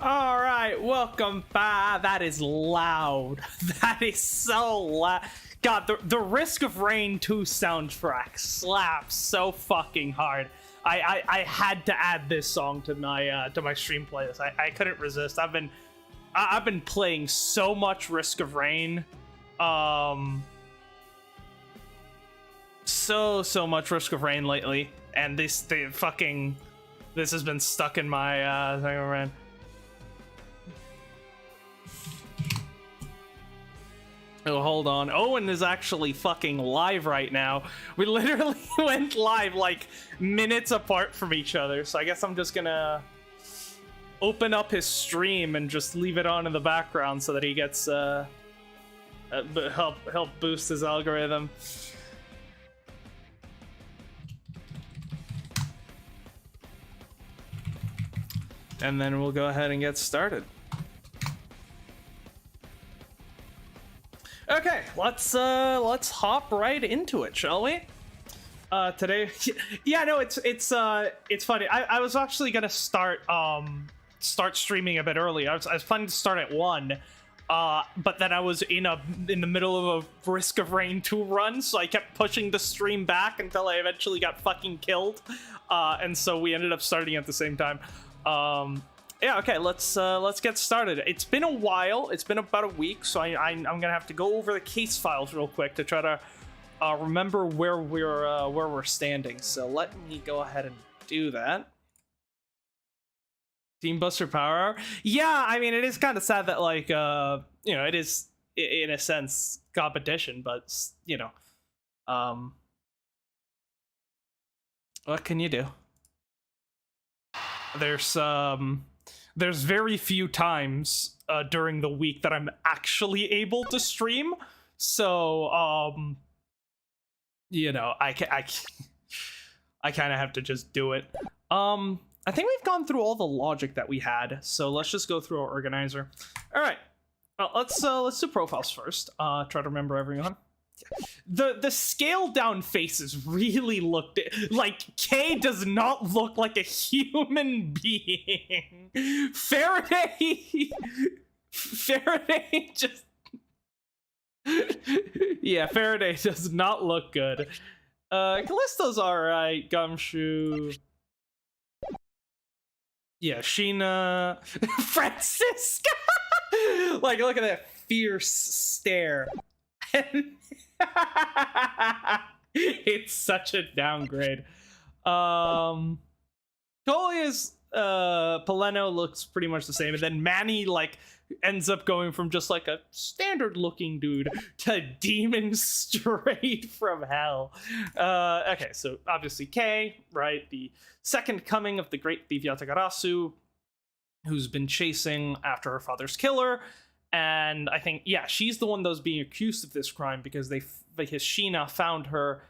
All right, welcome back. That is loud. That is so loud. God, the Risk of Rain 2 soundtrack slaps so fucking hard. I had to add this song to my stream playlist. I couldn't resist. I've been playing so much Risk of Rain. So much Risk of Rain lately, and this has been stuck in my thing around. Oh, hold on. Owen is actually fucking live right now. We literally went live like minutes apart from each other, so I guess I'm just gonna open up his stream and just leave it on in the background so that he gets help boost his algorithm. And then we'll go ahead and get started. Okay, let's hop right into it, shall we? Today, yeah, no, it's funny. I was actually gonna start streaming a bit early. I was planning to start at 1, but then I was in the middle of a Risk of Rain 2 run, so I kept pushing the stream back until I eventually got fucking killed, and so we ended up starting at the same time. Yeah, okay, let's get started. It's been a while. It's been about a week, so I'm gonna have to go over the case files real quick to try to remember where we're standing. So let me go ahead and do that. Team Buster Power Hour. Yeah, I mean, it is kind of sad that, like, you know, it is in a sense competition, but you know, what can you do? There's very few times during the week that I'm actually able to stream, so you know, I kind of have to just do it. I think we've gone through all the logic that we had, so let's just go through our organizer. All right, well, let's do profiles first. Try to remember everyone. The scaled down faces really looked like Kay does not look like a human being. Faraday just yeah, Faraday does not look good. Callisto's alright. Gumshoe, yeah, Shih-na, Francisca. Like, look at that fierce stare. It's such a downgrade. Tolia's Poleno looks pretty much the same, and then Manny like ends up going from just like a standard looking dude to demon straight from hell. Okay, so obviously Kay, right, the second coming of the great thief Yatagarasu, who's been chasing after her father's killer. And I think, yeah, she's the one that was being accused of this crime because because Shih-na found her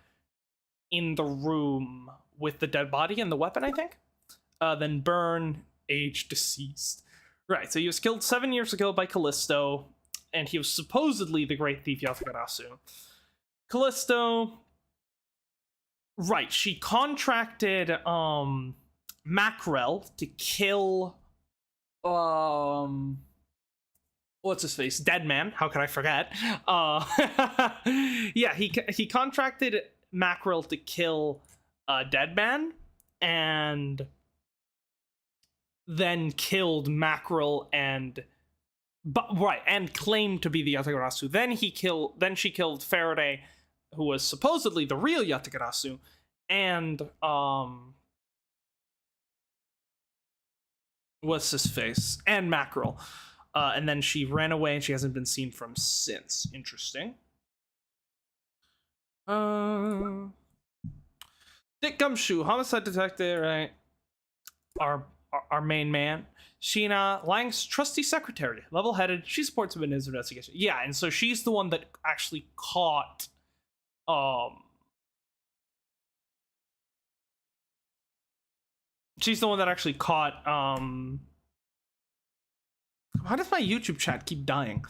in the room with the dead body and the weapon, I think. Then Burn, age deceased. Right, so he was killed 7 years ago by Callisto, and he was supposedly the great thief Yatagarasu. Callisto, right, she contracted Mackerel to kill what's his face? Deadman. How could I forget? Yeah, he contracted Mackerel to kill Deadman, and then killed Mackerel and claimed to be the Yatagarasu. Then she killed Faraday, who was supposedly the real Yatagarasu, and what's his face? And Mackerel. And then she ran away and she hasn't been seen from since. Interesting. Dick Gumshoe, homicide detective, right? Our main man. Shih-na, Lang's trusty secretary, level-headed. She supports him in his investigation. Yeah, and so she's the one that actually caught she's the one that actually caught how does my YouTube chat keep dying?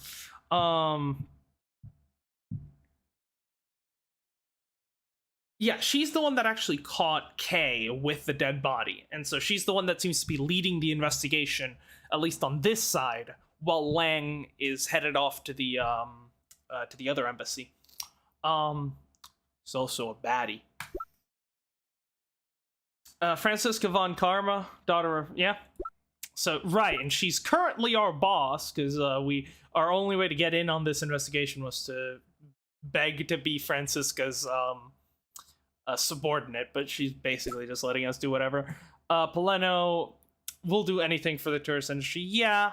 Yeah, she's the one that actually caught Kay with the dead body. And so she's the one that seems to be leading the investigation, at least on this side, while Lang is headed off to the other embassy. She's also a baddie. Francisca von Karma, daughter of, yeah. So, right, and she's currently our boss, because our only way to get in on this investigation was to beg to be Francisca's subordinate, but she's basically just letting us do whatever. Poleno will do anything for the tourist industry. Yeah,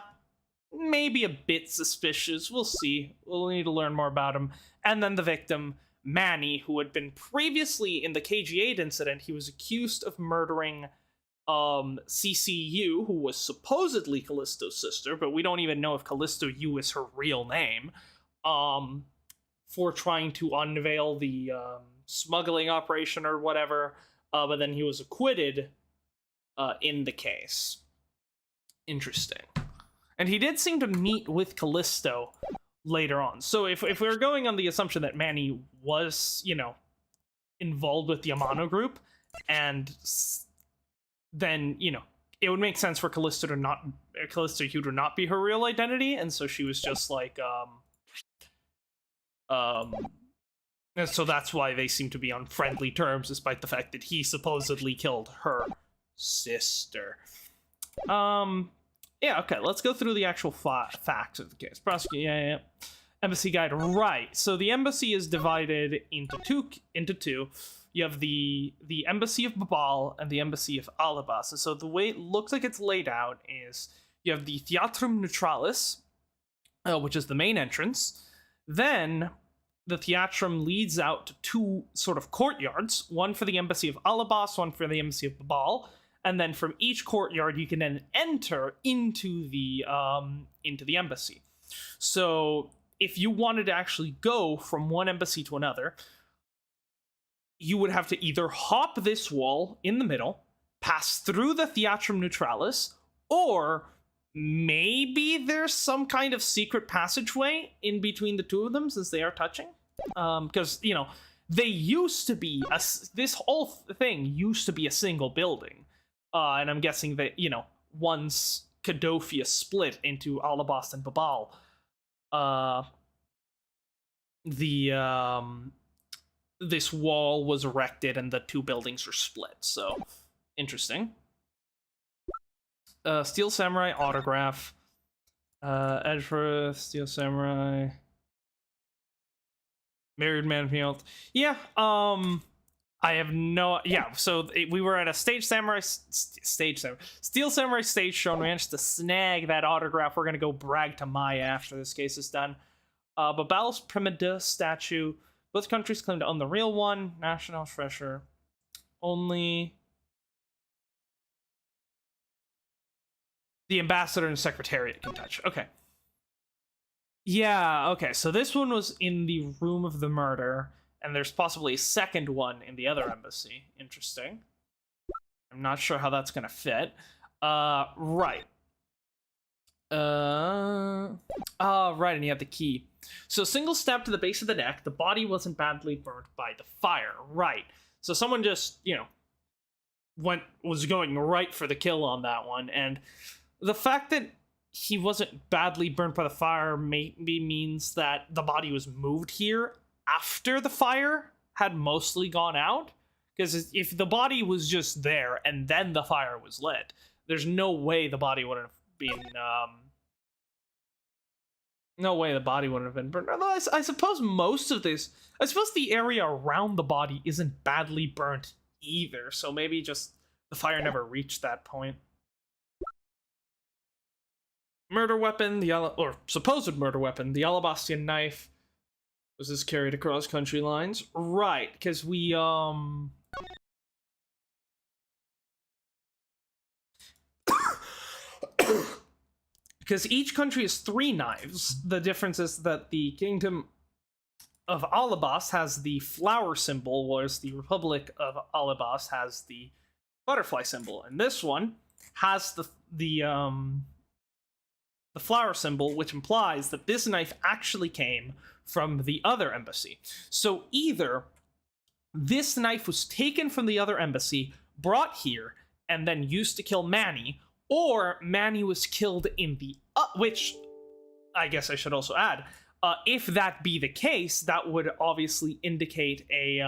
maybe a bit suspicious. We'll see. We'll need to learn more about him. And then the victim, Manny, who had been previously in the KG8 incident. He was accused of murdering CCU, who was supposedly Callisto's sister, but we don't even know if Callisto U is her real name, for trying to unveil the smuggling operation or whatever, but then he was acquitted in the case. Interesting. And he did seem to meet with Callisto later on. So if we were going on the assumption that Manny was, you know, involved with the Amano group, and then, you know, it would make sense for Callista Hugh to not be her real identity, and so she was just like and so that's why they seem to be on friendly terms, despite the fact that he supposedly killed her sister. Yeah, okay, let's go through the actual facts of the case. Yeah. Embassy guide, right. So the embassy is divided into two. You have the embassy of Babal and the embassy of Alabas. And so the way it looks like it's laid out is you have the Theatrum Neutralis, which is the main entrance. Then the Theatrum leads out to two sort of courtyards, one for the embassy of Alabas, one for the embassy of Babal. And then from each courtyard, you can then enter into the embassy. So if you wanted to actually go from one embassy to another, you would have to either hop this wall in the middle, pass through the Theatrum Neutralis, or maybe there's some kind of secret passageway in between the two of them since they are touching. Because, you know, they used to be, this whole thing used to be a single building. And I'm guessing that, you know, once Cadofia split into Alabas and Babal, this wall was erected and the two buildings were split. So, interesting. Steel Samurai autograph. Edgeworth, Steel Samurai. Married Man Field. Yeah, I have no... Yeah, so we were at a Steel Samurai stage show and managed to snag that autograph. We're going to go brag to Maya after this case is done. Babal's Primada statue. Both countries claim to own the real one. National treasure. Only the ambassador and secretariat can touch. Okay. Yeah, okay. So this one was in the room of the murder, and there's possibly a second one in the other embassy. Interesting. I'm not sure how that's gonna fit. Right. Right, and you have the key. So single stab to the base of the neck, the body wasn't badly burnt by the fire. Right. So someone just, you know, was going right for the kill on that one, and the fact that he wasn't badly burnt by the fire maybe means that the body was moved here after the fire had mostly gone out. Because if the body was just there and then the fire was lit, there's no way the body would have been no way the body wouldn't have been burned. Although I suppose most of this, I suppose the area around the body isn't badly burnt either, so maybe just the fire never reached that point. Murder weapon, or supposed murder weapon, the Alabastian knife. Was this carried across country lines? Right, because we, because each country has 3 knives. The difference is that the Kingdom of Alabas has the flower symbol, whereas the Republic of Alabas has the butterfly symbol. And this one has the flower symbol, which implies that this knife actually came from the other embassy. So either this knife was taken from the other embassy, brought here, and then used to kill Manny, or Manny was killed in the... which, I guess I should also add, if that be the case, that would obviously indicate a...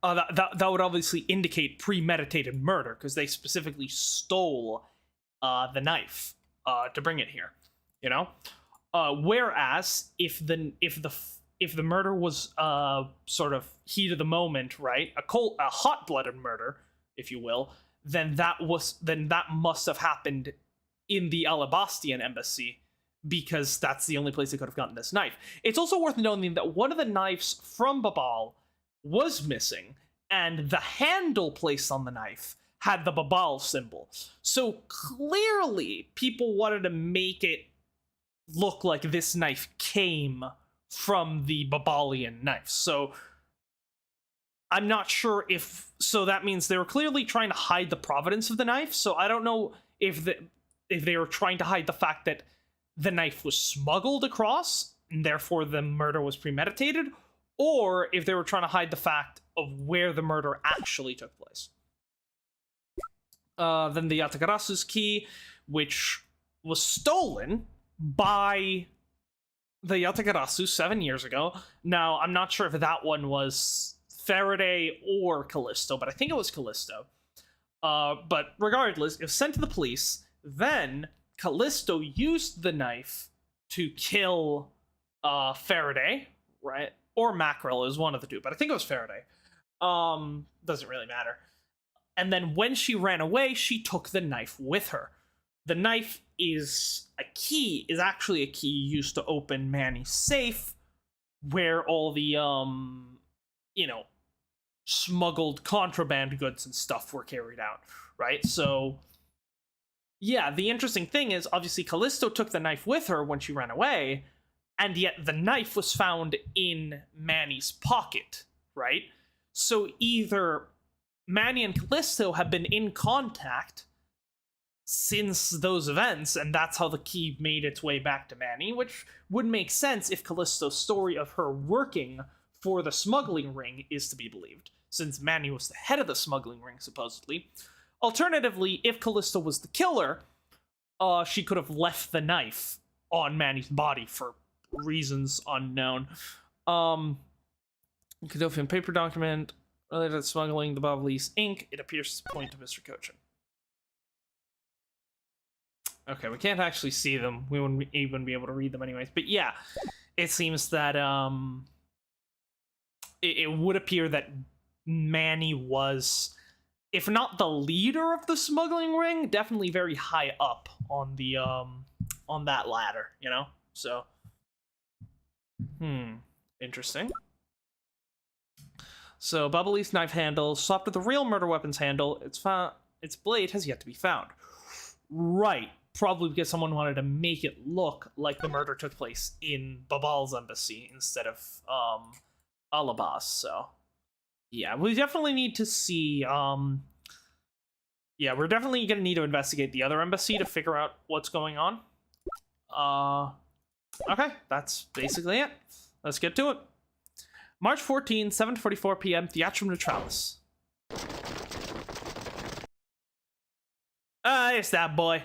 that would obviously indicate premeditated murder, because they specifically stole the knife to bring it here, you know? Whereas if the murder was sort of heat of the moment, right, a hot-blooded murder, if you will, then that must have happened in the Alabastian embassy, because that's the only place they could have gotten this knife. It's also worth noting that one of the knives from Babal was missing, and the handle placed on the knife had the Babal symbol. So clearly, people wanted to make it look like this knife came from the Babalian knife. So I'm not sure if... So that means they were clearly trying to hide the provenance of the knife. So I don't know if they were trying to hide the fact that the knife was smuggled across, and therefore the murder was premeditated, or if they were trying to hide the fact of where the murder actually took place. Then the Yatagarasu's key, which was stolen by the Yatagarasu 7 years ago. Now, I'm not sure if that one was Faraday or Callisto, but I think it was Callisto. But regardless, it was sent to the police. Then Callisto used the knife to kill Faraday, right? Or Mackerel, is one of the two, but I think it was Faraday. Doesn't really matter. And then when she ran away, she took the knife with her. The knife is actually a key used to open Manny's safe, where all the, smuggled contraband goods and stuff were carried out, right? So, yeah, the interesting thing is, obviously, Callisto took the knife with her when she ran away, and yet the knife was found in Manny's pocket, right? So either Manny and Callisto have been in contact since those events, and that's how the key made its way back to Manny, which would make sense if Callisto's story of her working for the smuggling ring is to be believed, since Manny was the head of the smuggling ring, supposedly. Alternatively, if Callisto was the killer, she could have left the knife on Manny's body for reasons unknown. Cadofian paper document related to smuggling the Bob-Lee's ink. It appears to point to Mr. Cochin. Okay, we can't actually see them. We wouldn't even be able to read them anyways. But yeah, it seems that it would appear that Manny was, if not the leader of the smuggling ring, definitely very high up on the on that ladder, you know? So interesting. So Bubbly's knife handle swapped with the real murder weapon's handle. Its blade has yet to be found. Right. Probably because someone wanted to make it look like the murder took place in Babal's embassy instead of Alabas. So yeah, we definitely need to see yeah, we're definitely gonna need to investigate the other embassy to figure out what's going on. Okay, that's basically it. Let's get to it. March 14, 7:44 p.m. Theatrum Neutralis. It's that boy.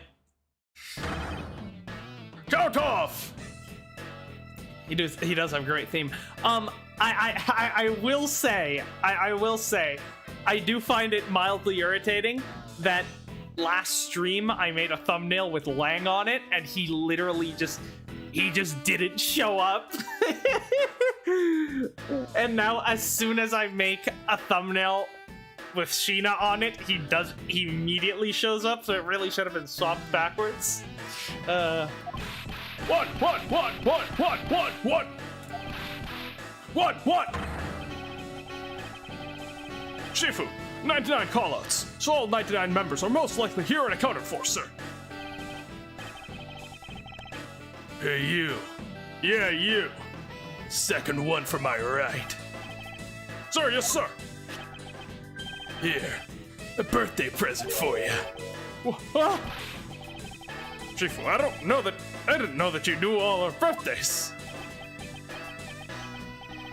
Count off! He does have a great theme. I will say, I do find it mildly irritating that last stream I made a thumbnail with Lang on it, and he literally just didn't show up. And now as soon as I make a thumbnail with Shih-na on it, he immediately shows up, so it really should have been swapped backwards. What? Shifu, 99 callouts, so all 99 members are most likely here and accounted for, sir. Hey, you. Yeah, you. Second one from my right. Sir, yes, sir. Here, a birthday present for you. What? Shifu, I didn't know that you knew all our birthdays.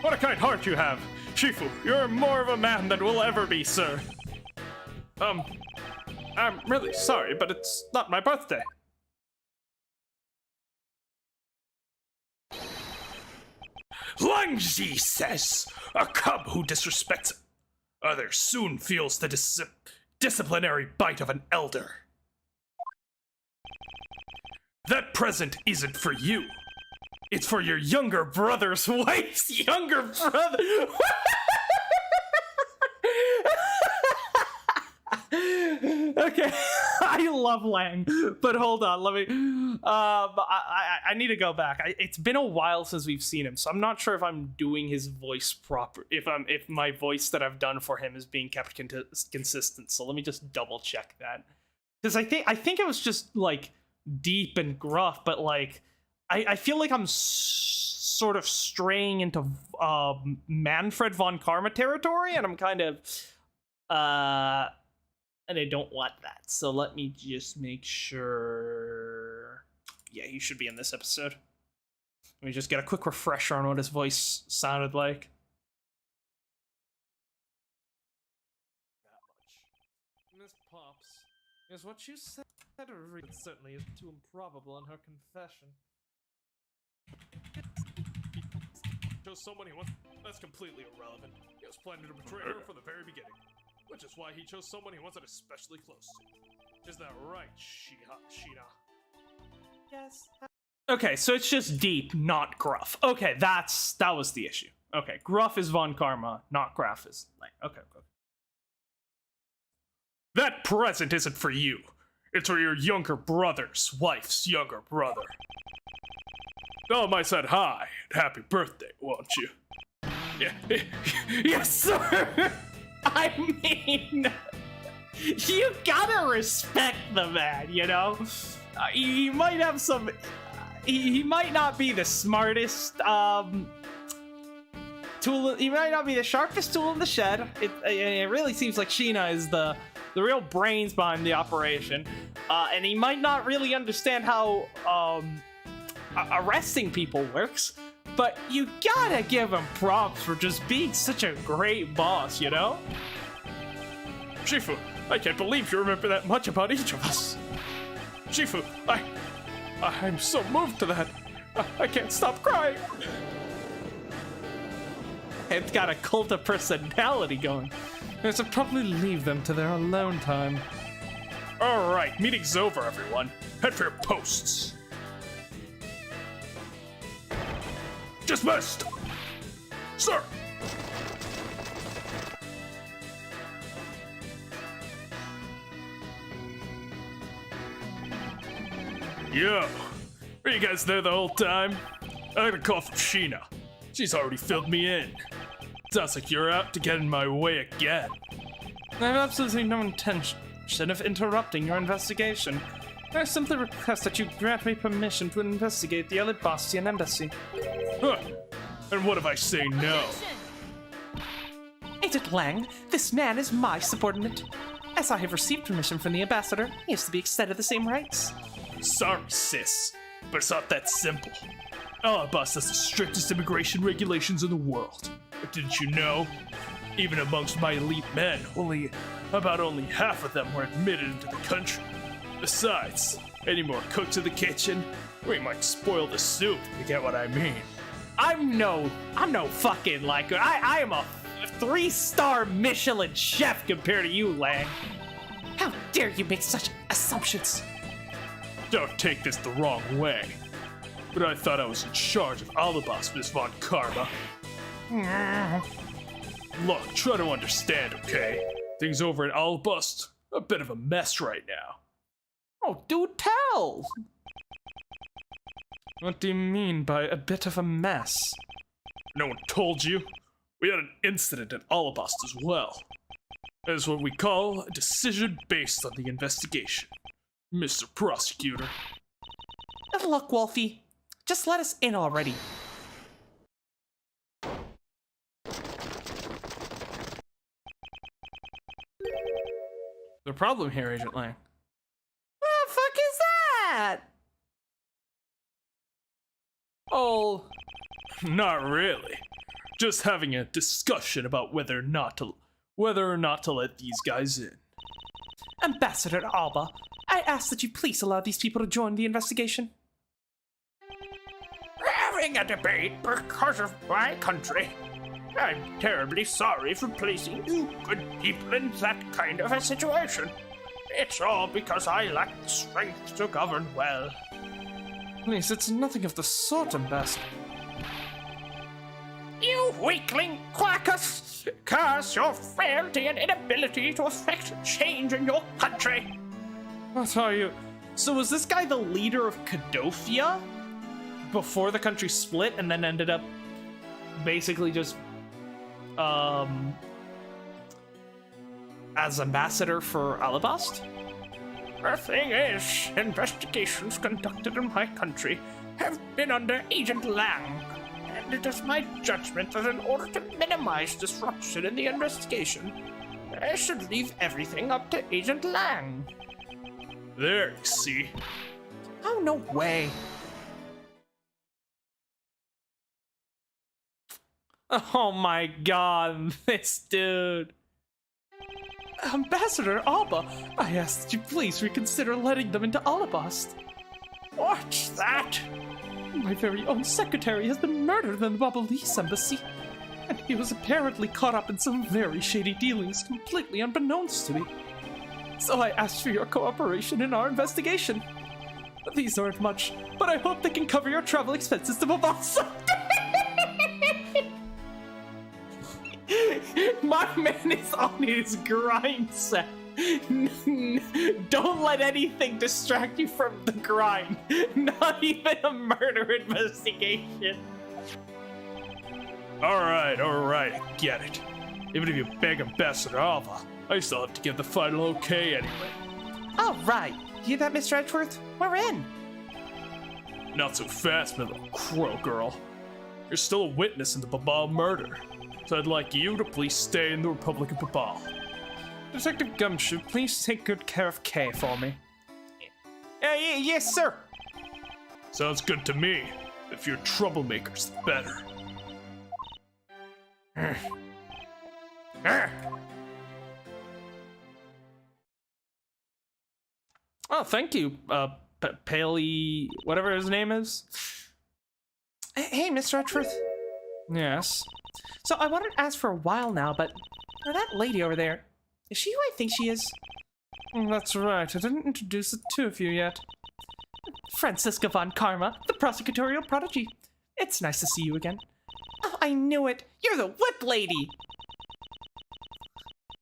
What a kind heart you have. Shifu, you're more of a man than we'll ever be, sir. I'm really sorry, but it's not my birthday. Langji says, a cub who disrespects other soon feels the disciplinary bite of an elder. That present isn't for you. It's for your younger brother's wife's younger brother. Okay, I love Lang, but hold on, let me. I need to go back. It's been a while since we've seen him, so I'm not sure if I'm doing his voice proper. If my voice that I've done for him is being kept consistent. So let me just double check that, because I think it was just like deep and gruff, but like I feel like I'm sort of straying into Manfred von Karma territory, and I'm kind of and I don't want that. So let me just make sure. Yeah, he should be in this episode. Let me just get a quick refresher on what his voice sounded like. That much. Miss Pops. Is what you said it certainly is too improbable in her confession. Chose someone he wants. That's completely irrelevant. He was planning to betray her from the very beginning, which is why he chose someone he wasn't especially close to. Is that right, Shih-na? Yes. Okay, so it's just deep, not gruff. Okay, that was the issue. Okay, gruff is Von Karma, not Graf is like. Okay. That present isn't for you. It's for your younger brother's wife's younger brother. Tell him I said hi and happy birthday, won't you? Yeah. Yes, sir! I mean, you gotta respect the man, you know? He might have some... He might not be the smartest tool... He might not be the sharpest tool in the shed. It really seems like Shih-na is the real brains behind the operation. And he might not really understand how arresting people works, but you gotta give him props for just being such a great boss, you know? Shifu, I can't believe you remember that much about each of us. Shifu, I'm so moved to that. I can't stop crying. It's got a cult of personality going. I should probably leave them to their alone time. All right, meeting's over, everyone. Head for your posts. Dismissed! Sir! Yo! Were you guys there the whole time? I got a call from Shih-na. She's already filled me in. Sounds like you're out to get in my way again. I have absolutely no intention of interrupting your investigation. I simply request that you grant me permission to investigate the Embasy embassy. Huh. And what if I say no? Agent Lang, this man is my subordinate. As I have received permission from the ambassador, he is to be extended the same rights. Sorry, sis, but it's not that simple. Alabas has the strictest immigration regulations in the world. But didn't you know? Even amongst my elite men, only half of them were admitted into the country. Besides, any more cooks in the kitchen, we might spoil the soup, if you get what I mean. I'm no fucking like, I am a 3-star Michelin chef compared to you, Lang. How dare you make such assumptions? Don't take this the wrong way, but I thought I was in charge of Alabas, Miss Von Karma. Look, try to understand, okay? Things over at Alabas, a bit of a mess right now. Oh, do tell! What do you mean by a bit of a mess? No one told you? We had an incident at Alabas as well. That is what we call a decision based on the investigation, Mr. Prosecutor. Look, Wolfie, just let us in already. The problem here, Agent Lang. What the fuck is that? Oh, not really. Just having a discussion about whether or not to let these guys in. Ambassador Alba, I ask that you please allow these people to join the investigation. We're having a debate because of my country. I'm terribly sorry for placing you good people in that kind of a situation. It's all because I lack the strength to govern well. Please, it's nothing of the sort, Ambassador. You weakling quackers! Curse your frailty and inability to effect change in your country! What are you? So was this guy the leader of Cadofia? Before the country split and then ended up basically just as ambassador for Alabast? The thing is, investigations conducted in my country have been under Agent Lang, and it is my judgment that in order to minimize disruption in the investigation, I should leave everything up to Agent Lang. There, you see. Oh, no way. Oh my god, this dude. Ambassador Alba, I ask that you please reconsider letting them into Alabast. What's that? My very own secretary has been murdered in the Babalise embassy, and he was apparently caught up in some very shady dealings completely unbeknownst to me. So I asked for your cooperation in our investigation. These aren't much, but I hope they can cover your travel expenses to Mombasa. My man is on his grind set. Don't let anything distract you from the grind. Not even a murder investigation. Alright, I get it. Even if you beg Ambassador Alva, I still have to give the final okay anyway. Alright, hear that, Mr. Edgeworth? We're in. Not so fast, my little crow girl. You're still a witness in the Babal murder, so I'd like you to please stay in the Republic of Babal. Detective Gumshoe, please take good care of Kay for me. Yes, sir. Sounds good to me. The fewer troublemakers, the better. Oh, thank you, Paley, whatever his name is. Hey, Mr. Edgeworth. Yes. So I wanted to ask for a while now, but that lady over there, is she who I think she is? That's right. I didn't introduce the two of you yet. Francisca von Karma, the prosecutorial prodigy. It's nice to see you again. Oh, I knew it. You're the whip lady.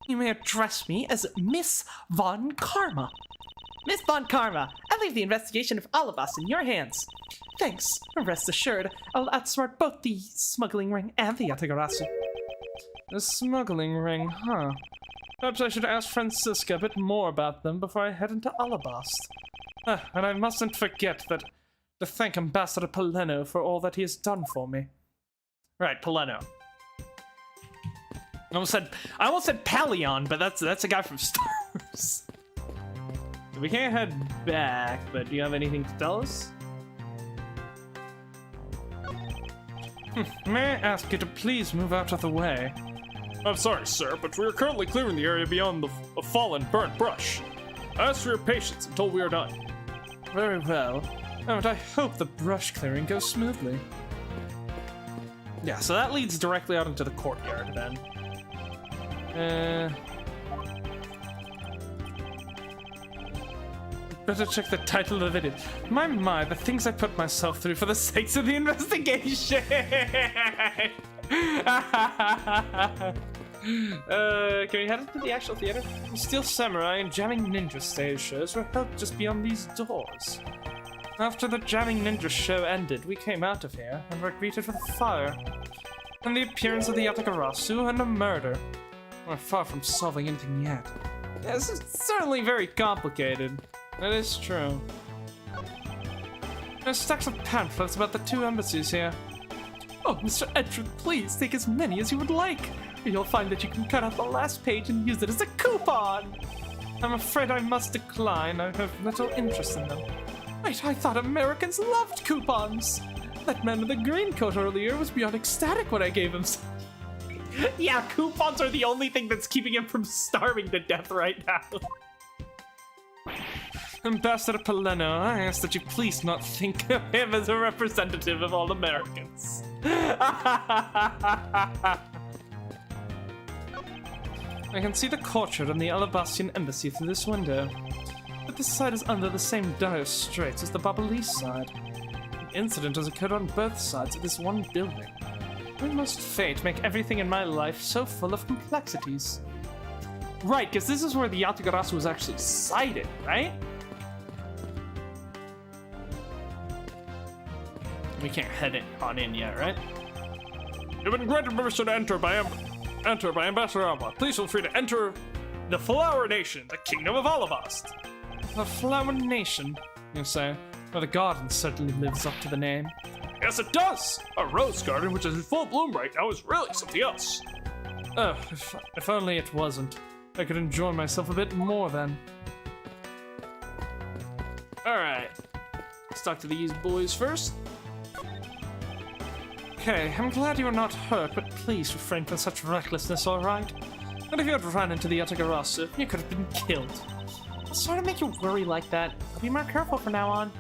You may address me as Miss von Karma. Miss von Karma, I leave the investigation of all of us in your hands. Thanks. Rest assured, I'll outsmart both the smuggling ring and the Yatagarasu. The smuggling ring, huh? Perhaps I should ask Francisca a bit more about them before I head into Alabast. And I mustn't forget that to thank Ambassador Paleno for all that he has done for me. Right, Paleno. I almost said Palion, but that's a guy from Star Wars. We can't head back, but do you have anything to tell us? May I ask you to please move out of the way? I'm sorry, sir, but we are currently clearing the area beyond the fallen burnt brush. Ask for your patience until we are done. Very well. And I hope the brush clearing goes smoothly. Yeah, so that leads directly out into the courtyard then. Better check the title of the video. My, the things I put myself through for the sakes of the investigation! Can we head into the actual theater? The Steel Samurai and Jamming Ninja stage shows were held just beyond these doors. After the Jamming Ninja show ended, we came out of here and were greeted with a fire. And the appearance of the Yatagarasu and a murder. We're far from solving anything yet. This is certainly very complicated. That is true. There's stacks of pamphlets about the two embassies here. Oh, Mr. Edgeworth, please take as many as you would like. You'll find that you can cut out the last page and use it as a coupon. I'm afraid I must decline. I have little interest in them. Wait, I thought Americans loved coupons. That man with the green coat earlier was beyond ecstatic when I gave him some. Yeah, coupons are the only thing that's keeping him from starving to death right now. Ambassador Paleno, I ask that you please not think of him as a representative of all Americans. I can see the courtyard and the Alabastian embassy through this window, but this side is under the same dire straits as the Babalise side. An incident has occurred on both sides of this one building. Why must fate make everything in my life so full of complexities? Right, because this is where the Yatagarasu was actually sighted, right? We can't head on in yet, right? You've been granted permission to enter by Ambassador Alba. Please feel free to enter the Flower Nation, the Kingdom of Alabast. The Flower Nation, you say? Well, the garden certainly lives up to the name. Yes, it does! A rose garden, which is in full bloom right now, is really something else. Oh, if only it wasn't. I could enjoy myself a bit more then. Alright. Let's talk to these boys first. Okay, I'm glad you are not hurt, but please refrain from such recklessness, alright? And if you had run into the Yatagarasu, you could have been killed. I'll sort of make you worry like that. I'll be more careful from now on.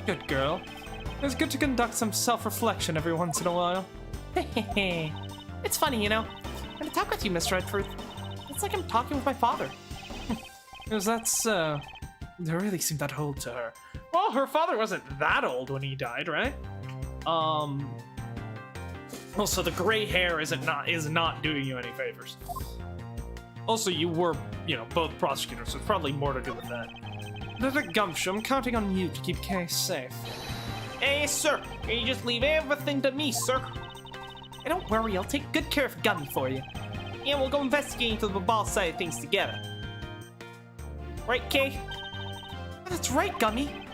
Good girl. It's good to conduct some self-reflection every once in a while. Hehehe. It's funny, you know. When I talk with you, Miss Redforth, it's like I'm talking with my father. Because they really seem that old to her. Well, her father wasn't that old when he died, right? Also, the gray hair is not doing you any favors. Also, you were, both prosecutors, so it's probably more to do with that. Little Gumshoe, I'm counting on you to keep Kay safe. Hey, sir, can you just leave everything to me, sir? Hey, don't worry, I'll take good care of Gummy for you. Yeah, we'll go investigate into the ball side of things together. Right, Kay? That's right, Gummy.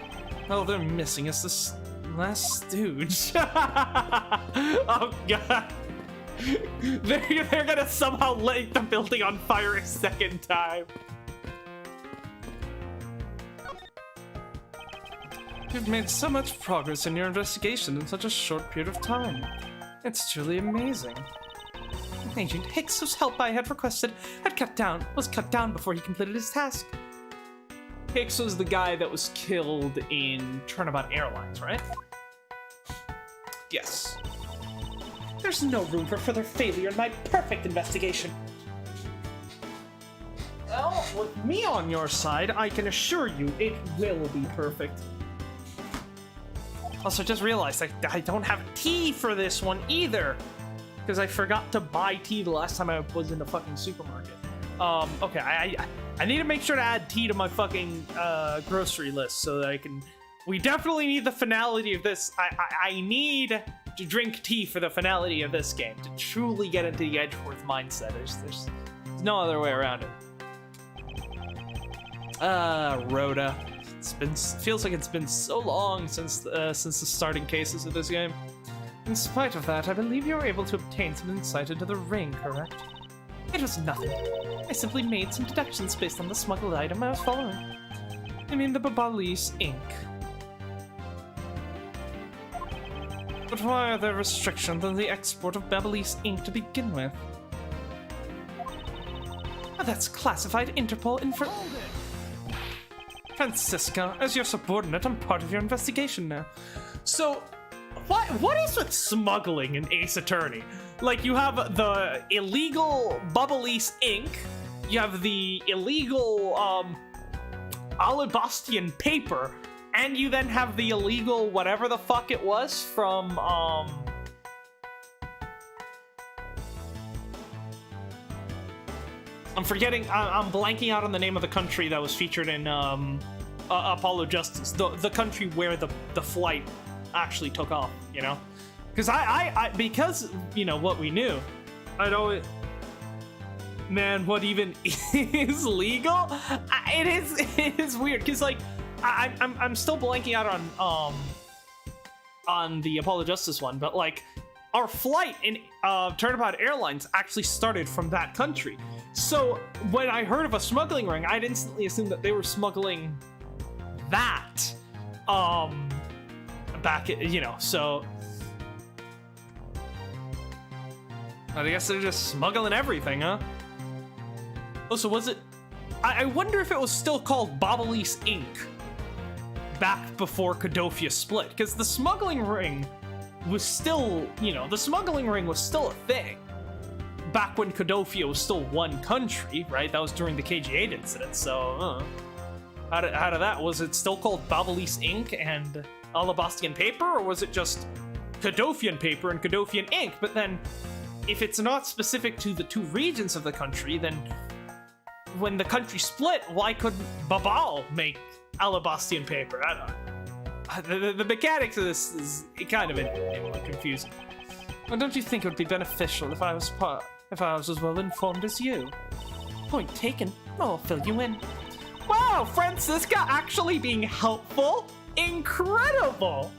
All they're missing is this last stooge. Oh, God. They're gonna somehow light the building on fire a second time. You've made so much progress in your investigation in such a short period of time. It's truly amazing. Agent Hicks, whose help I had requested, was cut down before he completed his task. Hicks was the guy that was killed in Turnabout Airlines, right? Yes. There's no room for further failure in my perfect investigation. Well, with me on your side, I can assure you it will be perfect. Also, just realized I don't have tea for this one either. Because I forgot to buy tea the last time I was in the fucking supermarket. Okay, I need to make sure to add tea to my fucking grocery list so that I can... We definitely need the finality of this. I need to drink tea for the finality of this game to truly get into the Edgeworth mindset. There's no other way around it. Rhoda. Feels like it's been so long since the starting cases of this game. In spite of that, I believe you were able to obtain some insight into the ring, correct? It was nothing. I simply made some deductions based on the smuggled item I was following. I mean the Babalis ink. But why are there restrictions on the export of Babalis ink to begin with? Oh, that's classified Interpol info. Francisca, as your subordinate, I'm part of your investigation now. So, what is with smuggling in Ace Attorney? Like, you have the illegal Babalis ink, you have the illegal Alabastian paper, and you then have the illegal whatever the fuck it was from I'm forgetting. I'm blanking out on the name of the country that was featured in Apollo Justice. The country where the flight actually took off. Because because what we knew, I'd always. Man, what even is legal? It is weird because I'm still blanking out on the Apollo Justice one, but our flight in Turnabout Airlines actually started from that country. So when I heard of a smuggling ring, I'd instantly assumed that they were smuggling that back at, so I guess they're just smuggling everything, huh? Also, was it... I wonder if it was still called Babalis Inc. back before Kadofia split, because the smuggling ring was still, the smuggling ring was still a thing back when Kadofia was still one country, right? That was during the KG8 incident, so how did that... Was it still called Babalis Inc. and Alabastian paper, or was it just Kadofian paper and Kadofian ink? But then, if it's not specific to the two regions of the country, then when the country split, why couldn't Babal make Alabastian paper? I don't know. The mechanics of this is kind of confusing. Well, don't you think it would be beneficial if I was as well informed as you? Point taken. I'll fill you in. Wow, Francisca actually being helpful? Incredible!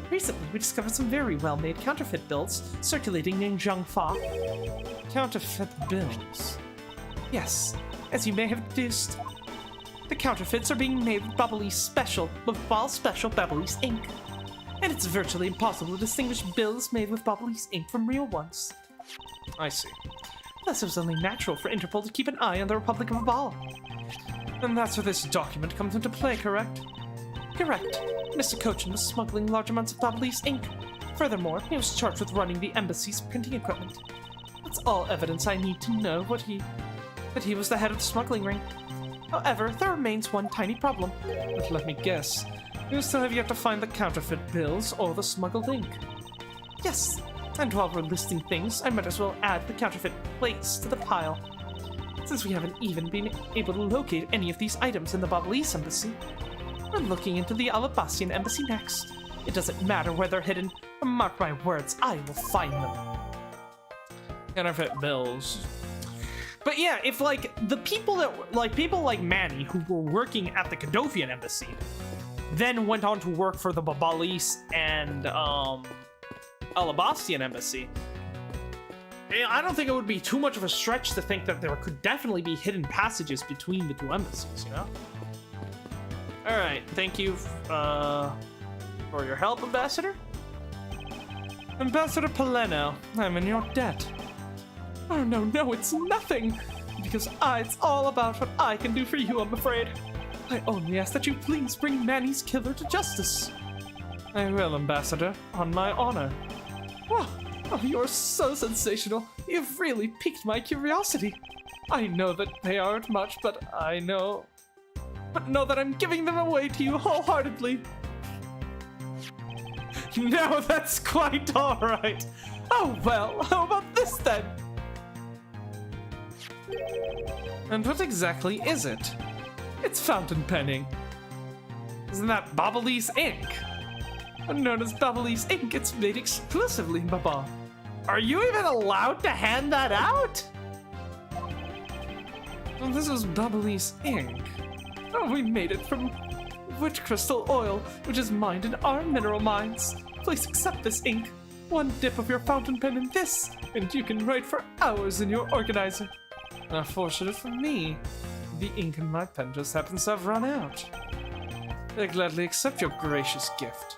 Recently, we discovered some very well-made counterfeit bills circulating in Zhangfa. Counterfeit bills? Yes, as you may have deduced, the counterfeits are being made with Babali Special Babalis ink. And it's virtually impossible to distinguish bills made with Babalis ink from real ones. I see. Thus it was only natural for Interpol to keep an eye on the Republic of Babal. And that's where this document comes into play, correct? Correct. Mr. Cochin was smuggling large amounts of Babalese ink. Furthermore, he was charged with running the embassy's printing equipment. That's all evidence I need to know that he was the head of the smuggling ring. However, there remains one tiny problem. But let me guess, you still have yet to find the counterfeit bills or the smuggled ink. Yes, and while we're listing things, I might as well add the counterfeit plates to the pile. Since we haven't even been able to locate any of these items in the Babalese embassy, we're looking into the Alabastian embassy next. It doesn't matter where they're hidden, but mark my words, I will find them. Counterfeit bills. But yeah, if like the people that people like Manny who were working at the Cadofian embassy then went on to work for the Babalese and Alabastian embassy, I don't think it would be too much of a stretch to think that there could definitely be hidden passages between the two embassies, you know? Alright, thank you for your help, Ambassador. Ambassador Paleno, I'm in your debt. Oh no, it's nothing! Because it's all about what I can do for you, I'm afraid. I only ask that you please bring Manny's killer to justice. I will, Ambassador, on my honor. Oh, you're so sensational. You've really piqued my curiosity. I know that they aren't much, but know that I'm giving them away to you wholeheartedly. No, that's quite alright. Oh well, how about this then? And what exactly is it? It's fountain penning. Isn't that Babalese ink? Known as Babalese ink, it's made exclusively in Baba. Are you even allowed to hand that out? Well, this is Babalese ink. Oh, we made it from witch crystal oil, which is mined in our mineral mines. Please accept this ink. One dip of your fountain pen in this, and you can write for hours in your organizer. Unfortunate for me, the ink in my pen just happens to have run out. I gladly accept your gracious gift.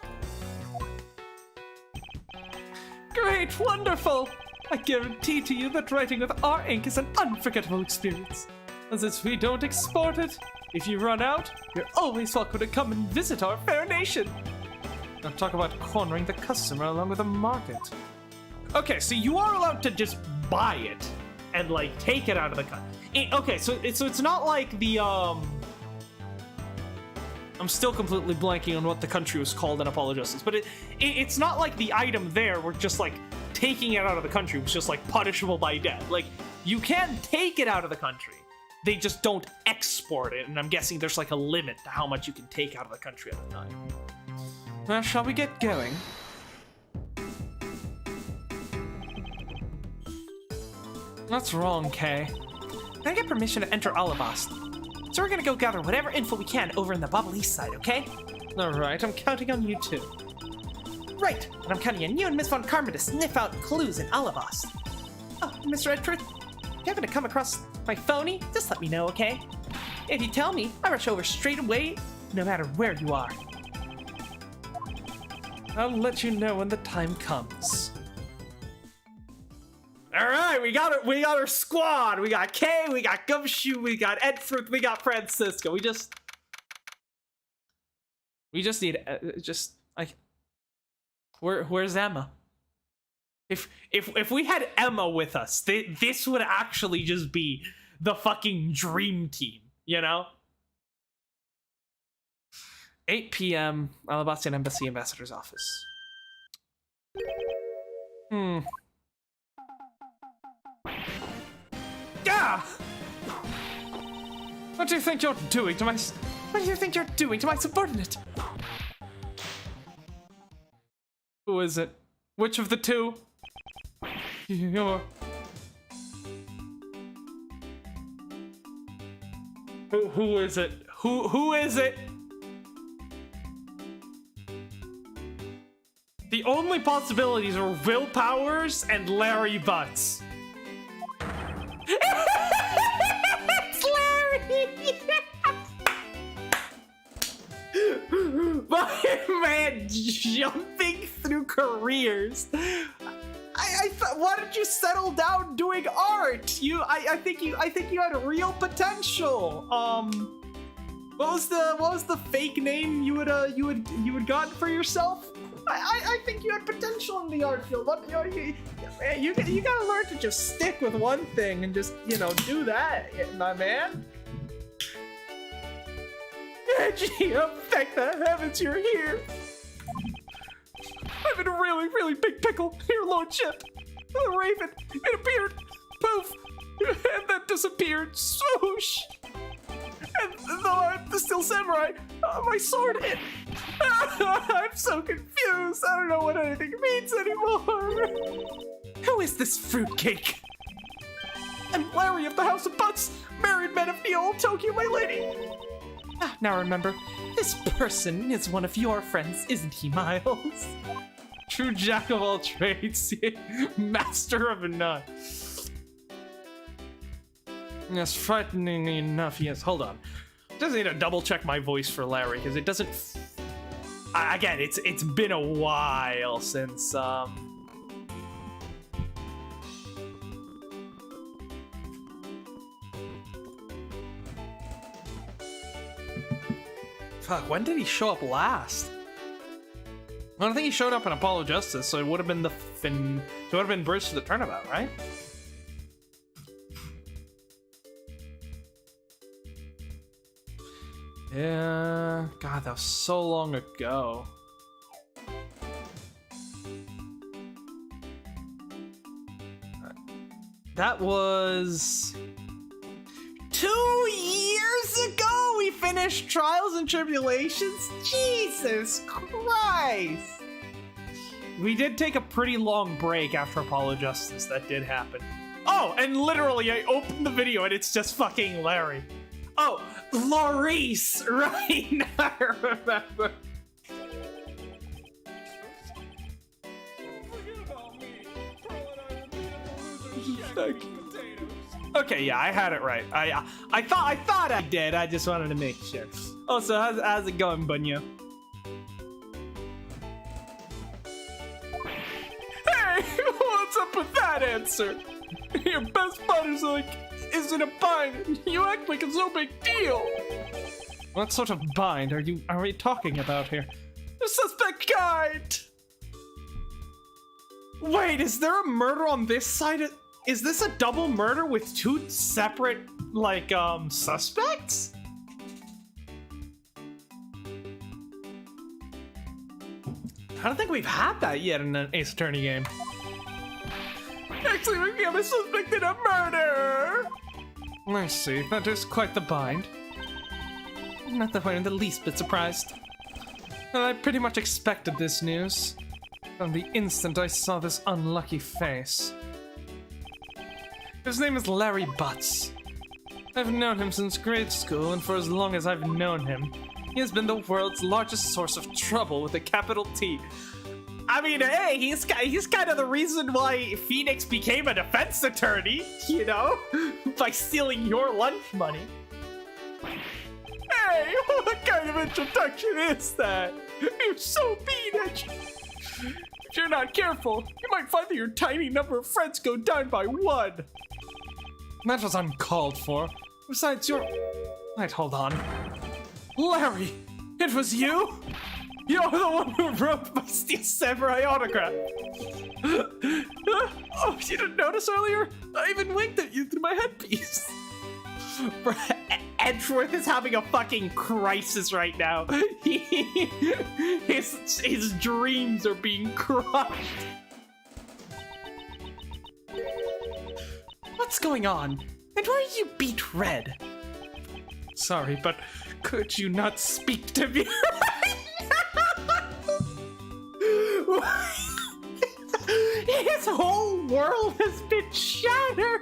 Great, wonderful! I guarantee to you that writing with our ink is an unforgettable experience. And since we don't export it, if you run out, you're always welcome to come and visit our fair nation. Now talk about cornering the customer along with the market. Okay, so you are allowed to just buy it and like take it out of the country. Okay, so it's not like the I'm still completely blanking on what the country was called and apologies, but it's not like the item there were just like taking it out of the country was just like punishable by death. Like you can take it out of the country. They just don't export it, and I'm guessing there's like a limit to how much you can take out of the country at a time. Well, shall we get going? What's wrong, Kay? Can I get permission to enter Alabast? So we're gonna go gather whatever info we can over in the Babalese side, okay? Alright, I'm counting on you too. Right, and I'm counting on you and Miss Von Karma to sniff out clues in Alabast. Oh, Mr. Edgeworth, if you happen to come across my phony, just let me know, okay? If you tell me, I rush over straight away, no matter where you are. I'll let you know when the time comes. All right, we got our squad. We got Kay, we got Gumshoe, we got Edgeworth, we got Francisco. We just need where's Emma? If we had Emma with us, this would actually just be the fucking dream team, you know? 8 p.m. Alabastian Embassy Ambassador's office. Yeah! What do you think you're doing to my subordinate? Who is it? Which of the two? You're... Who is it? Who is it? The only possibilities are Will Powers and Larry Butts. It's Larry! My man jumping through careers. I why did you settle down doing art? I think you had real potential. What was the fake name you had gotten for yourself? I think you had potential in the art field. What, you gotta learn to just stick with one thing and just, do that, my man. Edgy, oh, thank the heavens you're here. I'm in a really, really big pickle, your lordship. A raven, it appeared, poof, and then disappeared, swoosh. And though I'm the still samurai, my sword hit. I'm so confused. I don't know what anything means anymore. Who is this fruitcake? I'm Larry of the House of Butts, married man of the old Tokyo, my lady. Now remember, this person is one of your friends, isn't he, Miles? True jack of all trades, master of none. Yes, frightening enough, yes. Hold on. Just need to double check my voice for Larry, because it doesn't... Again, it's been a while since, Fuck, when did he show up last? I don't think he showed up in Apollo Justice, so it would have been Bridge to the Turnabout, right? Yeah, God, that was so long ago. That was 2 years ago we finished Trials and Tribulations? Jesus Christ! We did take a pretty long break after Apollo Justice, that did happen. Oh, and literally I opened the video and it's just fucking Larry. Oh, Laurice, right? Now I remember. Okay, yeah, I had it right. I thought I did. I just wanted to make sure. Oh, so how's it going, Bunya? Hey, what's up with that answer? Your best buddy's is in a bind. You act like it's no big deal. What sort of bind are we talking about here? The suspect guide. Wait, is there a murder on this side? Is this a double murder with 2 separate, suspects? I don't think we've had that yet in an Ace Attorney game. Actually, we have a suspect in a murder! I see, that is quite the bind. Not that we're in the least bit surprised. I pretty much expected this news. From the instant I saw this unlucky face. His name is Larry Butts. I've known him since grade school, and for as long as I've known him, he has been the world's largest source of trouble with a capital T. I mean, hey, he's kind of the reason why Phoenix became a defense attorney, by stealing your lunch money. Hey, what kind of introduction is that? You're so mean at you. If you're not careful, you might find that your tiny number of friends go down by 1. That was uncalled for. Besides, Wait, hold on. Larry, it was you? You're the one who wrote my Steel Samurai autograph. Oh, you didn't notice earlier? I even winked at you through my headpiece. Edgeworth is having a fucking crisis right now. His dreams are being crushed. What's going on? And why are you beat red? Sorry, but could you not speak to me right now? His whole world has been shattered.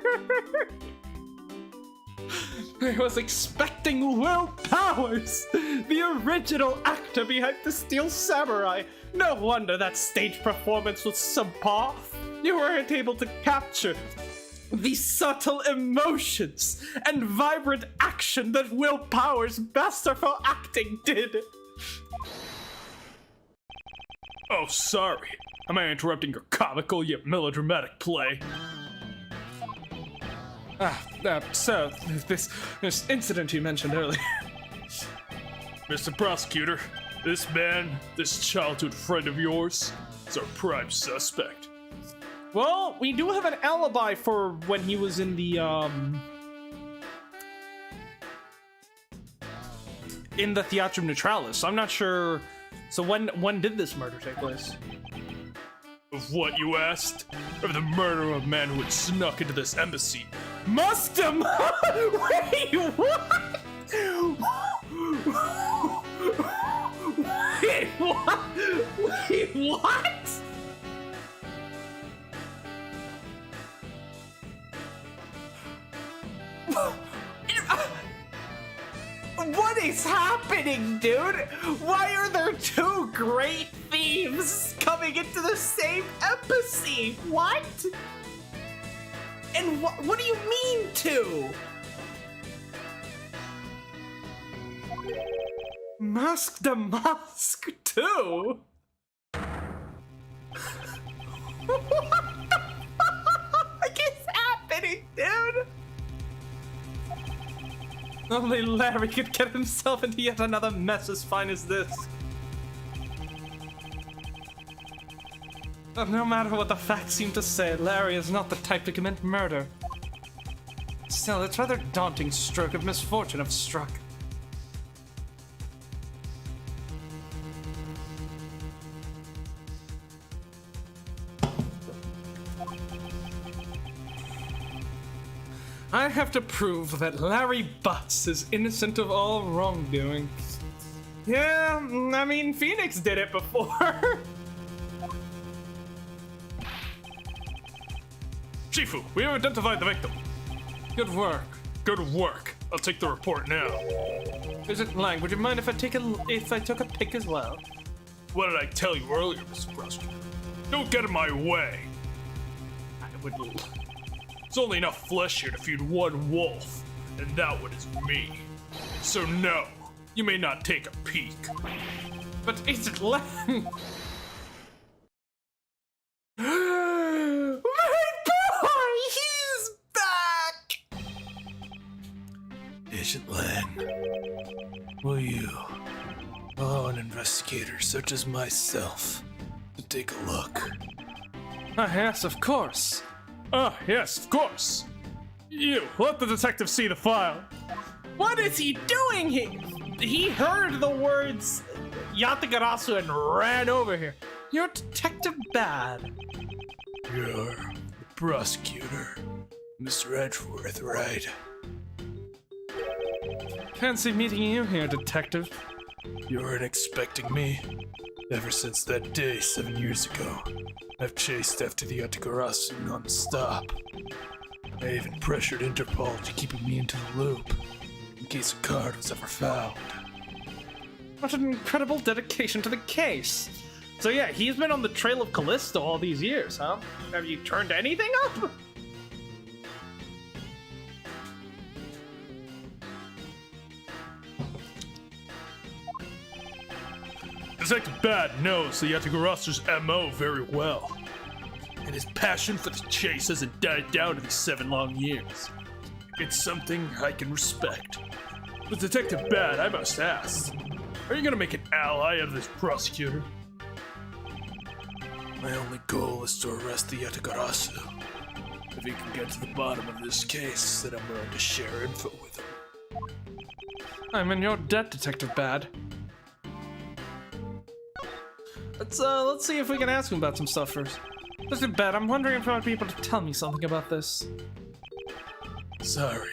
I was expecting Will Powers, the original actor behind the Steel Samurai. No wonder that stage performance was subpar. You weren't able to capture the subtle emotions and vibrant action that Will Powers' masterful acting did. Oh, sorry. Am I interrupting your comical yet melodramatic play? So, this incident you mentioned earlier. Mr. Prosecutor, this man, this childhood friend of yours, is our prime suspect. Well, we do have an alibi for when he was in the Theatrum Neutralis. So I'm not sure. So when did this murder take place? Of what you asked? Of the murder of a man who had snuck into this embassy. Must have. Wait, what? Wait, what? Wait, what? What is happening, dude? Why are there two great thieves coming into the same embassy? What? And what do you mean two? DeMasque too? What the fuck is happening, dude? Only Larry could get himself into yet another mess as fine as this. But no matter what the facts seem to say, Larry is not the type to commit murder. Still, it's rather daunting stroke of misfortune I've struck. I have to prove that Larry Butts is innocent of all wrongdoing. Yeah, I mean, Phoenix did it before. Chifu, we have identified the victim. Good work. Good work. I'll take the report now. Sergeant Lang, would you mind if I took a pic as well? What did I tell you earlier, Mr. Prosecutor? Don't get in my way. I would. There's only enough flesh here to feed one wolf, and that one is me. So no, you may not take a peek. But Agent Lang. Agent Lang, will you allow an investigator such as myself to take a look? Yes, of course. Yes, of course. You, let the detective see the file. What is he doing? He heard the words Yatagarasu and ran over here. You're Detective Bad. You're the prosecutor, Mr. Edgeworth, right? Fancy meeting you here, Detective. You weren't expecting me. Ever since that day 7 years ago, I've chased after the Yatagarasu non-stop. I even pressured Interpol to keep me into the loop, in case a card was ever found. What an incredible dedication to the case. So yeah, he's been on the trail of Callisto all these years, huh? Have you turned anything up? Detective Bad knows the Yatagarasu's MO very well, and his passion for the chase hasn't died down in these 7 long years. It's something I can respect. But Detective Bad, I must ask, are you gonna make an ally out of this prosecutor? My only goal is to arrest the Yatagarasu. If he can get to the bottom of this case, then I'm willing to share info with him. I'm in your debt, Detective Bad. Let's see if we can ask him about some stuff first. Detective Bad, I'm wondering if I might be able to tell me something about this. Sorry,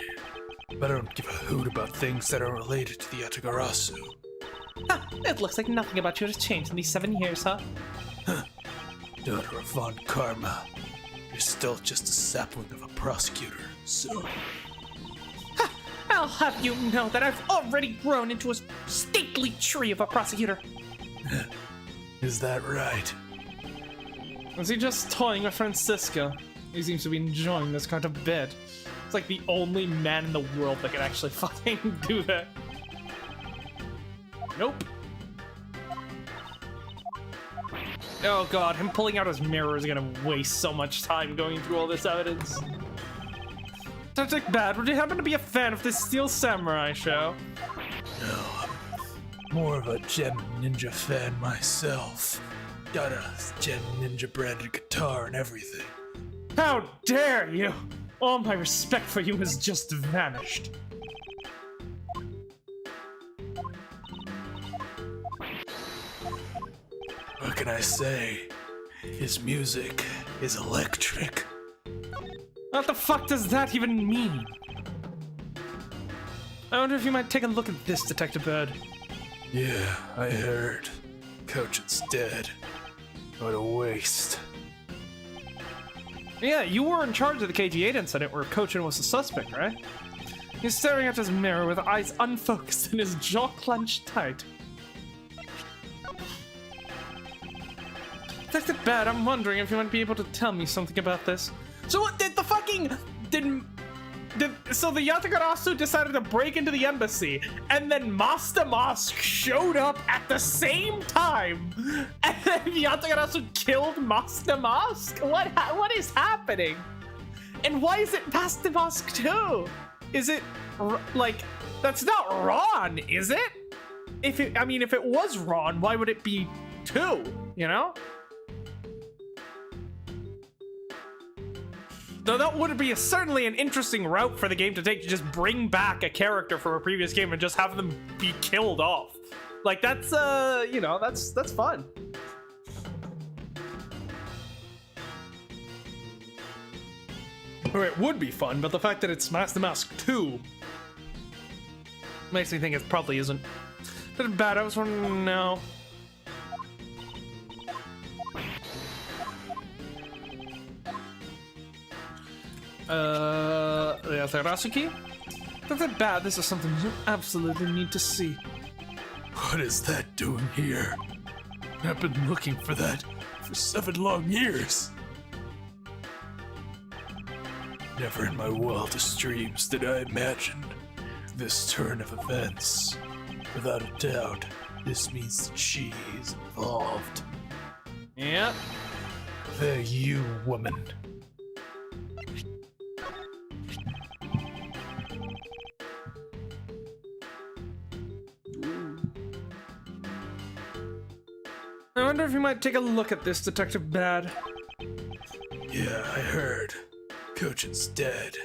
but I don't give a hoot about things that are related to the Yatagarasu. Ha! It looks like nothing about you has changed in these 7 years, huh? Daughter of Von Karma, you're still just a sapling of a prosecutor, so... Ha! I'll have you know that I've already grown into a stately tree of a prosecutor. Is that right? Was he just toying with Francisco? He seems to be enjoying this quite a bit. It's like the only man in the world that can actually fucking do that. Nope. Oh god, him pulling out his mirror is gonna waste so much time going through all this evidence. Detective Bad, would you happen to be a fan of this Steel Samurai show? No, I'm more of a Gem Ninja fan myself. Got a Gem Ninja branded guitar and everything. How dare you! All my respect for you has just vanished. What can I say? His music is electric. What the fuck does that even mean? I wonder if you might take a look at this, Detective Bird. Yeah, I heard. Coachin's dead. What a waste. Yeah, you were in charge of the KG8 incident where Cochin was the suspect, right? He's staring at his mirror with eyes unfocused and his jaw clenched tight. Detective Bad, I'm wondering if you might be able to tell me something about this. So what did the fucking... So the Yatagarasu decided to break into the embassy, and then DeMasque showed up at the same time, and then Yatagarasu killed DeMasque? What is happening? And why is it past DeMasque too? Is it, like, that's not Ron, is it? If it was Ron, why would it be 2, you know? Though that would be certainly an interesting route for the game to take, to just bring back a character from a previous game and just have them be killed off. Like, that's, you know, that's fun. Or it would be fun, but the fact that it's DeMasque 2 makes me think it probably isn't. That's bad, I was wondering now. The Arasuki? That's not bad, this is something you absolutely need to see. What is that doing here? I've been looking for that for 7 long years. Never in my wildest dreams did I imagine this turn of events. Without a doubt, this means that she is involved. Yep. There, you woman. I wonder if you might take a look at this, Detective Bad. Yeah, I heard. Cochin's dead.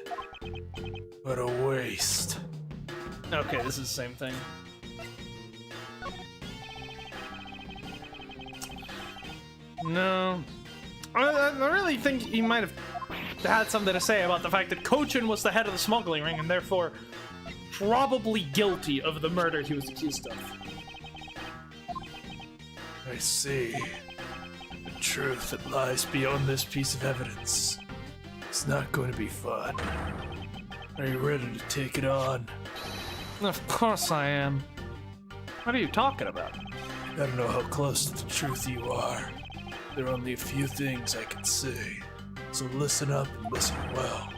What a waste. Okay, this is the same thing. No. I really think he might have had something to say about the fact that Cochin was the head of the smuggling ring and therefore probably guilty of the murder he was accused of. I see. The truth that lies beyond this piece of evidence. It's not going to be fun. Are you ready to take it on? Of course I am. What are you talking about? I don't know how close to the truth you are. There are only a few things I can say. So listen up and listen well.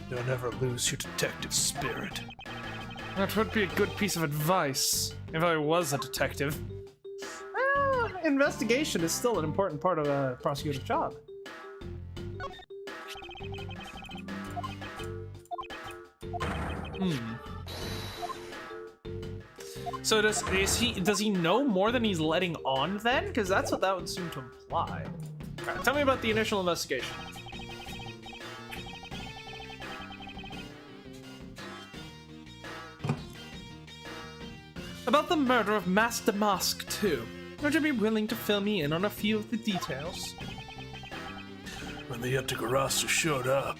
Don't ever lose your detective spirit. That would be a good piece of advice, if I was a detective. Investigation is still an important part of a prosecutor's job. So does he know more than he's letting on then? Because that's what that would seem to imply. Alright, tell me about the initial investigation. About the murder of Master DeMasque 2. Would you be willing to fill me in on a few of the details? When the Yatagarasu showed up,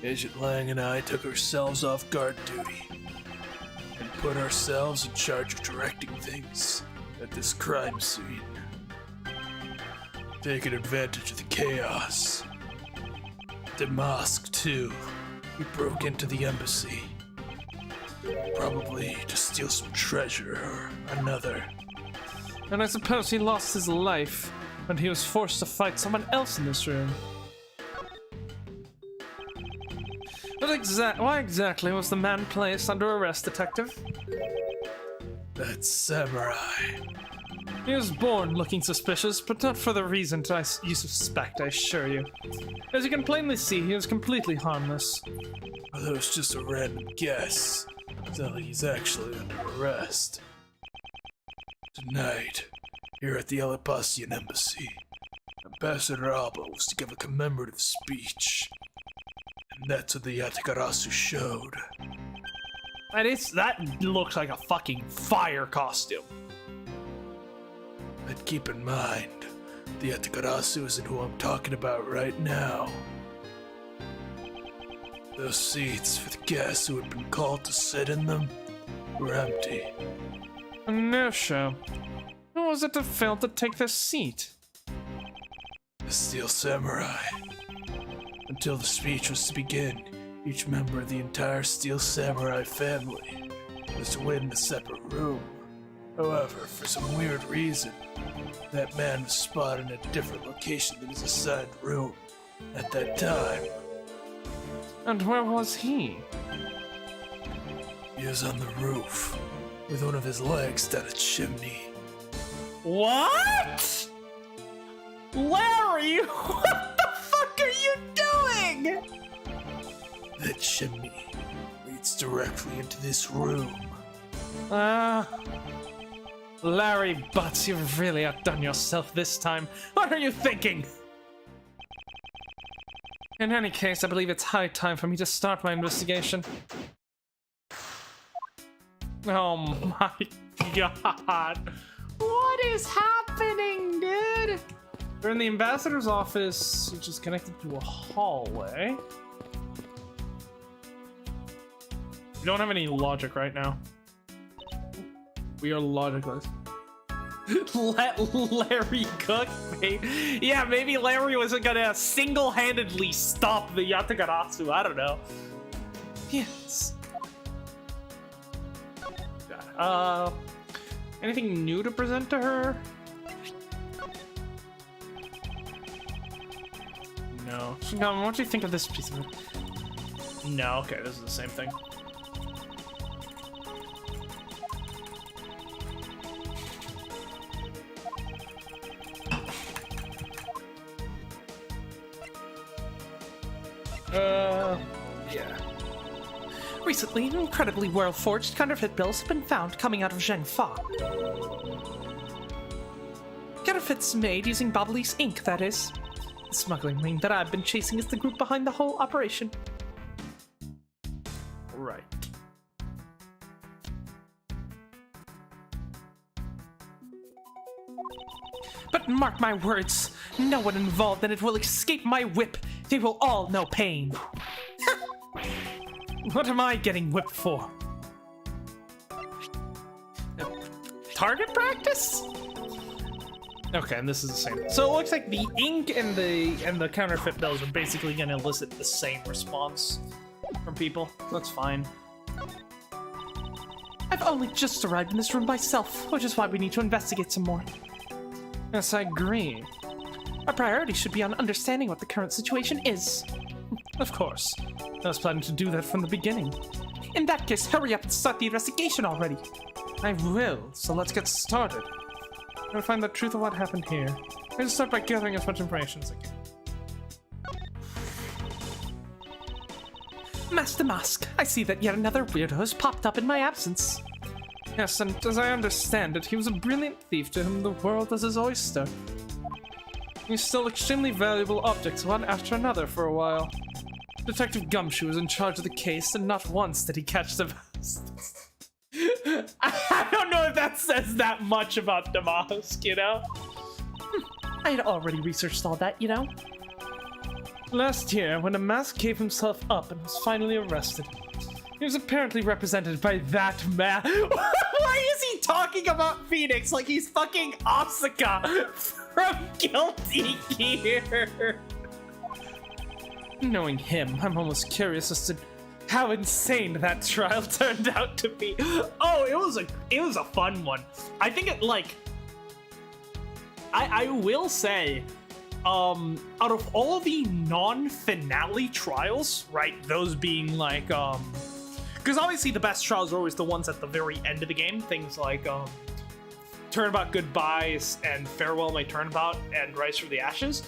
Agent Lang and I took ourselves off guard duty and put ourselves in charge of directing things at this crime scene. Taking advantage of the chaos. DeMasque, too. He broke into the embassy. Probably to steal some treasure or another. And I suppose he lost his life when he was forced to fight someone else in this room. But why exactly was the man placed under arrest, Detective? That samurai. He was born looking suspicious, but not for the reason you suspect, I assure you. As you can plainly see, he is completely harmless. Well, that was just a random guess. It's not like he's actually under arrest. Tonight, here at the Embassy's embassy, Ambassador Alba was to give a commemorative speech. And that's what the Yatagarasu showed. That looks like a fucking fire costume. But keep in mind, the Yatagarasu isn't who I'm talking about right now. Those seats for the guests who had been called to sit in them were empty. No show. Who was it that failed to take their seat? The Steel Samurai. Until the speech was to begin, each member of the entire Steel Samurai family was to wait in a separate room. However, for some weird reason, that man was spotted in a different location than his assigned room at that time. And where was he? He was on the roof, with one of his legs down a chimney. What? Larry, what the fuck are you doing? That chimney leads directly into this room. Larry Butts, you've really outdone yourself this time. What are you thinking? In any case, I believe it's high time for me to start my investigation. Oh my god. What is happening, dude? We're in the ambassador's office, which is connected to a hallway. We don't have any logic right now. We are logicless. Let Larry cook, maybe. Yeah, maybe Larry wasn't gonna single-handedly stop the Yatagarasu. I don't know. Yes. Anything new to present to her? No. Shigami, what do you think of this piece of it? No, okay, this is the same thing. Yeah. Recently, incredibly well-forged counterfeit bills have been found coming out of Zhengfa. Counterfeits made using Babalis ink, that is. The smuggling ring that I've been chasing is the group behind the whole operation. Right. But mark my words, no one involved in it will escape my whip. They will all know pain. What am I getting whipped for? Target practice? Okay, and this is the same. So it looks like the ink and the counterfeit bills are basically going to elicit the same response from people. That's fine. I've only just arrived in this room myself, which is why we need to investigate some more. Yes, I agree. Our priority should be on understanding what the current situation is. Of course. I was planning to do that from the beginning. In that case, hurry up and start the investigation already. I will, so let's get started. I'm gonna find the truth of what happened here. I'm gonna start by gathering as much information as I can. Master DeMasque, I see that yet another weirdo has popped up in my absence. Yes, and as I understand it, he was a brilliant thief to whom the world was his oyster. He stole extremely valuable objects one after another for a while. Detective Gumshoe was in charge of the case, and not once did he catch the bastards. I don't know if that says that much about DeMasque, you know? I had already researched all that, you know? Last year, when DeMasque gave himself up and was finally arrested, he was apparently represented by that man. Why is he talking about Phoenix like he's fucking Asuka from Guilty Gear? Knowing him, I'm almost curious as to how insane that trial turned out to be. Oh, it was a fun one. I think it I will say, out of all the non-finale trials, right? Those being like because obviously the best trials are always the ones at the very end of the game. Things like Turnabout Goodbyes and Farewell My Turnabout and Rise from the Ashes,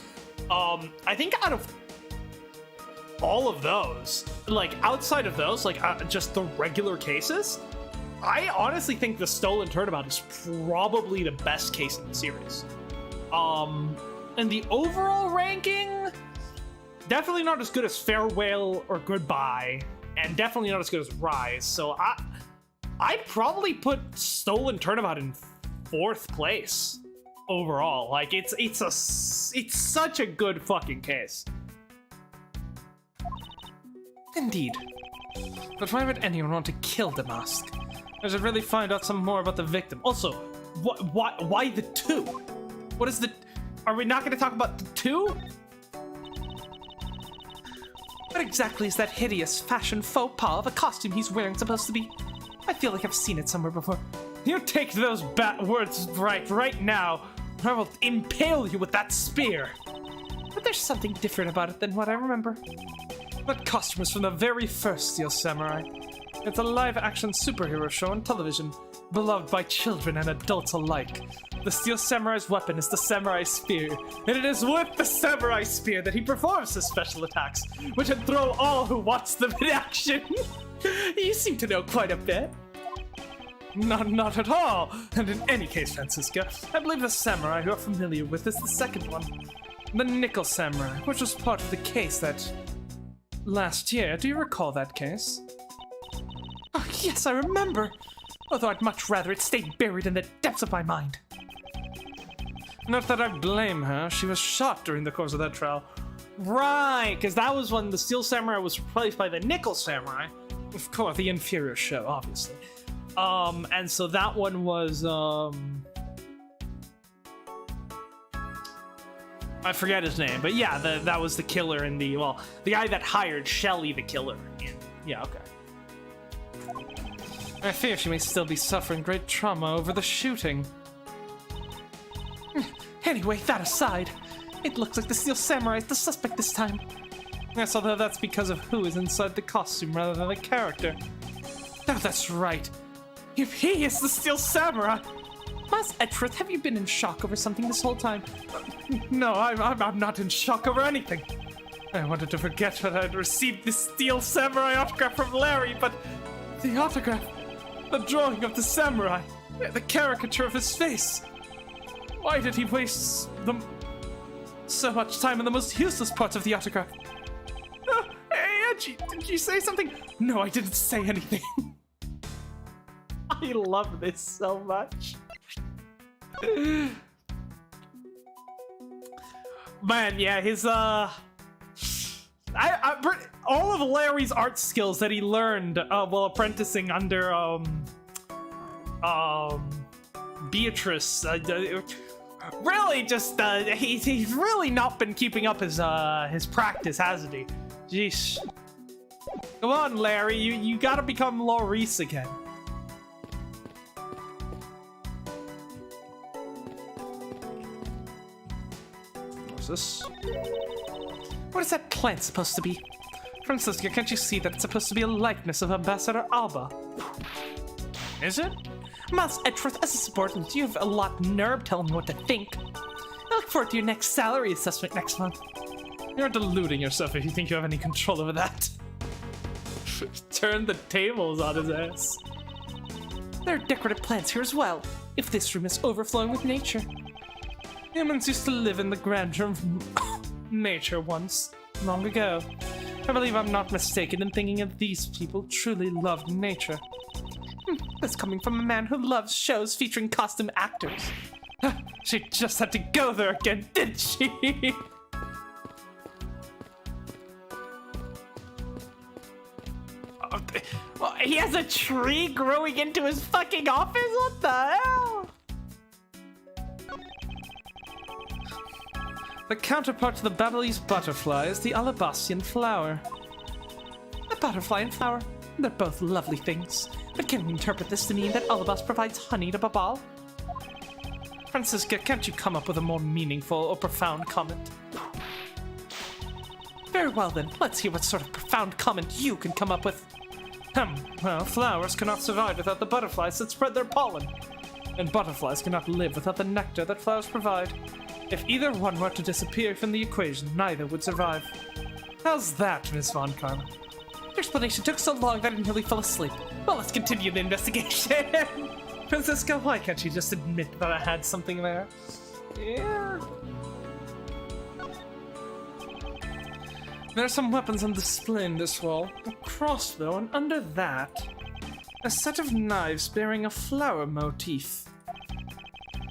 I think out of all of those, like outside of those, like just the regular cases, I honestly think the Stolen Turnabout is probably the best case in the series. And the overall ranking, definitely not as good as Farewell or Goodbye, and definitely not as good as Rise. So I'd probably put Stolen Turnabout in 4th place overall. Like it's such a good fucking case. Indeed. But why would anyone want to kill DeMasque? I should really find out some more about the victim. Also, why the 2? What is the... Are we not going to talk about the 2? What exactly is that hideous fashion faux pas of a costume he's wearing supposed to be? I feel like I've seen it somewhere before. You take those words right now, or I will impale you with that spear. But there's something different about it than what I remember. That costume is from the very first Steel Samurai. It's a live-action superhero show on television, beloved by children and adults alike. The Steel Samurai's weapon is the Samurai Spear, and it is with the Samurai Spear that he performs his special attacks, which enthrall all who watch them in action. You seem to know quite a bit. Not at all. And in any case, Francisca, I believe the samurai you're familiar with is the second one. The Nickel Samurai, which was part of the case that... last year. Do you recall that case? Oh, yes, I remember. Although I'd much rather it stayed buried in the depths of my mind. Not that I blame her. She was shot during the course of that trial. Right, because that was when the Steel Samurai was replaced by the Nickel Samurai. Of course, the inferior show, obviously. And so that one was, I forget his name, but yeah, that was the killer in the, well, the guy that hired Shelly the killer. Yeah, okay. I fear she may still be suffering great trauma over the shooting. Anyway, that aside, it looks like the Steel Samurai is the suspect this time. Yes, although that's because of who is inside the costume rather than the character. Oh, that's right. If he is the Steel Samurai! Mas Edgeworth, have you been in shock over something this whole time? No, I'm not in shock over anything. I wanted to forget that I'd received the Steel Samurai autograph from Larry, but the autograph, the drawing of the samurai, the caricature of his face. Why did he waste so much time on the most useless parts of the autograph? Oh, hey, Edgy, did you say something? No, I didn't say anything. I love this so much. Man, yeah, his all of Larry's art skills that he learned while apprenticing under Beatrice, really just he's really not been keeping up his practice, hasn't he? Jeez. Come on, Larry, you gotta become Laurice again. This? What is that plant supposed to be? Francisca, can't you see that it's supposed to be a likeness of Ambassador Alba? Is it? Mas Edgeworth, as a subordinate, you have a lot of nerve telling me what to think. I look forward to your next salary assessment next month. You're deluding yourself if you think you have any control over that. Turn the tables on his ass. There are decorative plants here as well, if this room is overflowing with nature. Humans used to live in the grandeur of nature once, long ago. I believe I'm not mistaken in thinking that these people truly loved nature. That's coming from a man who loves shows featuring costume actors. She just had to go there again, didn't she? Well, he has a tree growing into his fucking office? What the hell? The counterpart to the Babylese butterfly is the Alabastian flower. The butterfly and flower, they're both lovely things. But can we interpret this to mean that Alabas provides honey to Babal? Francisca, can't you come up with a more meaningful or profound comment? Very well then, let's hear what sort of profound comment you can come up with. Well, flowers cannot survive without the butterflies that spread their pollen. and butterflies cannot live without the nectar that flowers provide. If either one were to disappear from the equation, neither would survive. How's that, Miss Von Karma? Your explanation took so long that I nearly fell asleep. Well, let's continue the investigation. Francisca, why can't you just admit that I had something there? Yeah. There are some weapons on display in this wall. A crossbow, and under that, a set of knives bearing a flower motif.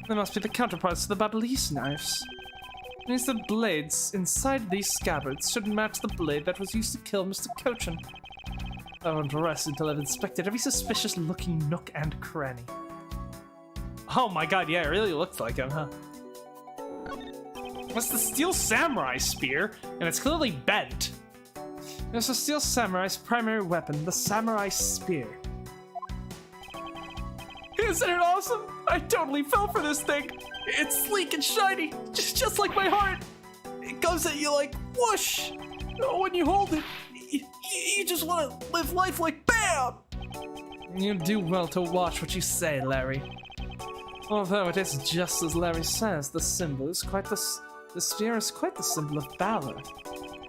They must be the counterparts to the Babyliss knives. It means the blades inside these scabbards should match the blade that was used to kill Mr. Cochin. I won't rest until I've inspected every suspicious-looking nook and cranny. Oh my god, yeah, it really looks like him, huh? What's the steel samurai spear? And it's clearly bent. There's the steel samurai's primary weapon, the samurai spear. Isn't it awesome? I totally fell for this thing. It's sleek and shiny, just like my heart. It goes at you like whoosh. When you hold it, you just want to live life like BAM! You do well to watch what you say, Larry. Although it is just as Larry says, the symbol is quite the spear is quite the symbol of valor.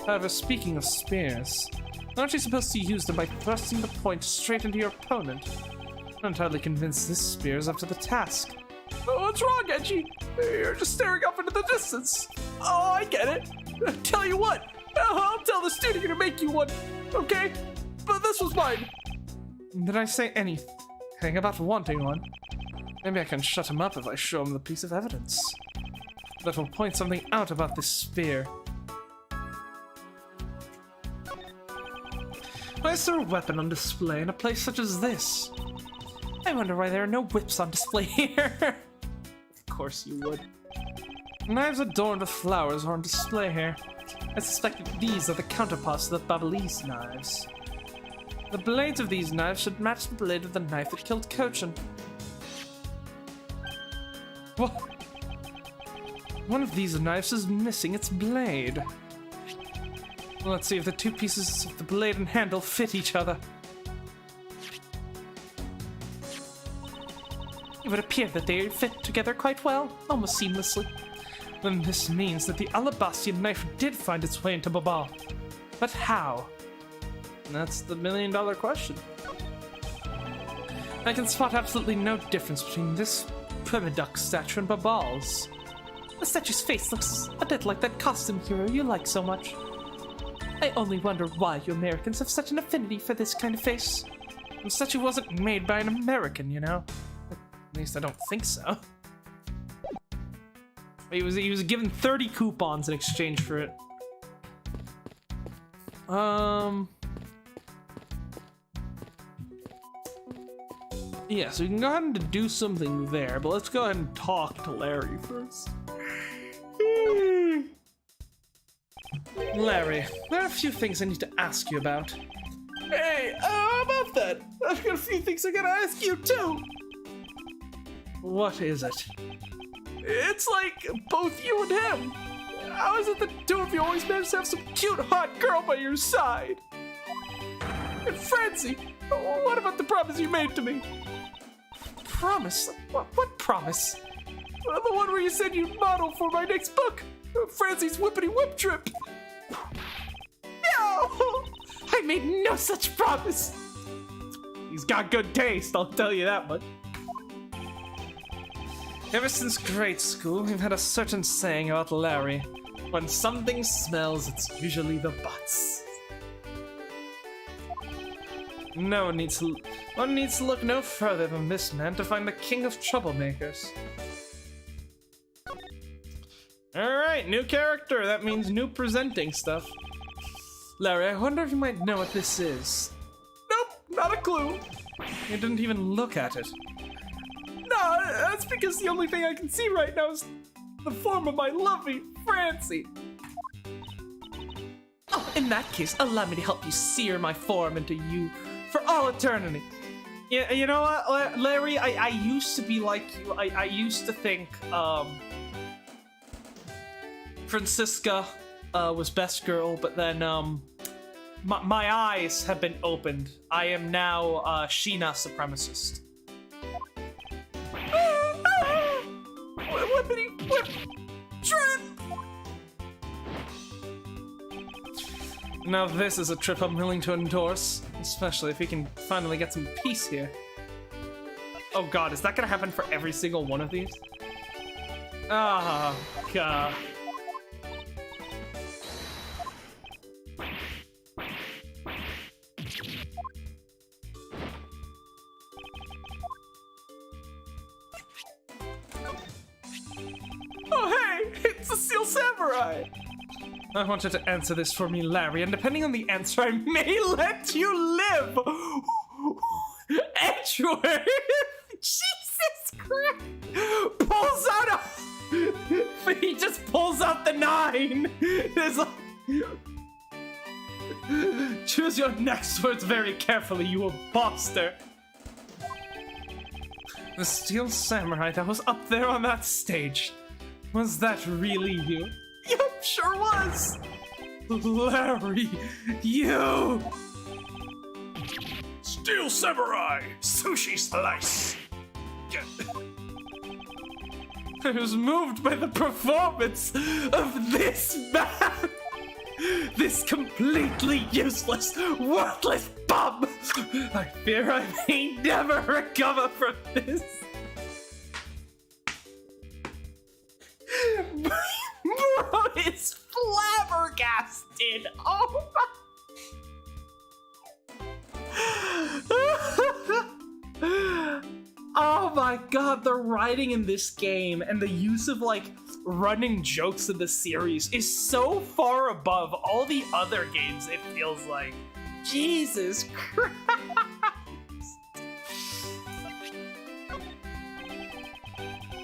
However, speaking of spears, aren't you supposed to use them by thrusting the point straight into your opponent? I'm entirely convinced this spear is up to the task. What's wrong, Edgy? You're just staring off into the distance. Oh, I get it. Tell you what, I'll tell the studio to make you one, okay? But this was mine. Did I say anything about wanting one? Maybe I can shut him up if I show him the piece of evidence. That will point something out about this spear. Why is there a weapon on display in a place such as this? I wonder why there are no whips on display here. Of course you would. Knives adorned with flowers are on display here. I suspect that these are the counterparts to the Babyliss knives. The blades of these knives should match the blade of the knife that killed Cochin. What? One of these knives is missing its blade. Let's see if the two pieces of the blade and handle fit each other. It would appear that they fit together quite well, almost seamlessly. Then this means that the Alabastian knife did find its way into Babal. But how? That's the million-dollar question. I can spot absolutely no difference between this Primiduck statue and Babal's. The statue's face looks a bit like that costume hero you like so much. I only wonder why you Americans have such an affinity for this kind of face. The statue wasn't made by an American, you know? At least I don't think so. He was given 30 coupons in exchange for it. Yeah, so we can go ahead and do something there, but let's go ahead and talk to Larry first. Larry, there are a few things I need to ask you about. Hey, how about that? I've got a few things I gotta ask you too. What is it? It's like both you and him. How is it that the two of you always manage to have some cute, hot girl by your side? And Francie, what about the promise you made to me? Promise? What promise? The one where you said you'd model for my next book, Francie's Whippity Whip Trip. No! I made no such promise. He's got good taste, I'll tell you that much. Ever since grade school, we've had a certain saying about Larry. When something smells, it's usually the butts. One needs to look no further than this man to find the king of troublemakers. Alright, new character. That means new presenting stuff. Larry, I wonder if you might know what this is. Nope, not a clue. You didn't even look at it. No, that's because the only thing I can see right now is the form of my lovely Francie. Oh, in that case, allow me to help you sear my form into you for all eternity. Yeah, you know what, Larry? I used to be like you. I used to think Francisca was best girl, but then my eyes have been opened. I am now Shih-na supremacist. Now this is a trip I'm willing to endorse, especially if we can finally get some peace here. Oh god, is that gonna happen for every single one of these? Oh god. Oh hey, it's the Seal Samurai! I want you to answer this for me, Larry, and depending on the answer, I may let you live! Edgeworth! Jesus Christ! Pulls out a... He just pulls out the 9! There's a... Choose your next words very carefully, you imposter! The Steel Samurai that was up there on that stage. Was that really you? Yep, sure was! Larry, you! Steel Samurai! Sushi Slice! I was moved by the performance of this man! This completely useless, worthless bum! I fear I may never recover from this! Bro is flabbergasted! Oh my... Oh my god, the writing in this game and the use of, like, running jokes in the series is so far above all the other games, it feels like. Jesus Christ!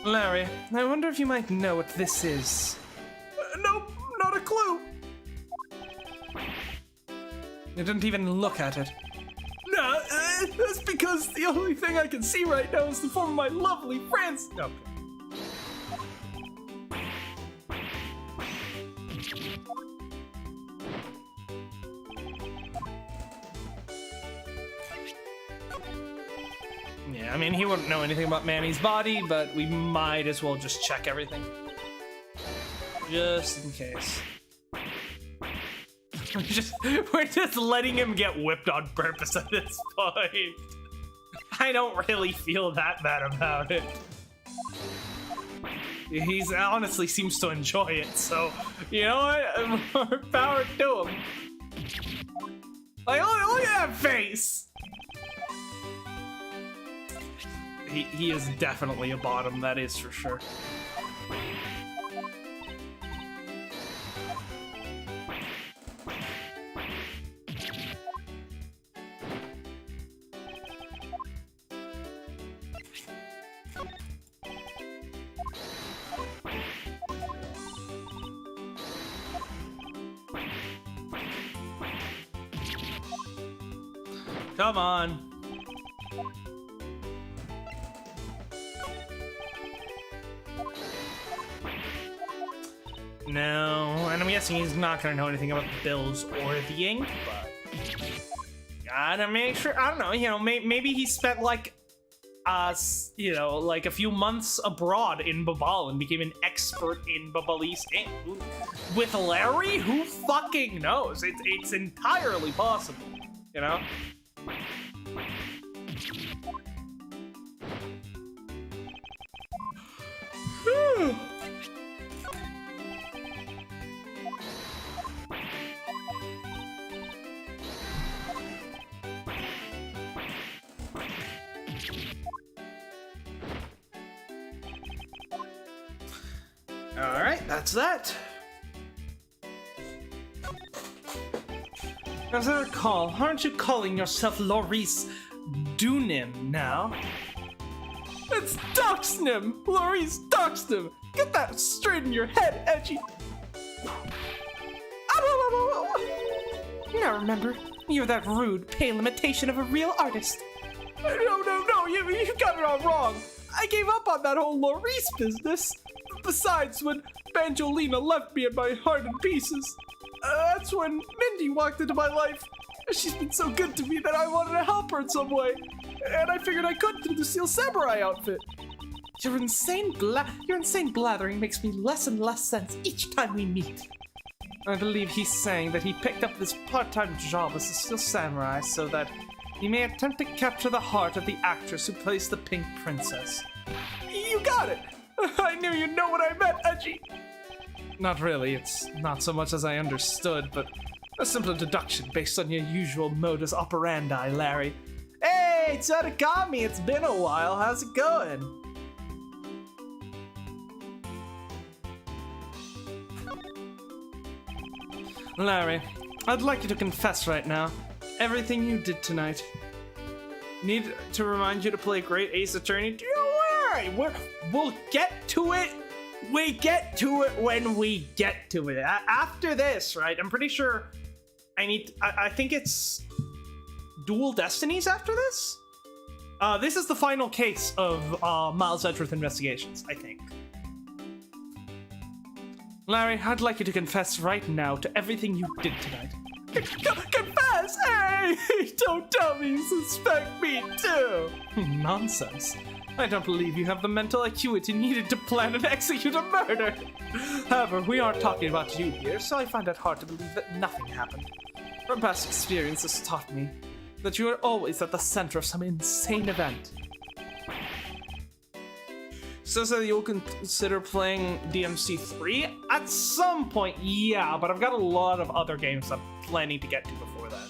Larry, I wonder if you might know what this is. Nope, not a clue. You didn't even look at it. Nah, that's because the only thing I can see right now is the form of my lovely friends. No. Yeah, I mean, he wouldn't know anything about Manny's body, but we might as well just check everything. Just in case. We're just letting him get whipped on purpose at this point. I don't really feel that bad about it. He's honestly seems to enjoy it, so you know what? More power to him. Like, look at that face. He is definitely a bottom, that is for sure. Come on. No, and I'm guessing he's not gonna know anything about the bills or the ink, but gotta make sure. I don't know, you know, maybe he spent like, you know, like a few months abroad in Babal and became an expert in Babalese ink. Ooh. With Larry, who fucking knows? It's entirely possible, you know. Alright, that's that. As I recall, aren't you calling yourself Loris Dunim now? It's Doxnim! Loris Doxnim! Get that straight in your head, Edgy! Now remember, you're that rude, pale imitation of a real artist. No, you got it all wrong. I gave up on that whole Loris business. Besides, when Banjolina left me and my heart in pieces, that's when Mindy walked into my life. She's been so good to me that I wanted to help her in some way, and I figured I could through the Steel Samurai outfit. Your insane blathering makes me less and less sense each time we meet. I believe he's saying that he picked up this part-time job as a steel samurai so that he may attempt to capture the heart of the actress who plays the Pink Princess. You got it! I knew you'd know what I meant, Edgy! Not really, it's not so much as I understood, but a simple deduction based on your usual modus operandi, Larry. Hey, Tadakami, it's been a while, how's it going? Larry, I'd like you to confess right now. Everything you did tonight. Need to remind you to play great Ace Attorney? Don't worry, we'll get to it. We get to it when we get to it. After this, right? I'm pretty sure I think it's Dual Destinies after this? This is the final case of Miles Edgeworth investigations, I think. Larry, I'd like you to confess right now to everything you did tonight. Confess? Hey! Don't tell me you suspect me too! Nonsense. I don't believe you have the mental acuity needed to plan and execute a murder. However, we aren't talking about you here, so I find it hard to believe that nothing happened. From past experience has taught me that you are always at the center of some insane event. Says that you'll consider playing DMC 3 at some point, yeah, but I've got a lot of other games I'm planning to get to before that.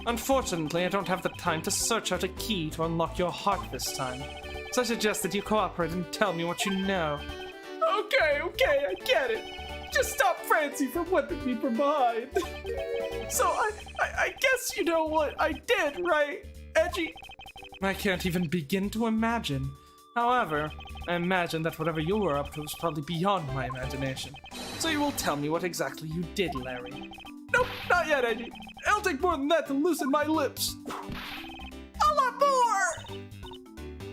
Unfortunately, I don't have the time to search out a key to unlock your heart this time, so I suggest that you cooperate and tell me what you know. Okay, I get it. Just stop Francie from whipping me from behind. So I guess you know what I did, right, Edgy? I can't even begin to imagine. However, I imagine that whatever you were up to was probably beyond my imagination. So you will tell me what exactly you did, Larry. Nope, not yet, Edgy. It'll take more than that to loosen my lips. A lot more!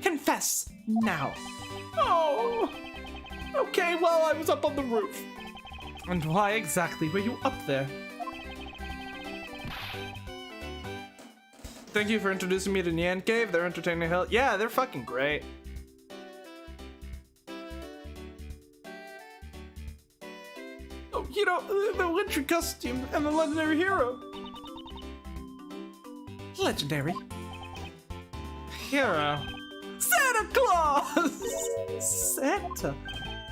Confess, now. Oh, okay, well, I was up on the roof. And why exactly were you up there? Thank you for introducing me to Nyan Cave. They're entertaining hell. Yeah, they're fucking great. Oh, you know, the wintry costume and the legendary hero. Legendary? Hero? Santa Claus! Santa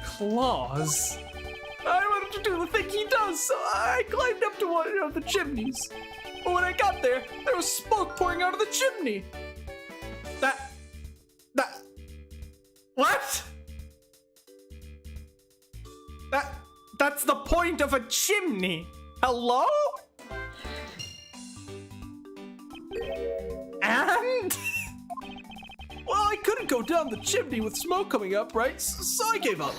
Claus? I wanted to do the thing he does, so I climbed up to one of the chimneys. But when I got there was smoke pouring out of the chimney. What? That's the point of a chimney. Hello? And? Well, I couldn't go down the chimney with smoke coming up, right? So I gave up.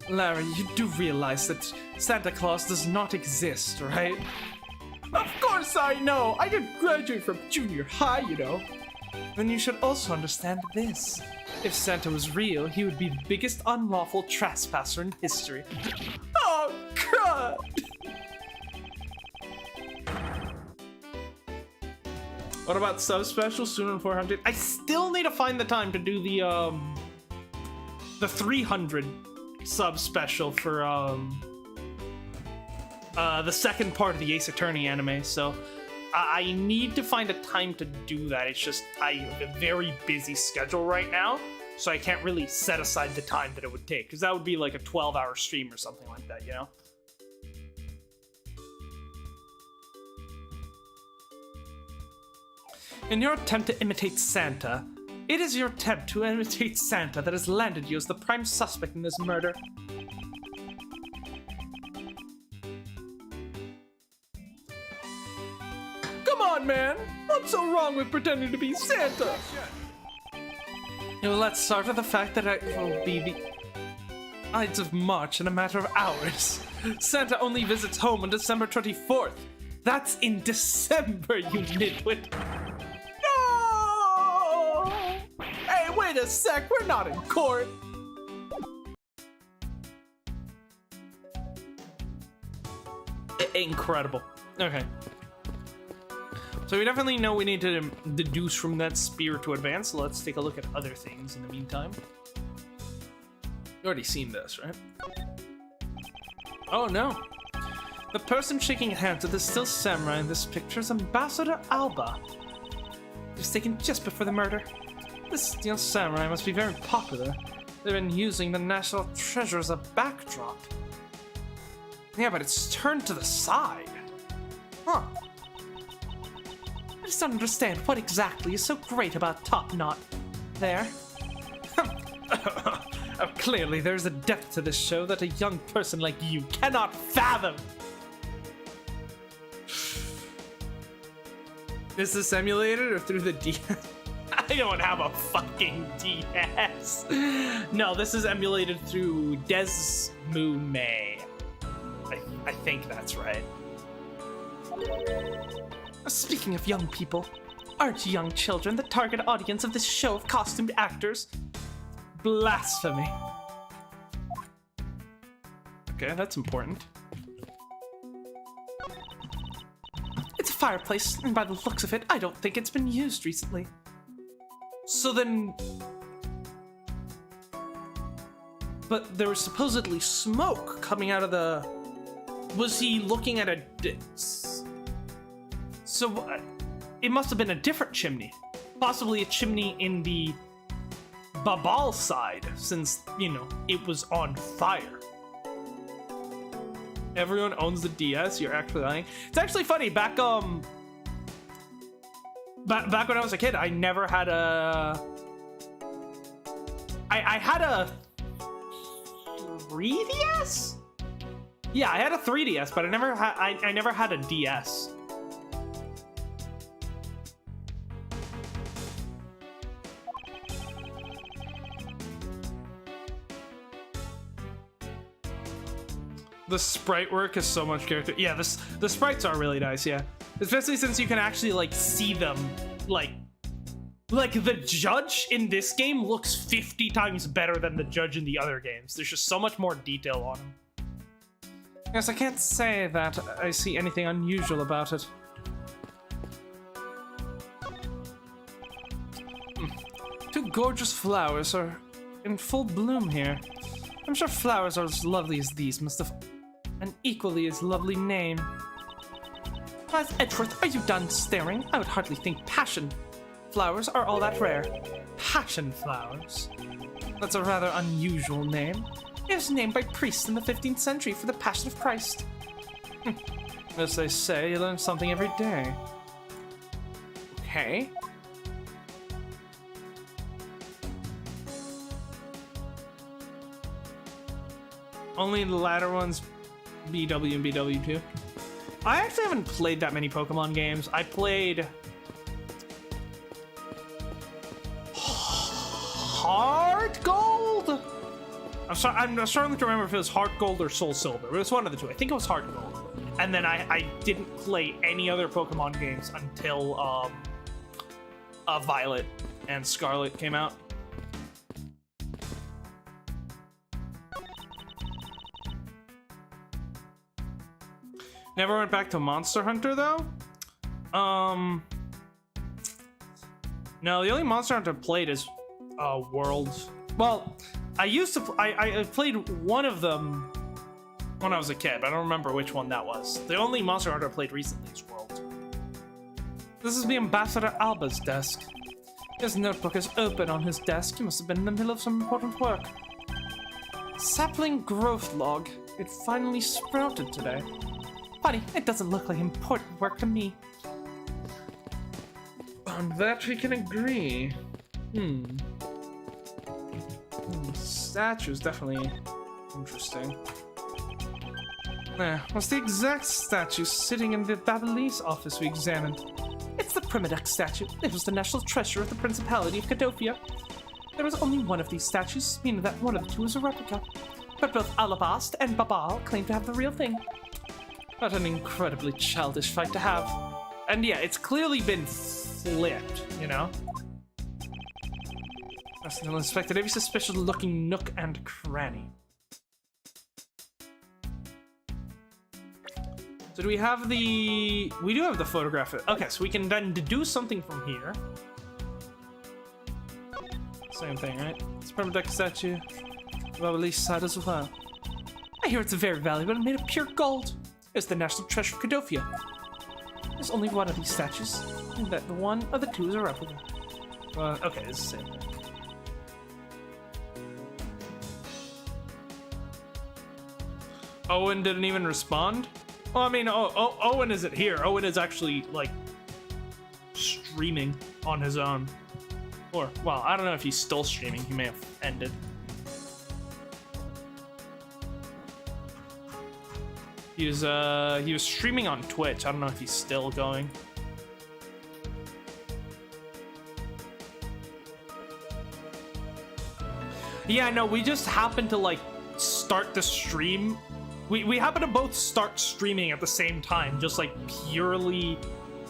Larry, you do realize that Santa Claus does not exist, right? Of course I know! I didn't graduate from junior high, you know. Then you should also understand this. If Santa was real, he would be the biggest unlawful trespasser in history. Oh, crud! What about sub-special? Sooner than 400? I still need to find the time to do the 300 sub-special for, the second part of the Ace Attorney anime, so I need to find a time to do that. It's just, I have a very busy schedule right now, so I can't really set aside the time that it would take, because that would be like a 12-hour stream or something like that, you know? In your attempt to imitate Santa, it is your attempt to imitate Santa that has landed you as the prime suspect in this murder. Come on, man! What's so wrong with pretending to be Santa? Well, let's start with the fact that it will be the Ides of March in a matter of hours. Santa only visits home on December 24th. That's in December, you nitwit. No! Hey, wait a sec, we're not in court. Incredible. Okay. So we definitely know we need to deduce from that spear to advance, so let's take a look at other things in the meantime. You already seen this, right? Oh no. The person shaking hands with the still samurai in this picture is Ambassador Alba. He was taken just before the murder. This steel samurai must be very popular. They've been using the national treasure as a backdrop. Yeah, but it's turned to the side. Huh. I just don't understand what exactly is so great about Top Knot there. Clearly, there's a depth to this show that a young person like you cannot fathom. Is this emulated or through the DS? I don't have a fucking DS. No, this is emulated through DeMasque. I think that's right. Speaking of young people, aren't young children the target audience of this show of costumed actors? Blasphemy. Okay, that's important. It's a fireplace, and by the looks of it, I don't think it's been used recently. So then... But there was supposedly smoke coming out of the... Was he looking at a... So, it must have been a different chimney. Possibly a chimney in the Babal side, since, you know, it was on fire. Everyone owns the DS, you're actually lying. It's actually funny, back when I was a kid, I never had a... I had a 3DS? Yeah, I had a 3DS, but I never had a DS. The sprite work is so much character. Yeah, the sprites are really nice, yeah. Especially since you can actually, like, see them, like the judge in this game looks 50 times better than the judge in the other games. There's just so much more detail on him. Yes, I can't say that I see anything unusual about it. Two gorgeous flowers are in full bloom here. I'm sure flowers are as lovely as these must have an equally as lovely name. As Edgeworth, are you done staring? I would hardly think passion flowers are all that rare. Passion flowers? That's a rather unusual name. It was named by priests in the 15th century for the Passion of Christ. As they say, you learn something every day. Okay. Only the latter ones, BW and BW2. I actually haven't played that many Pokemon games. I played Heart Gold? I'm starting to remember if it was Heart Gold or Soul Silver. It was one of the two. I think it was Heart Gold. And then I didn't play any other Pokemon games until Violet and Scarlet came out. Never went back to Monster Hunter though. No, the only Monster Hunter I played is Worlds. Well, I played one of them when I was a kid, but I don't remember which one that was. The only Monster Hunter I played recently is Worlds. This is the Ambassador Alba's desk. His notebook is open on his desk. He must have been in the middle of some important work. Sapling growth log. It finally sprouted today. Funny, it doesn't look like important work to me. On that we can agree. Statue's definitely interesting. Was the exact statue sitting in the Babyliss office we examined. It's the Primidex statue. It was the national treasure of the Principality of Cadofia. There was only one of these statues, meaning that one of the two is a replica. But both Alabast and Babal claim to have the real thing. What an incredibly childish fight to have. And yeah, it's clearly been flipped, you know? Arsenal inspected every suspicious looking nook and cranny. So do we have the... We do have the photograph. Okay, so we can then deduce something from here. Same thing, right? It's a Permadex statue. Babyliss side as well. I hear it's very valuable and made of pure gold. It's the national treasure of Cadofia. There's only one of these statues, and that the one of the two is a replica. Okay, it's the same thing. Owen didn't even respond? Well, I mean, Owen isn't here. Owen is actually, like, streaming on his own. Or, well, I don't know if he's still streaming. He may have ended. He was streaming on Twitch. I don't know if he's still going. Yeah, no, we just happened to, like, start the stream. We happened to both start streaming at the same time, just, like, purely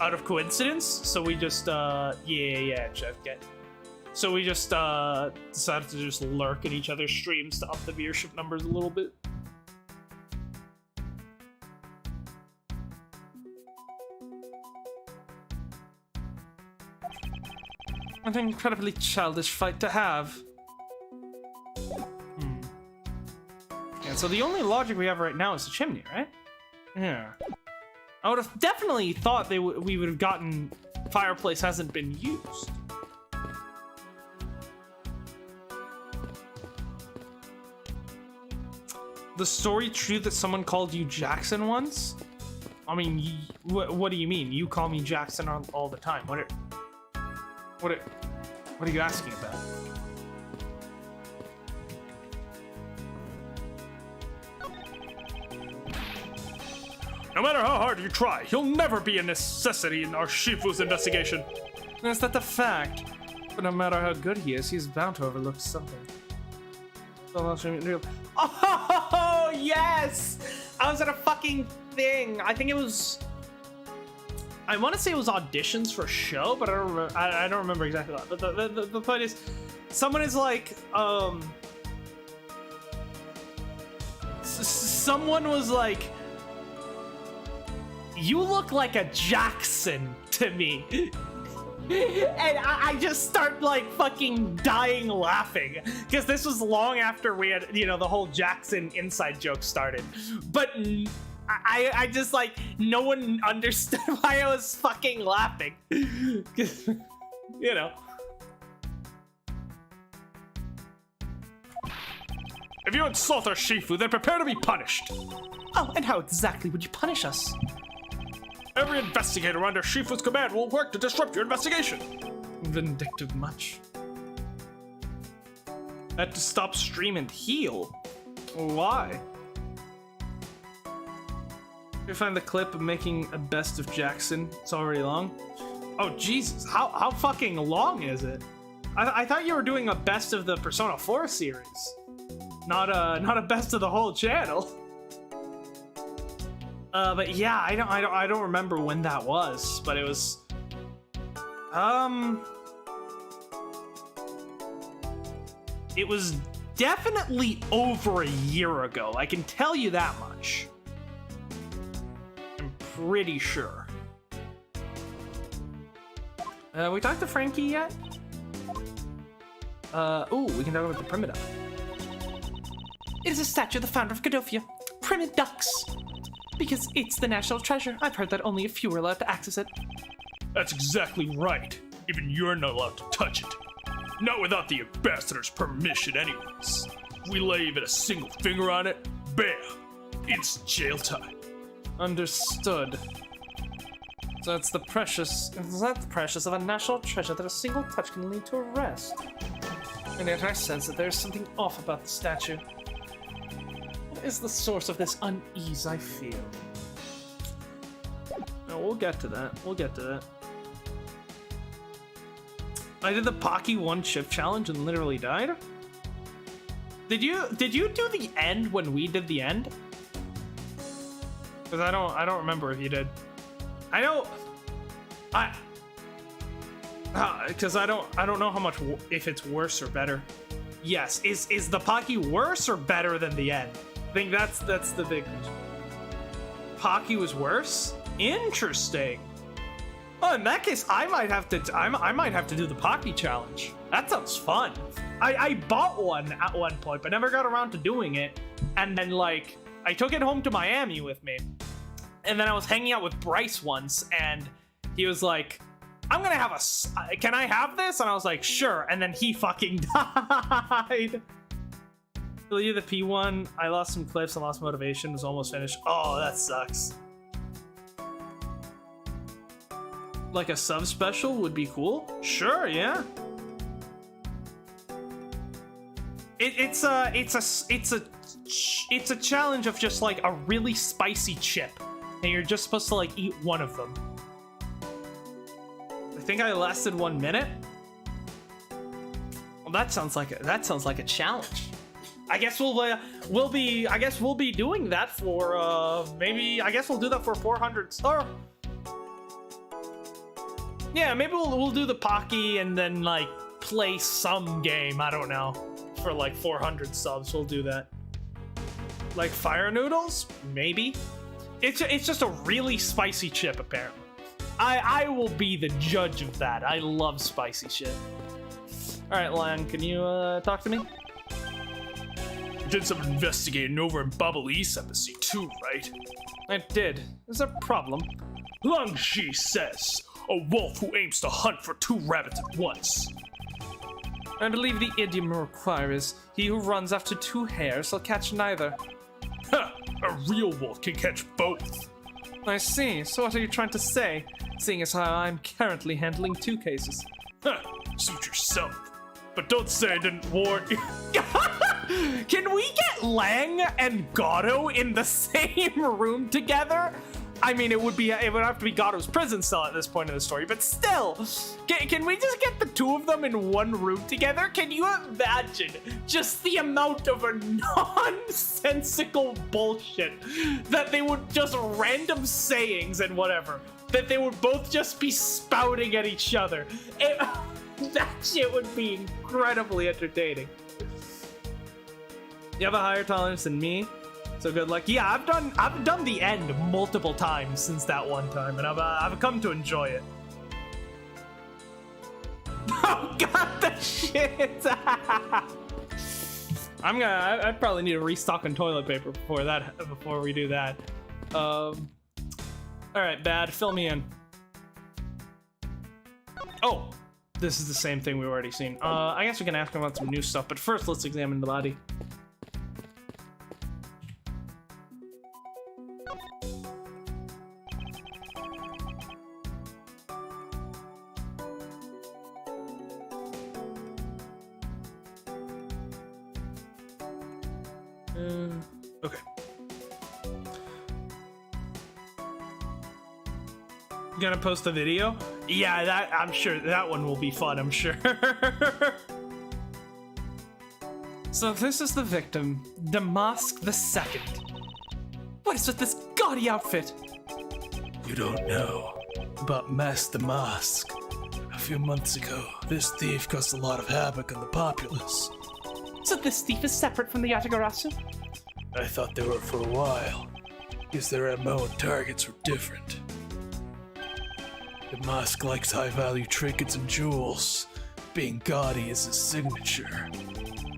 out of coincidence. So we just, yeah, Jeff, get. So we just, decided to just lurk in each other's streams to up the viewership numbers a little bit. What an incredibly childish fight to have. Yeah, so the only logic we have right now is the chimney, right? Yeah. I would have definitely thought we would have gotten fireplace hasn't been used. The story true that someone called you Jackson once? I mean, what do you mean? You call me Jackson all the time. What are you asking about? No matter how hard you try, he'll never be a necessity in our Shifu's investigation. Is that the fact? But no matter how good he is, he's bound to overlook something. Oh, yes! I was at a fucking thing. I think it was... I want to say it was auditions for a show, but I don't remember exactly that. But the point is, someone is like, someone was like, you look like a Jackson to me. And I just start like fucking dying laughing because this was long after we had, you know, the whole Jackson inside joke started. But I just like, no one understood why I was fucking laughing. You know. If you insult our Shifu, then prepare to be punished. Oh, and how exactly would you punish us? Every investigator under Shifu's command will work to disrupt your investigation. Vindictive much. I had to stop stream and heal. Why? You find the clip of making a best of Jackson. It's already long. Oh Jesus! How fucking long is it? I thought you were doing a best of the Persona 4 series, not a best of the whole channel. But yeah, I don't remember when that was, but it was, it was definitely over a year ago. I can tell you that much. I'm pretty sure. We talked to Frankie yet? Ooh, we can talk about the Primida. It is a statue of the founder of Cadofia, Primid Dux. Because it's the national treasure. I've heard that only a few are allowed to access it. That's exactly right. Even you're not allowed to touch it. Not without the ambassador's permission anyways. If we lay even a single finger on it, bam! It's jail time. Understood. So it's the precious of a national treasure that a single touch can lead to arrest. And yet I sense that there's something off about the statue. What is the source of this unease I feel? No, we'll get to that. We'll get to that. I did the Pocky 1 shift challenge and literally died. Did you do the end when we did the end? Because I don't remember if you did. I know. Because I don't know how much, if it's worse or better. Yes, is the Pocky worse or better than the end? I think that's the big question. Pocky was worse? Interesting. Oh, in that case, I might have to do the Pocky challenge. That sounds fun. I bought one at one point, but never got around to doing it. And then like I took it home to Miami with me, and then I was hanging out with Bryce once, and he was like, I'm gonna have can I have this? And I was like, sure, and then he fucking died. Will you the P1? I lost some clips and lost motivation, was almost finished. Oh, that sucks. Like a sub special would be cool? Sure, yeah. It's a challenge of just like a really spicy chip, and you're just supposed to like eat one of them. I think I lasted 1 minute. Well, that sounds like a challenge. I guess we'll be doing that for maybe I guess we'll do that for 400 or yeah, maybe we'll do the Pocky and then like play some game, I don't know, for like 400 subs. We'll do that. Like fire noodles? Maybe. It's just a really spicy chip apparently. I will be the judge of that. I love spicy shit. Alright, Lan, can you talk to me? You did some investigating over in Bubble East Embassy too, right? I did. Is there a problem? Lang Shi says, a wolf who aims to hunt for 2 rabbits at once. I believe the idiom requires, he who runs after 2 hares shall catch neither. Ha! A real wolf can catch both. I see. So what are you trying to say? Seeing as how I'm currently handling 2 cases. Ha! Suit yourself. But don't say I didn't warn you. Can we get Lang and Gato in the same room together? I mean, it would have to be Gato's prison cell at this point in the story, but still, can we just get the 2 of them in one room together? Can you imagine just the amount of a nonsensical bullshit that they would just random sayings and whatever that they would both just be spouting at each other? That shit would be incredibly entertaining. You have a higher tolerance than me. So good luck. Yeah, I've done the end multiple times since that one time, and I've come to enjoy it. Oh god, the shit! I probably need to restock on toilet paper before we do that. All right, Bad, fill me in. Oh, this is the same thing we've already seen. I guess we can ask him about some new stuff, but first let's examine the body. Okay. You gonna post the video? Yeah, I'm sure that one will be fun, I'm sure. So this is the victim, DeMasque II. What is with this gaudy outfit? You don't know about Mask DeMasque. A few months ago, this thief caused a lot of havoc on the populace. So this thief is separate from the Yatagarasu? I thought they were for a while, because their MO and targets were different. DeMasque likes high-value trinkets and jewels. Being gaudy is his signature.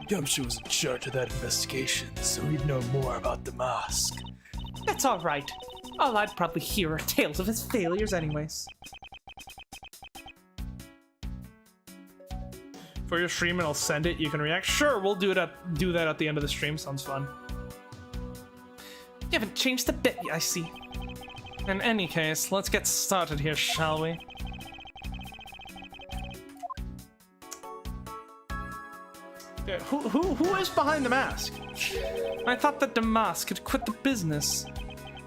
Gumshoe was in charge of that investigation, so he'd know more about DeMasque. That's alright. All I'd probably hear are tales of his failures anyways. For your stream and I'll send it, you can react. Sure, we'll do that at the end of the stream, sounds fun. You haven't changed a bit, I see. In any case, let's get started here, shall we? Okay, who is behind the mask? I thought that DeMasque had quit the business.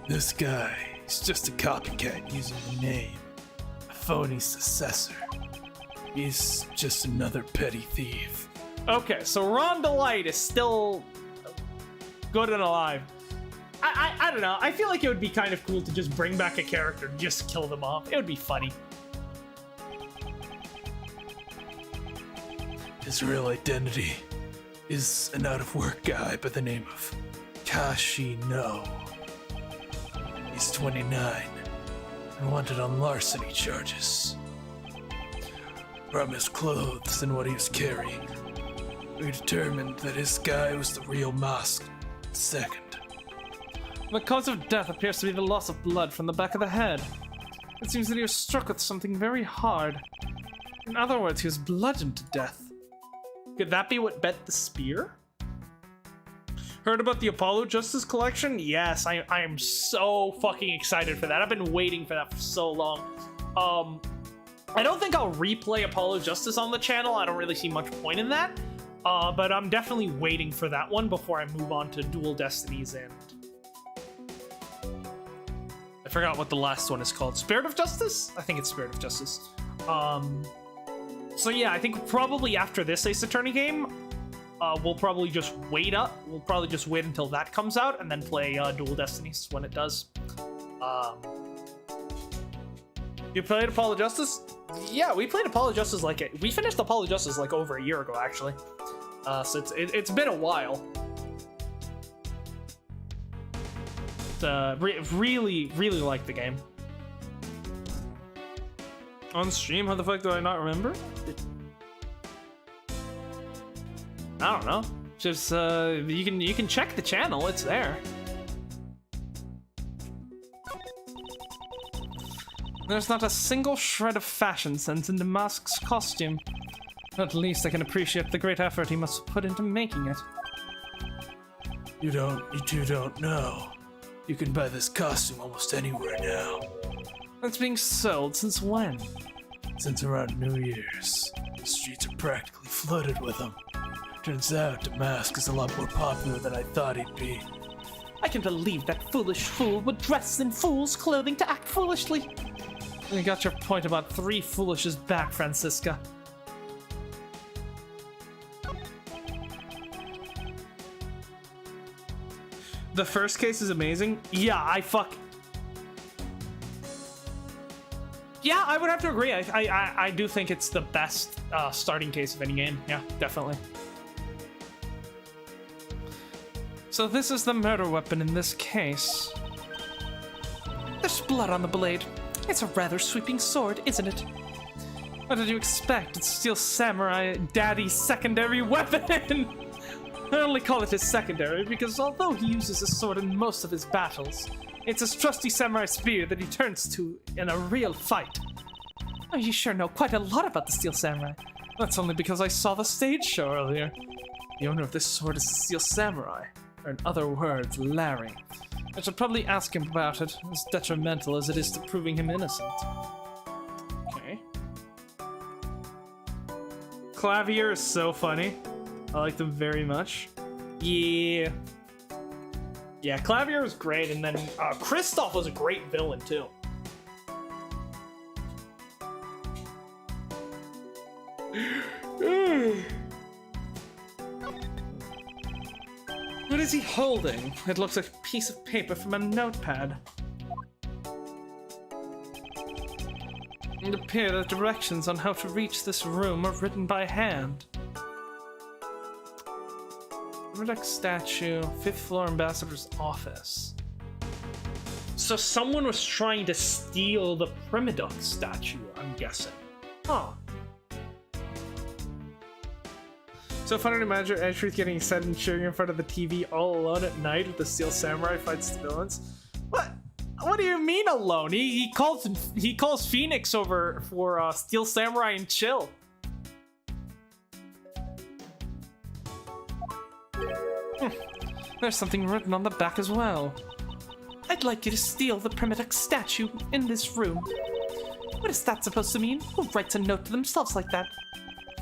This guy is just a copycat using the name. A phony successor. He's just another petty thief. Okay, so Ron Delight is still good and alive. I don't know. I feel like it would be kind of cool to just bring back a character and just kill them off. It would be funny. His real identity is an out-of-work guy by the name of Shih-na. He's 29 and wanted on larceny charges. From his clothes and what he was carrying, we determined that this guy was the real Mask II. The cause of death appears to be the loss of blood from the back of the head. It seems that he was struck with something very hard. In other words, he was bludgeoned to death. Could that be what bent the spear? Heard about the Apollo Justice collection? Yes, I am so fucking excited for that. I've been waiting for that for so long. I don't think I'll replay Apollo Justice on the channel. I don't really see much point in that. But I'm definitely waiting for that one before I move on to Dual Destinies and... I forgot what the last one is called. Spirit of Justice? I think it's Spirit of Justice. So yeah, I think probably after this Ace Attorney game, we'll probably just wait up. We'll probably just wait until that comes out and then play Dual Destinies when it does. You played Apollo Justice? Yeah, we played Apollo Justice we finished Apollo Justice like over a year ago, actually. So it's been a while. Really like the game. On stream, how the fuck do I not remember? I don't know. Just you can check the channel. It's there. There's not a single shred of fashion sense in DeMasque's costume. At least I can appreciate the great effort he must have put into making it. You two don't know. You can buy this costume almost anywhere now. It's being sold since when? Since around New Year's. The streets are practically flooded with them. Turns out DeMasque is a lot more popular than I thought he'd be. I can believe that foolish fool would dress in fool's clothing to act foolishly. You got your point about 3 foolishes back, Francisca. The first case is amazing. Yeah, Yeah, I would have to agree. I do think it's the best starting case of any game. Yeah, definitely. So this is the murder weapon in this case. There's blood on the blade. It's a rather sweeping sword, isn't it? What did you expect? It's Steel Samurai Daddy's secondary weapon! I only call it his secondary because although he uses his sword in most of his battles, it's his trusty samurai spear that he turns to in a real fight. Oh, you sure know quite a lot about the Steel Samurai. That's only because I saw the stage show earlier. The owner of this sword is the Steel Samurai, or in other words, Larry. I should probably ask him about it, as detrimental as it is to proving him innocent. Okay. Clavier is so funny. I like them very much. Yeah. Yeah, Clavier was great, and then Kristoff was a great villain, too. What is he holding? It looks like a piece of paper from a notepad. It appears that directions on how to reach this room are written by hand. Murdoch statue, 5th floor ambassador's office. So someone was trying to steal the Primiduck statue, I'm guessing. Huh. So funny to imagine Edgeworth getting excited and cheering in front of the TV all alone at night with the Steel Samurai fights the villains. What do you mean alone? He calls Phoenix over for Steel Samurai and chill. There's something written on the back as well. I'd like you to steal the Primiduck statue in this room. What is that supposed to mean? Who writes a note to themselves like that?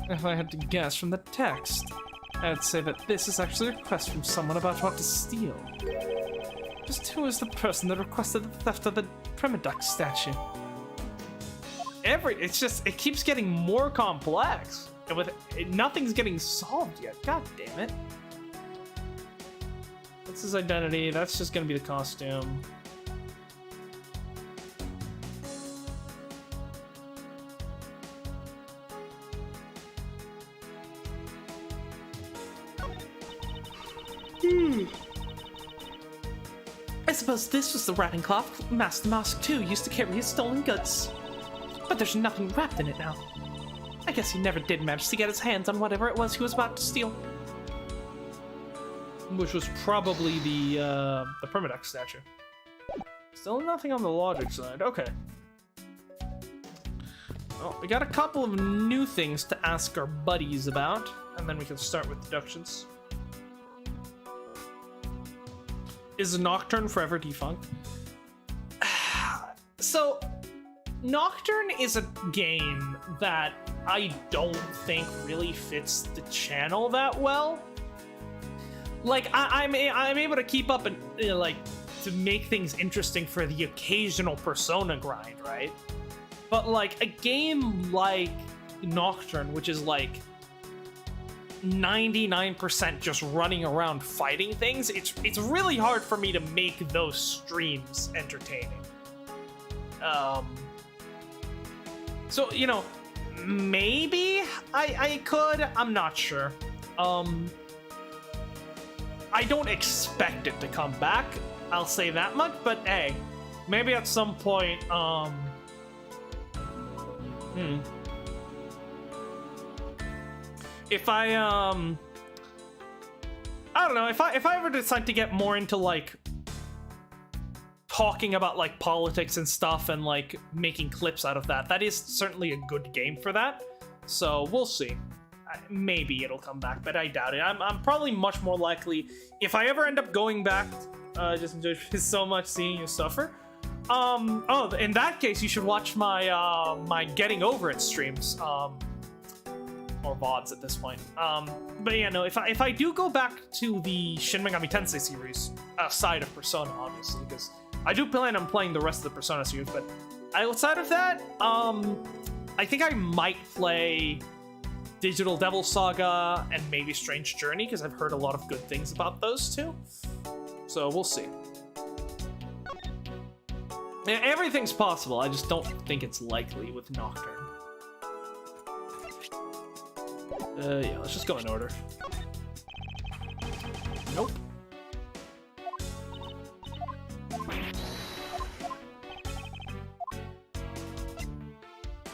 If I had to guess from the text, I'd say that this is actually a request from someone about what to steal. Just who is the person that requested the theft of the Primiduck statue? It keeps getting more complex. And nothing's getting solved yet. God damn it. What's his identity? That's just gonna be the costume. I suppose this was the wrapping cloth Master DeMasque too used to carry his stolen goods. But there's nothing wrapped in it now. I guess he never did manage to get his hands on whatever it was he was about to steal. which was probably the Permadex statue. Still nothing on the logic side. Okay. Well, we got a couple of new things to ask our buddies about, and then we can start with deductions. Is Nocturne forever defunct? So, Nocturne is a game that I don't think really fits the channel that well. Like, I'm able to keep up and, like, to make things interesting for the occasional Persona grind, right? But, like, a game like Nocturne, which is, like, 99% just running around fighting things, it's really hard for me to make those streams entertaining. So, you know, maybe I could, I'm not sure. I don't expect it to come back, I'll say that much, but hey, maybe at some point, if I don't know, if I ever decide to get more into, like, talking about, like, politics and stuff and, like, making clips out of that, that is certainly a good game for that. So we'll see. Maybe it'll come back, but I doubt it. I'm probably much more likely, if I ever end up going back, just enjoy so much seeing you suffer. Oh, in that case, you should watch my my Getting Over It streams, or VODs at this point. But yeah, no, if I do go back to the Shin Megami Tensei series, aside of Persona, obviously, because I do plan on playing the rest of the Persona series, but outside of that, I think I might play Digital Devil Saga and maybe Strange Journey, because I've heard a lot of good things about those two. So we'll see. Yeah, everything's possible, I just don't think it's likely with Nocturne. Yeah, let's just go in order. Nope.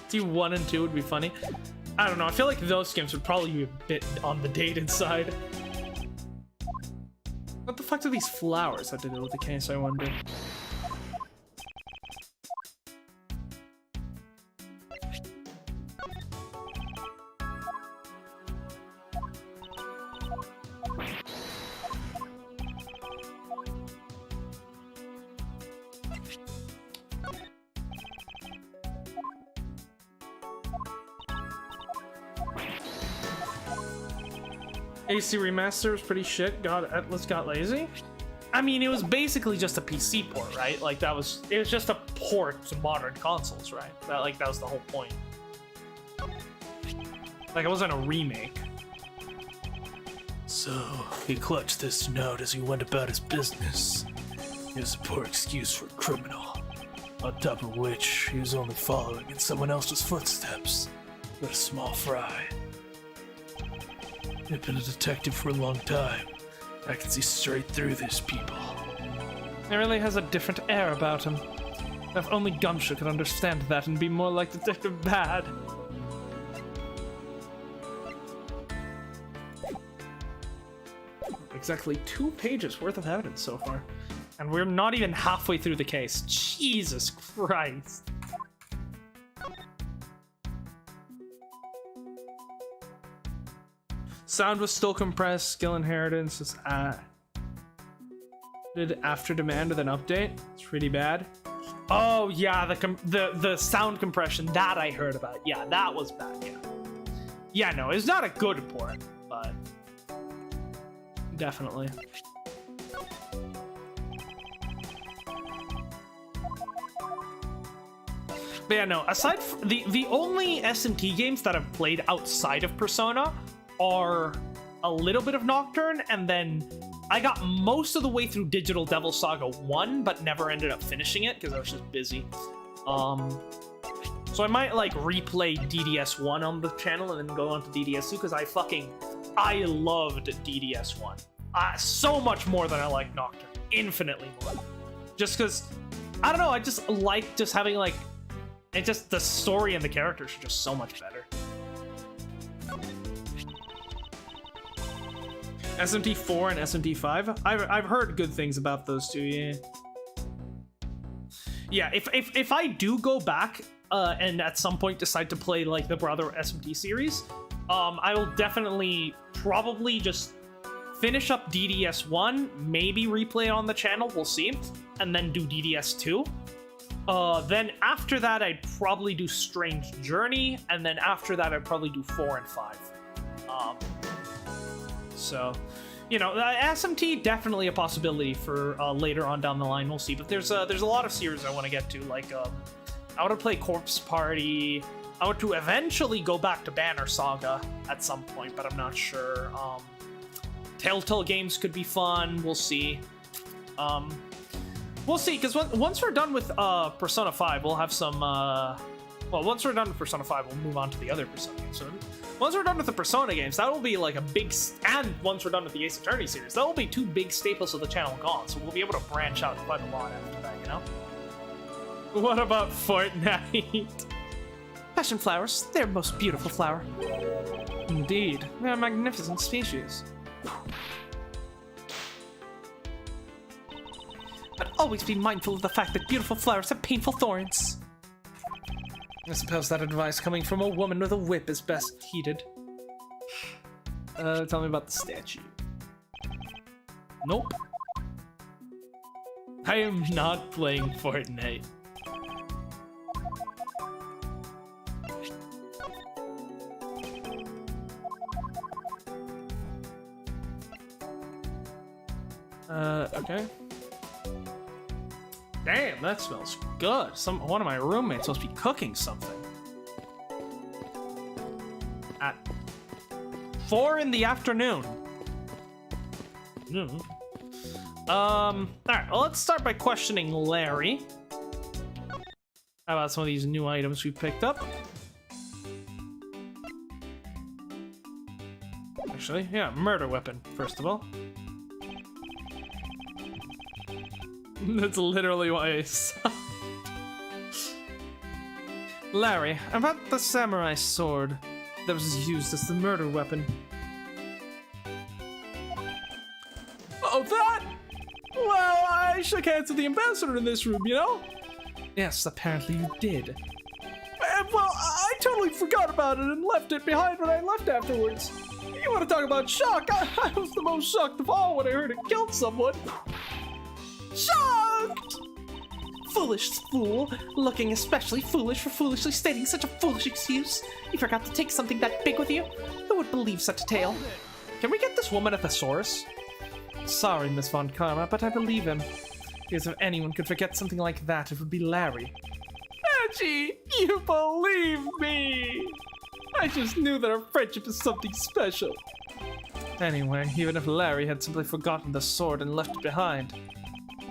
T1 and 2 would be funny. I don't know, I feel like those games would probably be a bit on the dated side. What the fuck do these flowers have to do with the case, I wonder? AC Remaster was pretty shit. Atlas got lazy. I mean, it was basically just a PC port, right? Like it was just a port to modern consoles, right? That was the whole point. Like, it wasn't a remake. So, he clutched this note as he went about his business. It was a poor excuse for a criminal. On top of which, he was only following in someone else's footsteps. But a small fry. I've been a detective for a long time. I can see straight through these people. He really has a different air about him. If only Gumshoe could understand that and be more like Detective Bad. Exactly 2 pages worth of evidence so far. And we're not even halfway through the case. Jesus Christ. Sound was still compressed. Skill inheritance is did after demand with an update. It's pretty bad. Oh yeah, the sound compression that I heard about. Yeah, that was bad. Yeah, no, it's not a good port, but definitely. But yeah, no. Aside from the only S&T games that I've played outside of Persona are a little bit of Nocturne, and then I got most of the way through Digital Devil Saga 1, but never ended up finishing it because I was just busy. So I might, like, replay DDS1 on the channel and then go on to DDS2, because I loved DDS1. So much more than I like Nocturne. Infinitely more. Just because, I don't know, I just like just having, like, it just, the story and the characters are just so much better. SMT4 and SMT5. I've heard good things about those two. Yeah. Yeah. If I do go back and at some point decide to play like the Brother SMT series, I will definitely probably just finish up DDS1, maybe replay it on the channel. We'll see, and then do DDS2. Then after that, I'd probably do Strange Journey, and then after that, I'd probably do 4 and 5. So, you know, SMT definitely a possibility for later on down the line. We'll see. But there's a lot of series I want to get to. Like, I want to play Corpse Party. I want to eventually go back to Banner Saga at some point, but I'm not sure. Telltale games could be fun. We'll see. We'll see, because once we're done with Persona 5, we'll have some... well, once we're done with Persona 5, we'll move on to the other Persona games. So once we're done with the Persona games, that will be like a big... And once we're done with the Ace Attorney series, that will be 2 big staples of the channel gone. So we'll be able to branch out quite a lot after that, you know? What about Fortnite? Passion flowers, they're the most beautiful flower. Indeed, they're a magnificent species. But always be mindful of the fact that beautiful flowers have painful thorns. I suppose that advice coming from a woman with a whip is best heeded. Tell me about the statue. Nope. I am not playing Fortnite. Okay. Damn, that smells good. One of my roommates must be cooking something. At 4 in the afternoon. Alright, well, let's start by questioning Larry. How about some of these new items we picked up? Actually, yeah, murder weapon, first of all. That's literally why I suck. Larry, about the samurai sword that was used as the murder weapon. Oh, that? Well, I shook hands with the ambassador in this room, you know? Yes, apparently you did. Well, I totally forgot about it and left it behind when I left afterwards. You want to talk about shock? I was the most shocked of all when I heard it killed someone. Shocked! Foolish fool, looking especially foolish for foolishly stating such a foolish excuse. You forgot to take something that big with you? Who would believe such a tale? Can we get this woman a thesaurus? Sorry, Miss Von Karma, but I believe him. Because if anyone could forget something like that, it would be Larry. Angie, you believe me! I just knew that our friendship is something special. Anyway, even if Larry had simply forgotten the sword and left it behind,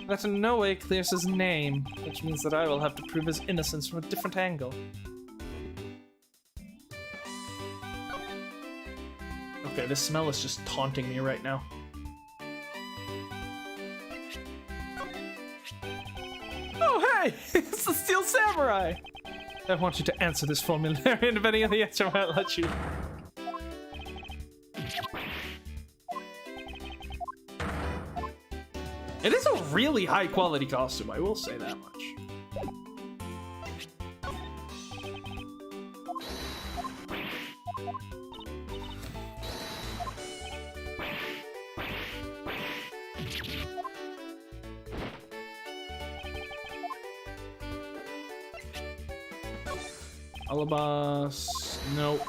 that in no way clears his name, which means that I will have to prove his innocence from a different angle. Okay, this smell is just taunting me right now. Oh, hey! It's the Steel Samurai! I want you to answer this for me, Larry, and if any of the answer might let you. It is a really high quality costume, I will say that much. Alabas, nope.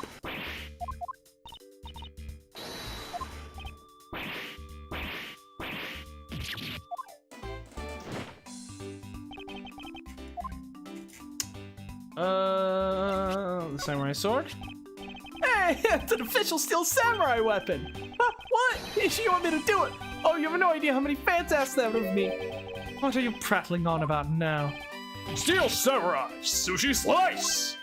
The samurai sword? Hey, it's an official Steel Samurai weapon! Huh, what? You want me to do it? Oh, you have no idea how many fans asked that of me. What are you prattling on about now? Steel Samurai, sushi slice!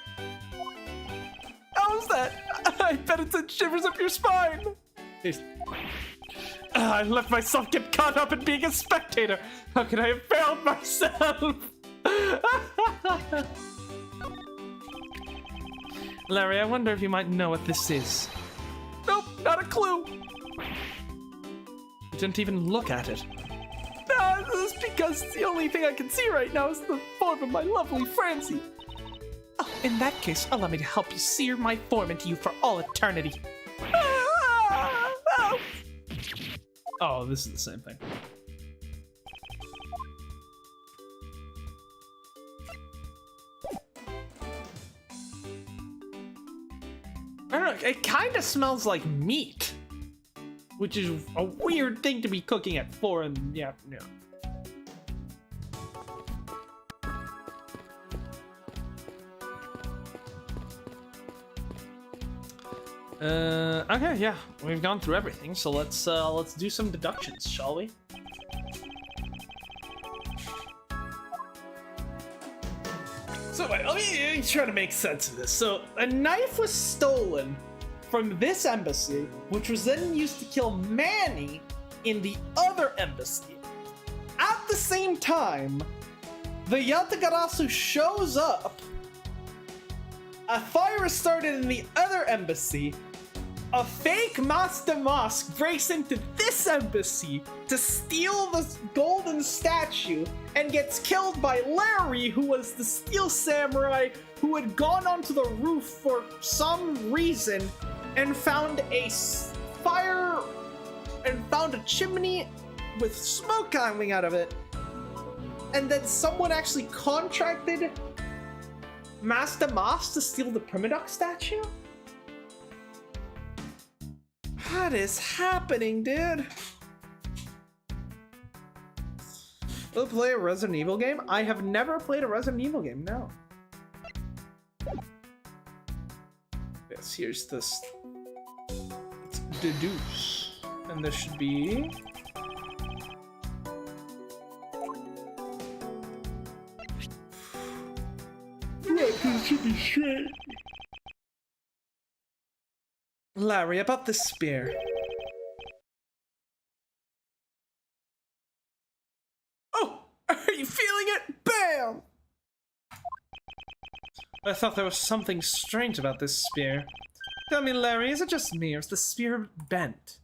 How's that? I bet it sent shivers up your spine! I let myself get caught up in being a spectator! How could I have failed myself? Larry, I wonder if you might know what this is. Nope, not a clue. You didn't even look at it. This is because the only thing I can see right now is the form of my lovely Francie. Oh, in that case, allow me to help you sear my form into you for all eternity. Oh, this is the same thing. I don't know, it kind of smells like meat, which is a weird thing to be cooking at 4 in the afternoon. Okay, yeah, we've gone through everything, so let's do some deductions, shall we? So wait, let me try to make sense of this. So a knife was stolen from this embassy, which was then used to kill Manny in the other embassy. At the same time, the Yatagarasu shows up. A fire is started in the other embassy. A fake DeMasque breaks into this embassy to steal the golden statue and gets killed by Larry, who was the steel samurai who had gone onto the roof for some reason and found a fire and found a chimney with smoke coming out of it. And then someone actually contracted DeMasque to steal the Primadoc statue? What is happening, dude? Will play a Resident Evil game? I have never played a Resident Evil game, no. Yes, here's this. Let's deduce. And this should be... It should be straight. Larry, about this spear. Oh, are you feeling it? Bam! I thought there was something strange about this spear. Tell me, Larry, is it just me, or is the spear bent?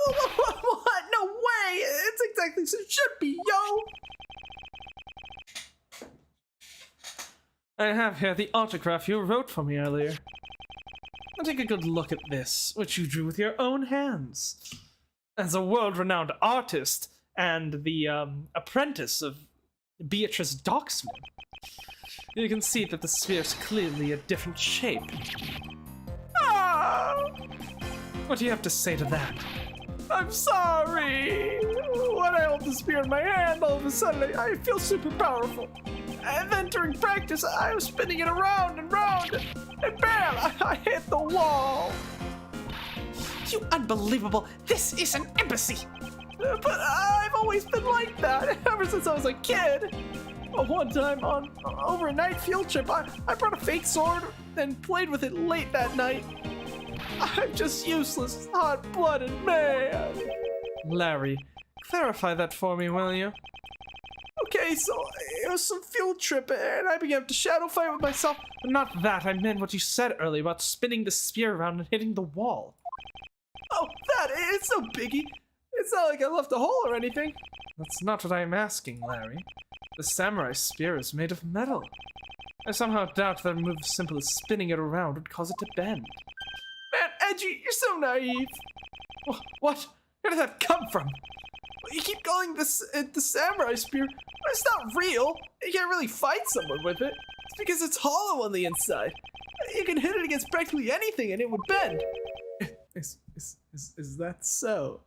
What? No way! It's exactly as it should be, yo! I have here the autograph you wrote for me earlier. Now take a good look at this, which you drew with your own hands. As a world-renowned artist and the apprentice of Beatrice Docksman, you can see that the sphere is clearly a different shape. Ah! What do you have to say to that? I'm sorry! When I hold the spear in my hand, all of a sudden I feel super powerful. And then during practice, I was spinning it around and round, and bam! I hit the wall! You unbelievable! This is an embassy! But I've always been like that, ever since I was a kid! One time, over a night field trip, I brought a fake sword and played with it late that night. I'm just useless, hot-blooded man! Larry, clarify that for me, will you? Okay, so it was some field trip, and I began to shadow fight with myself. Not that, I meant what you said earlier about spinning the spear around and hitting the wall. Oh, it's no biggie. It's not like I left a hole or anything. That's not what I'm asking, Larry. The samurai spear is made of metal. I somehow doubt that a move as simple as spinning it around would cause it to bend. Man, Edgy, you're so naive. What? Where did that come from? You keep calling this the samurai spear, but it's not real. You can't really fight someone with it. It's because it's hollow on the inside. You can hit it against practically anything and it would bend. Is that so?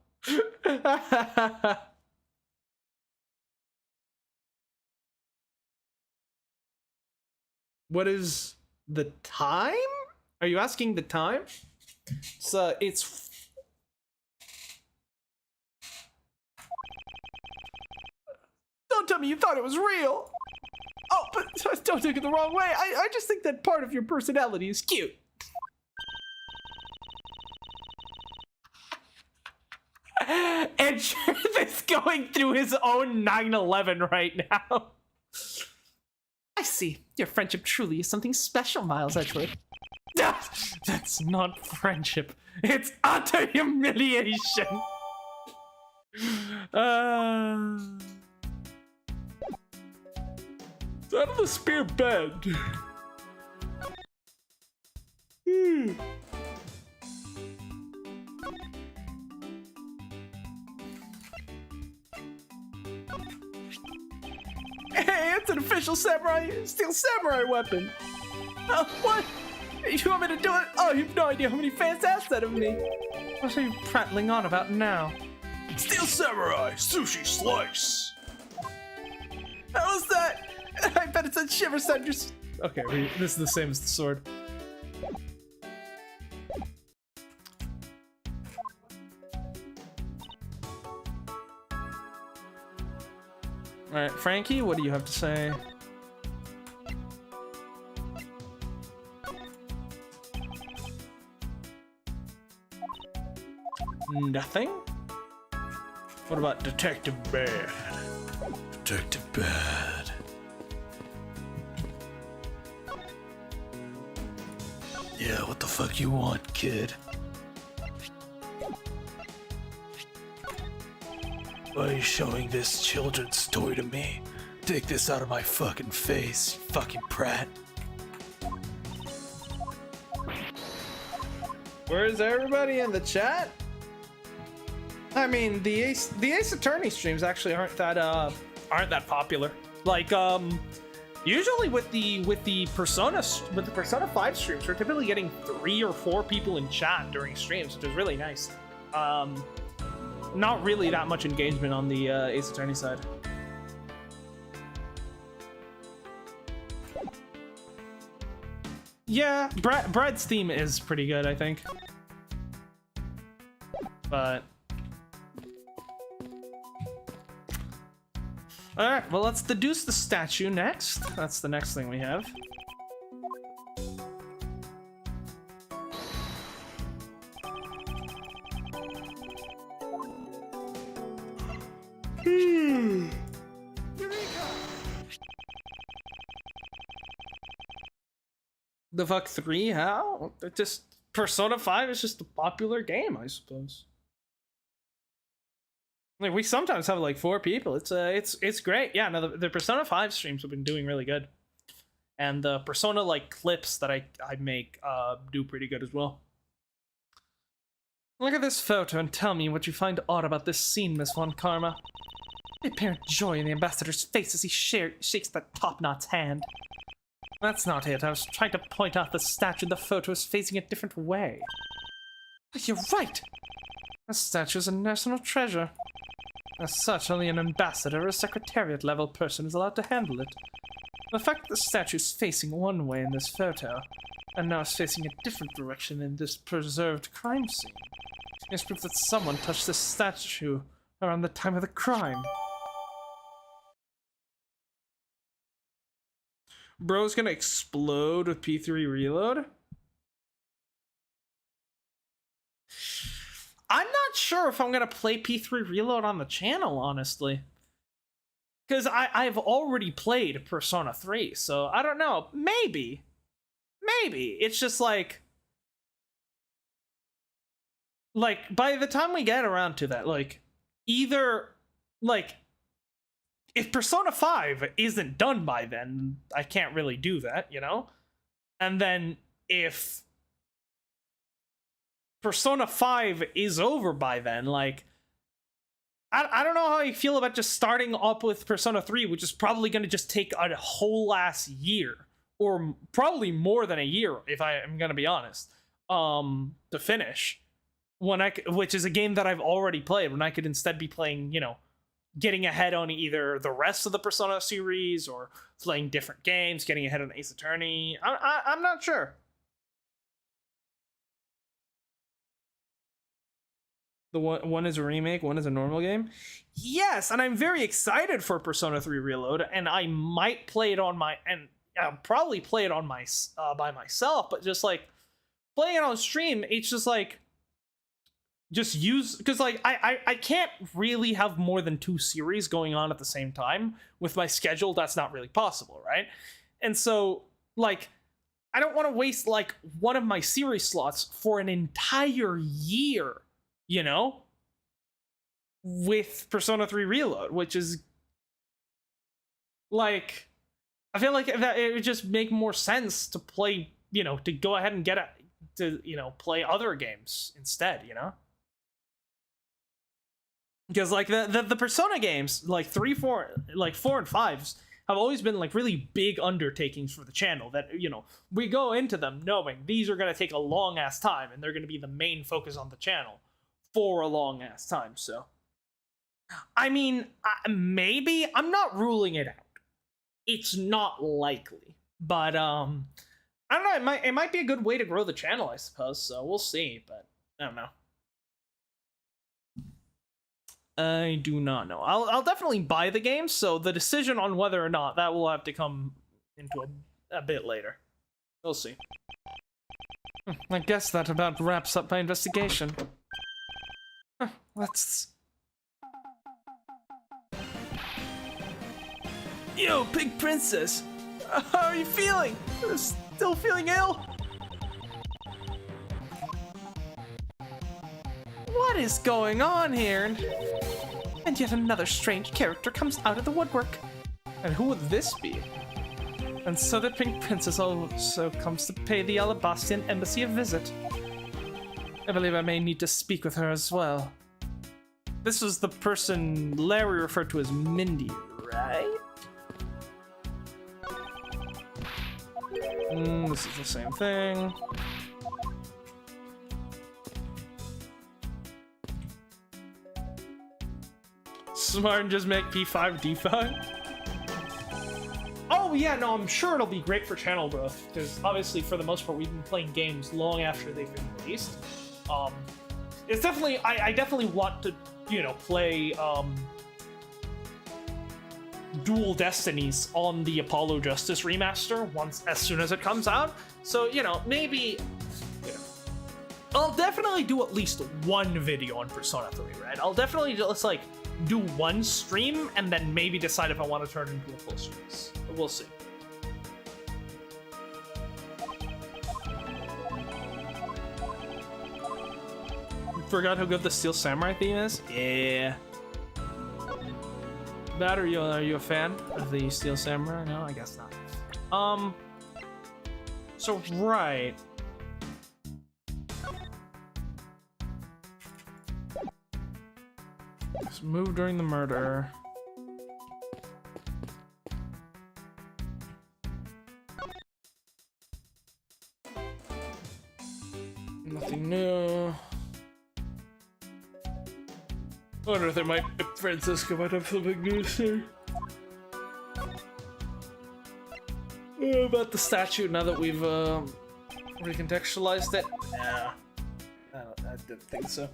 What is the time? Are you asking the time? So it's... Don't tell me you thought it was real! Oh, but don't take it the wrong way. I just think that part of your personality is cute. Edgeworth is going through his own 9/11 right now. I see. Your friendship truly is something special, Miles Edgeworth. That's not friendship. It's utter humiliation. It's out of the spear bed. Hey, it's an official steel samurai weapon. What? You want me to do it? Oh, you have no idea how many fans asked that of me. What are you prattling on about now? Steel samurai, sushi slice. How was that? I bet it's a shiver just. Okay, this is the same as the sword. Alright, Frankie, what do you have to say? Nothing? What about Detective Bad? Detective Bad. Yeah, what the fuck you want, kid? Why are you showing this children's toy to me? Take this out of my fucking face, you fucking prat. Where's everybody in the chat? I mean, the Ace Attorney streams actually aren't that popular. Like, usually with the Persona 5 streams, we're typically getting 3 or 4 people in chat during streams, which is really nice. Not really that much engagement on the Ace Attorney side. Yeah, Brad's theme is pretty good, I think. But alright, well, let's deduce the statue next. That's the next thing we have. The fuck 3? How? Just Persona 5 is just a popular game, I suppose. Like, we sometimes have like 4 people. It's great. Yeah, no, the Persona 5 streams have been doing really good, and the Persona like clips that I make do pretty good as well. Look at this photo and tell me what you find odd about this scene, Miss Von Karma. The apparent joy in the ambassador's face as he shakes that top-knot's hand. That's not it. I was trying to point out the statue in the photo is facing a different way. You're right! The statue is a national treasure. As such, only an ambassador or a secretariat-level person is allowed to handle it. The fact that the statue is facing one way in this photo, and now is facing a different direction in this preserved crime scene, is proof that someone touched this statue around the time of the crime. Bro's gonna explode with P3 reload? I'm not sure if I'm gonna play P3 reload on the channel, honestly. Because I've already played Persona 3, so I don't know. Maybe. Maybe. It's just like by the time we get around to that, like, either, like, if Persona 5 isn't done by then, I can't really do that, you know? And then if Persona 5 is over by then, like, I don't know how I feel about just starting up with Persona 3, which is probably going to just take a whole last year, or probably more than a year, if I am going to be honest, to finish. Which is a game that I've already played, when I could instead be playing, you know, getting ahead on either the rest of the Persona series or playing different games, getting ahead on Ace Attorney. I'm not sure. The one is a remake, one is a normal game. Yes, and I'm very excited for Persona 3 Reload, and I might play it on my, and I'll probably play it on my by myself, but just like playing it on stream, it's just like, just use, because like I can't really have more than 2 series going on at the same time with my schedule. That's not really possible, right? And so, like, I don't want to waste like one of my series slots for an entire year, you know, with Persona 3 Reload, which is like, I feel like that it would just make more sense to play, to go ahead and get it to, play other games instead, because like the Persona games, like 3, 4, like 4 and 5s have always been like really big undertakings for the channel that, we go into them knowing these are going to take a long ass time and they're going to be the main focus on the channel for a long ass time. So I mean, maybe I'm not ruling it out. It's not likely, but I don't know. It might be a good way to grow the channel, I suppose. So we'll see, but I don't know. I do not know. I'll definitely buy the game. So the decision on whether or not that will have to come into a bit later. We'll see. I guess that about wraps up my investigation. Let's. Yo, Pink Princess! How are you feeling? Still feeling ill? What is going on here? And yet another strange character comes out of the woodwork. And who would this be? And so the Pink Princess also comes to pay the Alabastian embassy a visit. I believe I may need to speak with her as well. This was the person Larry referred to as Mindy, right? This is the same thing. Smart and just make P5 D5? Oh yeah, no, I'm sure it'll be great for channel growth, because obviously for the most part we've been playing games long after they've been released. It's definitely, I definitely want to, play Dual Destinies on the Apollo Justice remaster as soon as it comes out. So, maybe I'll definitely do at least one video on Persona 3, right? I'll definitely just do one stream and then maybe decide if I want to turn it into a full series. But we'll see. Forgot how good the Steel Samurai theme is? Yeah. That, are you a fan of the Steel Samurai? No, I guess not. So right. Just move during the murder. Nothing new. I wonder if Francisco might have something new to say. About the statue now that we've recontextualized it. Yeah, I didn't think so.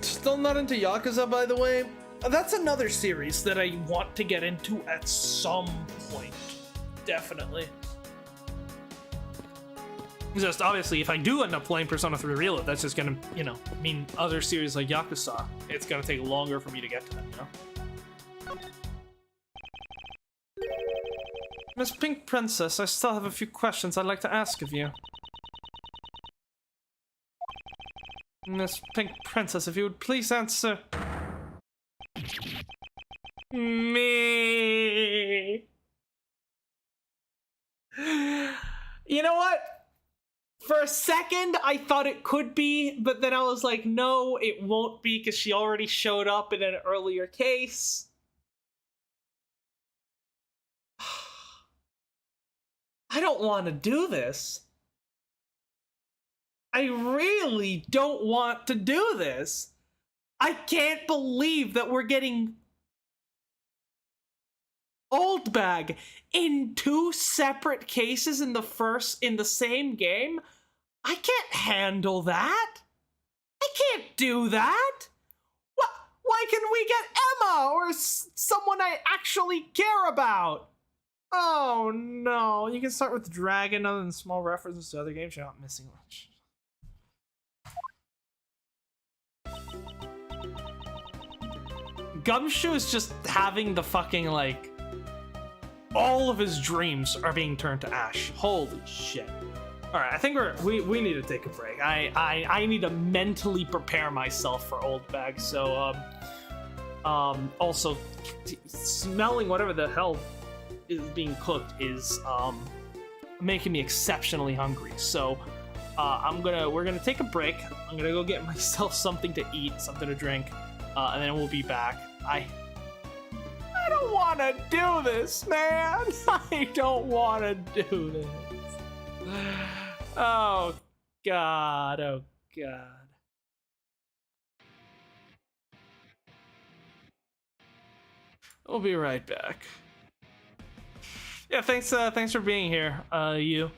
Still not into Yakuza, by the way. That's another series that I want to get into at some point. Definitely. Just obviously, if I do end up playing Persona 3 Reload, that's just gonna, mean other series like Yakuza. It's gonna take longer for me to get to them, Miss Pink Princess, I still have a few questions I'd like to ask of you. Miss Pink Princess, if you would please answer. Me. You know what? For a second, I thought it could be, but then I was like, no, it won't be, because she already showed up in an earlier case. I don't want to do this. I really don't want to do this. I can't believe that we're getting Old Bag in 2 separate cases in the same game. I can't handle that. I can't do that. Why can we get Emma or someone I actually care about? Oh no, you can start with Dragon other than small references to other games. You're not missing much. Gumshoe is just having the fucking, all of his dreams are being turned to ash. Holy shit. All right, I think we need to take a break. I need to mentally prepare myself for old bag. So also smelling whatever the hell is being cooked is making me exceptionally hungry. So we're gonna take a break. I'm gonna go get myself something to eat, something to drink, and then we'll be back. I don't want to do this, man. I don't want to do this. Oh God, oh God. We'll be right back. Yeah, thanks for being here, you.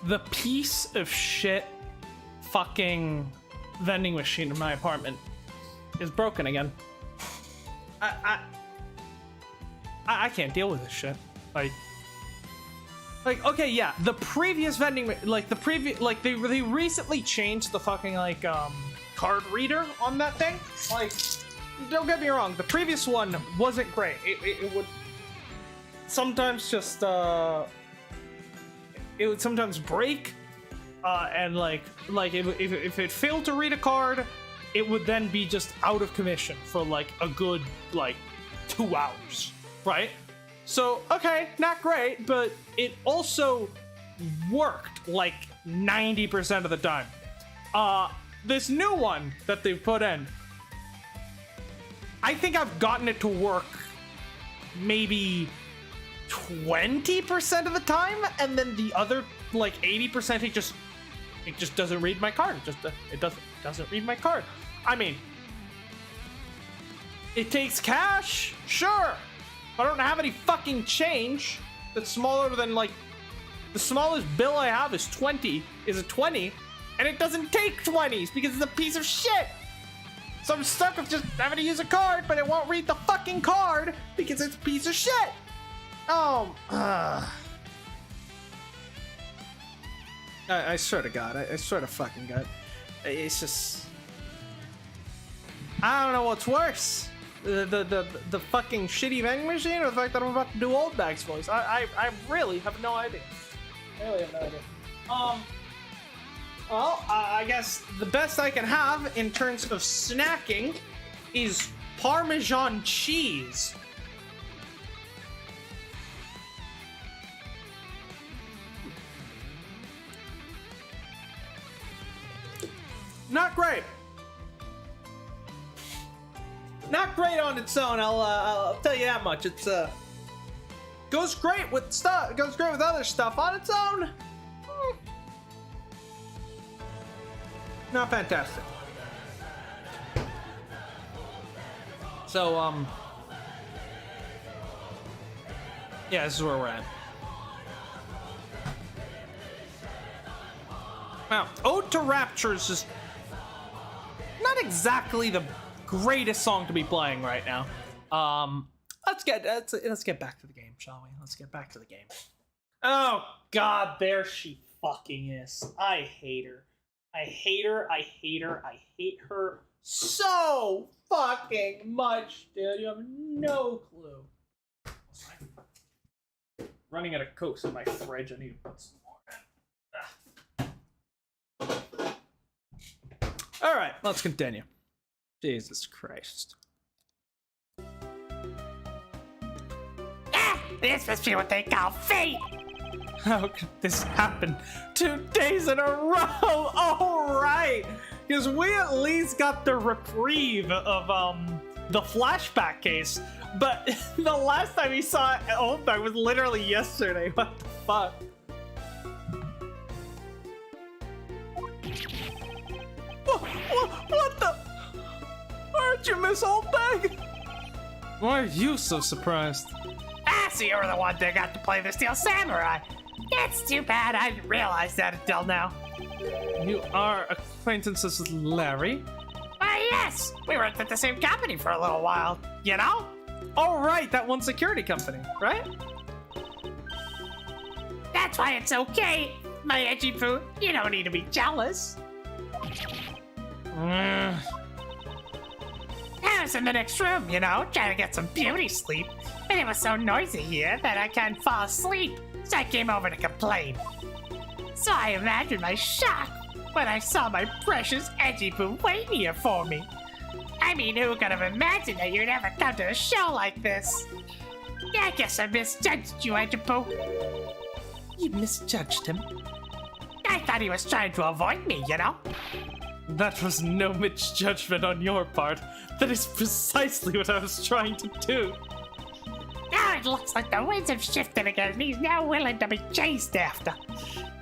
the piece of shit fucking vending machine in my apartment is broken again. I can't deal with this shit. Like okay, yeah, the previous vending, they recently changed the fucking card reader on that thing. Like, don't get me wrong, the previous one wasn't great. It would sometimes just it would sometimes break, and if it failed to read a card, it would then be just out of commission for like a good 2 hours, right? So, okay, not great, but it also worked like 90% of the time. This new one that they've put in, I think I've gotten it to work maybe 20% of the time, and then the other 80% it just doesn't read my card. It doesn't read my card. I mean, it takes cash, sure. I don't have any fucking change that's smaller than the smallest bill I have is 20, and it doesn't take 20s because it's a piece of shit. So I'm stuck with just having to use a card, but it won't read the fucking card because it's a piece of shit. I swear to God, I swear to fucking God, it's just, I don't know what's worse. The fucking shitty vending machine, or the fact that I'm about to do Old Bag's voice. I really have no idea. Well, I guess the best I can have in terms of snacking is Parmesan cheese. Not great. Not great on its own. I'll tell you that much. It's goes great with stuff. Goes great with other stuff on its own. Not fantastic. So yeah, this is where we're at. Now, Ode to Rapture is just not exactly the greatest song to be playing right now. Let's get back to the game, shall we? Let's get back to the game. Oh God, there she fucking is. I hate her. I hate her. I hate her. I hate her so fucking much, dude. You have no clue. Running out of Cokes in my fridge. I need to put some more in. All right, let's continue. Jesus Christ. This must be what they call fate! How could this happen 2 days in a row? All right, because we at least got the reprieve of the flashback case, but the last time we saw Old Bag was literally yesterday. What the fuck? What the? Aren't you Miss Old Bag? Why are you so surprised? Ah, so you were the one that got to play the Steel Samurai. It's too bad I didn't realize that until now. You are acquaintances with Larry? Why, yes! We worked at the same company for a little while, you know? Oh, right, that one security company, right? That's why it's okay, my edgy poo. You don't need to be jealous. I was in the next room, you know, trying to get some beauty sleep. And it was so noisy here that I can't fall asleep, so I came over to complain. So I imagined my shock when I saw my precious edgy poo waiting here for me. I mean, who could have imagined that you'd ever come to a show like this? Yeah, I guess I misjudged you, edgy poo. You misjudged him? I thought he was trying to avoid me, you know? That was no misjudgment on your part. That is precisely what I was trying to do. Now it looks like the winds have shifted again and he's now willing to be chased after.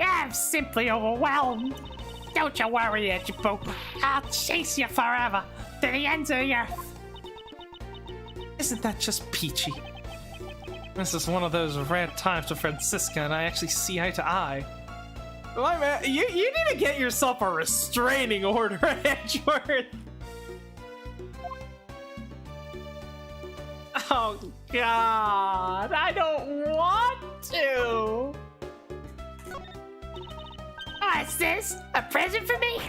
I'm simply overwhelmed. Don't you worry, Edgepoo. I'll chase you forever, to the ends of the earth. Isn't that just peachy? This is one of those rare times with Francisca and I actually see eye to eye. My man, you need to get yourself a restraining order, Edgeworth. Oh God, I don't want to. What's this? A present for me?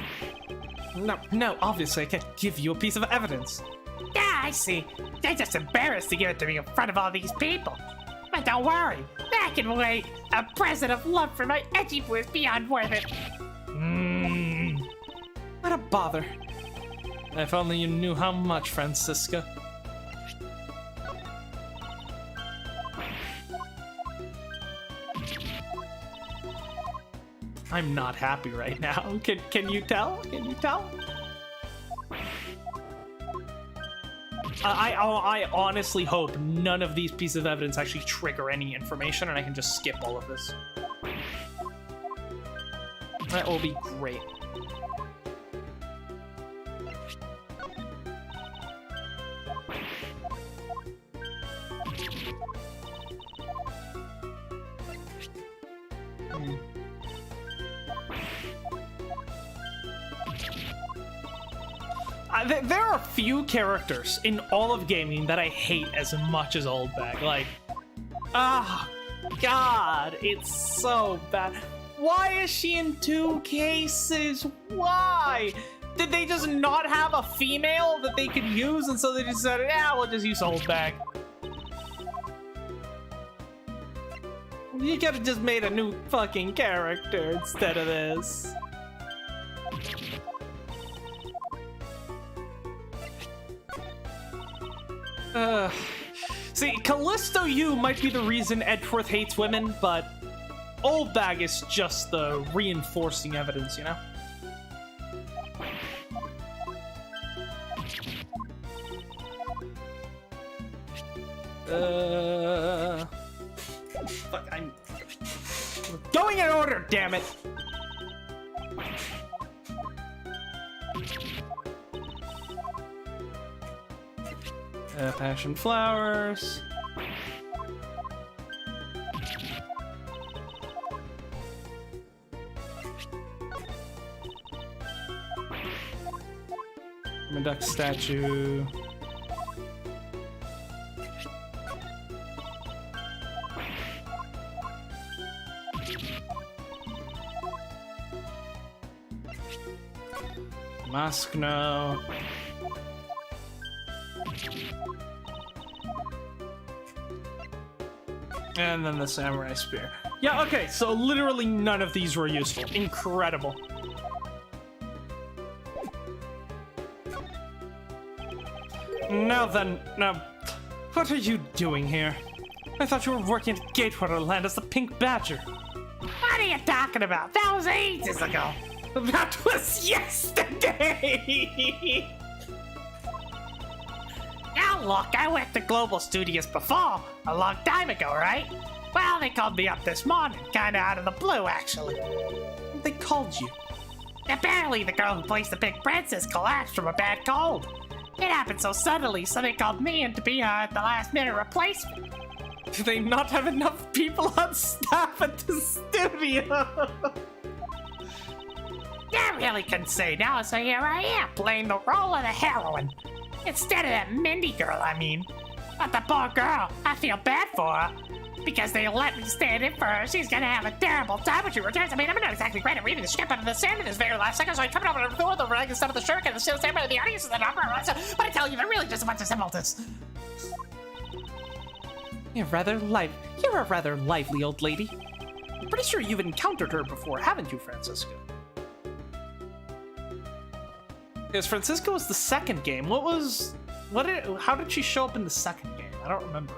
No, obviously I can't give you a piece of evidence. Yeah, I see. They're just embarrassed to give it to me in front of all these people. But don't worry, that can wait. A present of love for my edgy boy is beyond worth it. What a bother. If only you knew how much, Francisca. I'm not happy right now. Can you tell? Can you tell? I honestly hope none of these pieces of evidence actually trigger any information and I can just skip all of this. That will be great. There are few characters in all of gaming that I hate as much as Old Bag. Like, God, it's so bad. Why is she in 2 cases? Why? Did they just not have a female that they could use, and so they just said, yeah, we'll just use Old Bag? You could have just made a new fucking character instead of this. See, Callisto U might be the reason Edgeworth hates women, but Old Bag is just the reinforcing evidence, you know? Fuck, I'm going in order, damn it! Passion flowers. Duck statue. DeMasque, no. And then the samurai spear. Yeah, okay, so literally none of these were useful. Incredible. Now then, what are you doing here? I thought you were working at Gatewater Land as the Pink Badger. What are you talking about? That was ages ago. That was yesterday! Now look, I went to Global Studios before, a long time ago, right? Well, they called me up this morning, kinda out of the blue, actually. They called you. Apparently the girl who plays the Pink Princess collapsed from a bad cold. It happened so suddenly, so they called me in to be the last-minute replacement. Do they not have enough people on staff at the studio? I really couldn't say no, so here I am, playing the role of the heroine. Instead of that Mindy girl, I mean. But the poor girl, I feel bad for her. Because they let me stand in for her, she's gonna have a terrible time when she returns. I mean, I'm not exactly great at reading the script out of the sand in this very last second, so I tripped over and threw the rag instead of the shirt, and the still stand by the audience is the number. But I tell you, they're really just a bunch of simpletons. You're a rather lively old lady. I'm pretty sure you've encountered her before, haven't you, Francisco? Because Francisco was the second game. How did she show up in the second game? I don't remember.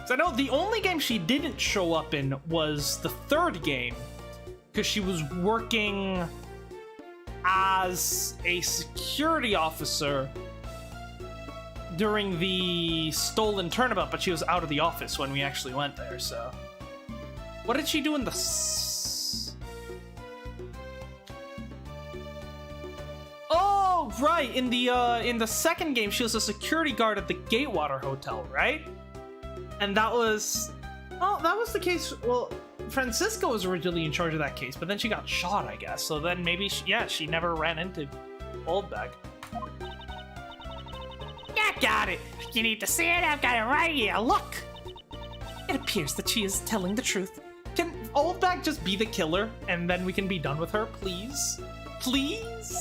So I know the only game she didn't show up in was the third game, because she was working as a security officer during the stolen turnabout, but she was out of the office when we actually went there, so. What did she do in the... Oh, right, in the second game, she was a security guard at the Gatewater Hotel, right? And that was Oh, that was the case. Well, Francisco was originally in charge of that case, but then she got shot, I guess. So then maybe, she never ran into Oldbag. Yeah, got it. You need to see it? I've got it right here. Look. It appears that she is telling the truth. Can Oldbag just be the killer, and then we can be done with her, please? Please?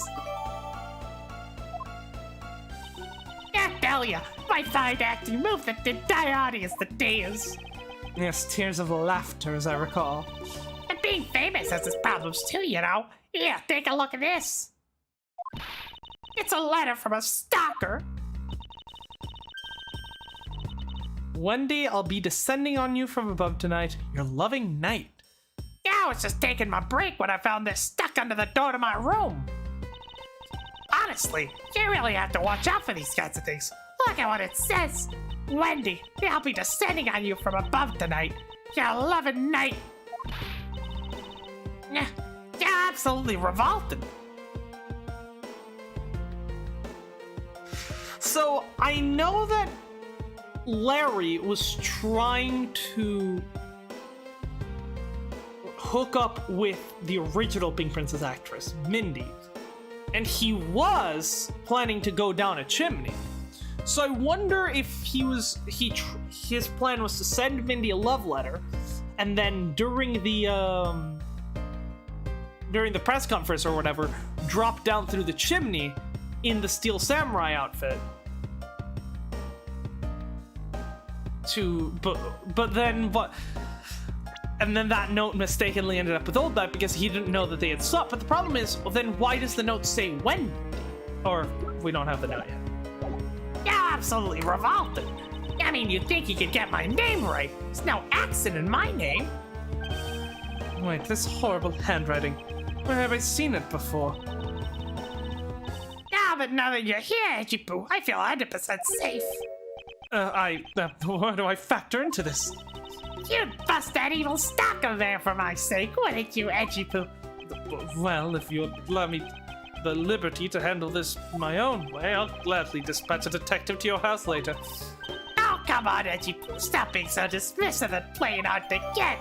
Yeah, tell ya. My fine acting move that the entire audience the tears. Yes, tears of laughter, as I recall. And being famous has its problems too, you know. Here, take a look at this. It's a letter from a stalker. Wendy, I'll be descending on you from above tonight. Your loving knight. Yeah, I was just taking my break when I found this stuck under the door to my room. Honestly, you really have to watch out for these kinds of things. Look at what it says. Wendy, I'll be descending on you from above tonight. Your loving knight. Yeah, absolutely revolting. So, I know that Larry was trying to hook up with the original Pink Princess actress, Mindy. And he was planning to go down a chimney. So I wonder if his plan was to send Mindy a love letter, and then during the press conference or whatever, drop down through the chimney in the Steel Samurai outfit. And then that note mistakenly ended up with Oldbag because he didn't know that they had swapped. But the problem is, well, then why does the note say when? Or we don't have the note yet. Yeah, absolutely revolting. I mean, you'd think you could get my name right. There's no accent in my name. Wait, this horrible handwriting. Where have I seen it before? Yeah, but now that you're here, Edgy-Poo, I feel 100% safe. Where do I factor into this? You'd bust that evil stalker there for my sake, wouldn't you, Edgy-Poo? Well, if you'll allow me the liberty to handle this my own way, I'll gladly dispatch a detective to your house later. Oh, come on, Edgy-Poo. Stop being so dismissive and playing hard to get.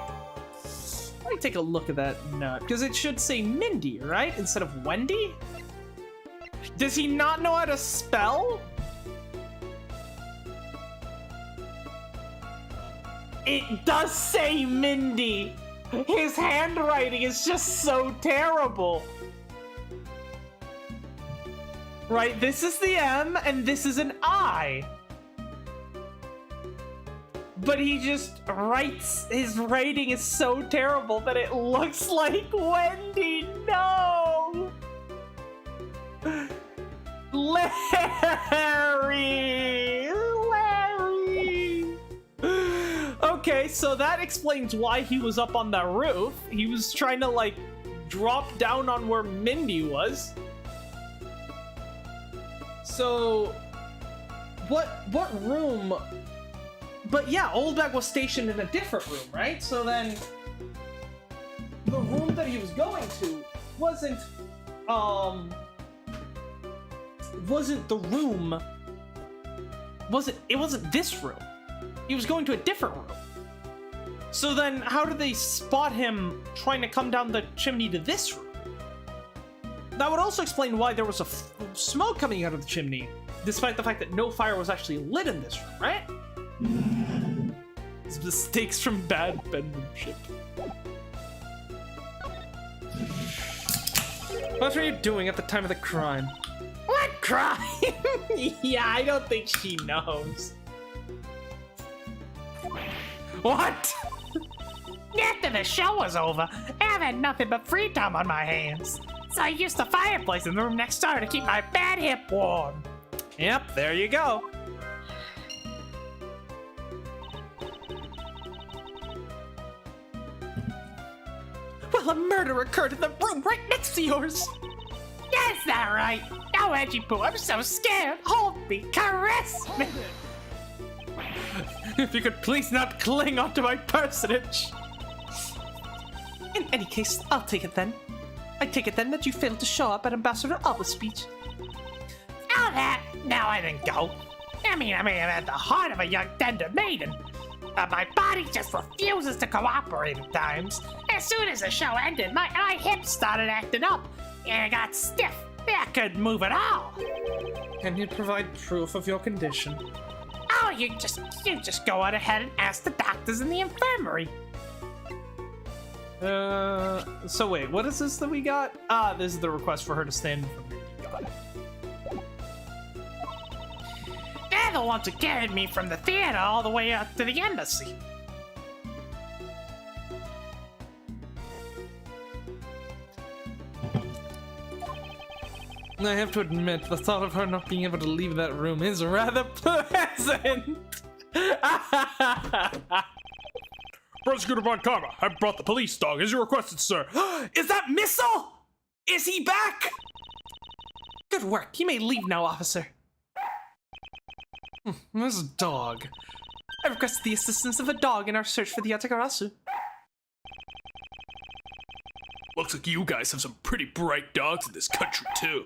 Let me take a look at that note, because it should say Mindy, right? Instead of Wendy? Does he not know how to spell? It does say Mindy! His handwriting is just so terrible! Right, this is the M, and this is an I. But he just writes, his writing is so terrible that it looks like Wendy. No! Larry! Okay, so that explains why he was up on that roof. He was trying to, like, drop down on where Mindy was. So, what room? But yeah, Oldbag was stationed in a different room, right? So then, the room that he was going to wasn't the room. It wasn't this room. He was going to a different room. So then, how did they spot him trying to come down the chimney to this room? That would also explain why there was a smoke coming out of the chimney, despite the fact that no fire was actually lit in this room, right? It's mistakes from bad penmanship. What were you doing at the time of the crime? What crime? Yeah, I don't think she knows. What? After the show was over, I've had nothing but free time on my hands. So I used the fireplace in the room next door to keep my bad hip warm. Yep, there you go. Well, a murder occurred in the room right next to yours. That's not right. Now, Edgy-Poo, I'm so scared. Hold me, caress me. If you could please not cling onto my personage. In any case, I'll take it then. I take it then that you failed to show up at Ambassador Alba's speech. Now that, now I didn't go. I mean, I may have had the heart of a young tender maiden, My body just refuses to cooperate at times. As soon as the show ended, my hips started acting up, and I got stiff. I couldn't move at all. Can you provide proof of your condition? Oh, you just go on ahead and ask the doctors in the infirmary. So wait, what is this that we got? Ah, this is the request for her to stand in front of me. Got it. They're the ones who carried me from the theater all the way out to the embassy. I have to admit, the thought of her not being able to leave that room is rather pleasant. Prosecutor Von Karma, I brought the police dog as you requested, sir. Is that Missile? Is he back? Good work. You may leave now, officer. This dog. I request the assistance of a dog in our search for the Yatagarasu. Looks like you guys have some pretty bright dogs in this country, too.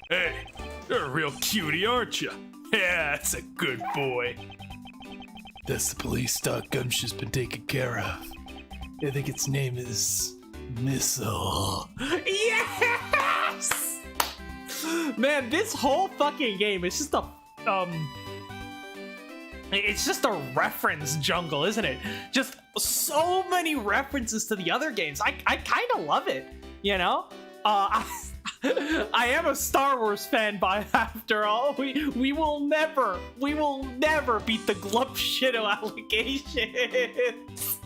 Hey, you're a real cutie, aren't you? Yeah, that's a good boy. That's the police dog Gumshoe's been taken care of. I think its name is Missile. Yes! Man, this whole fucking game is just a it's just a reference jungle, isn't it? Just so many references to the other games. I kind of love it, you know? I am a Star Wars fan by after all. We will never beat the Glump Shih-na allegations.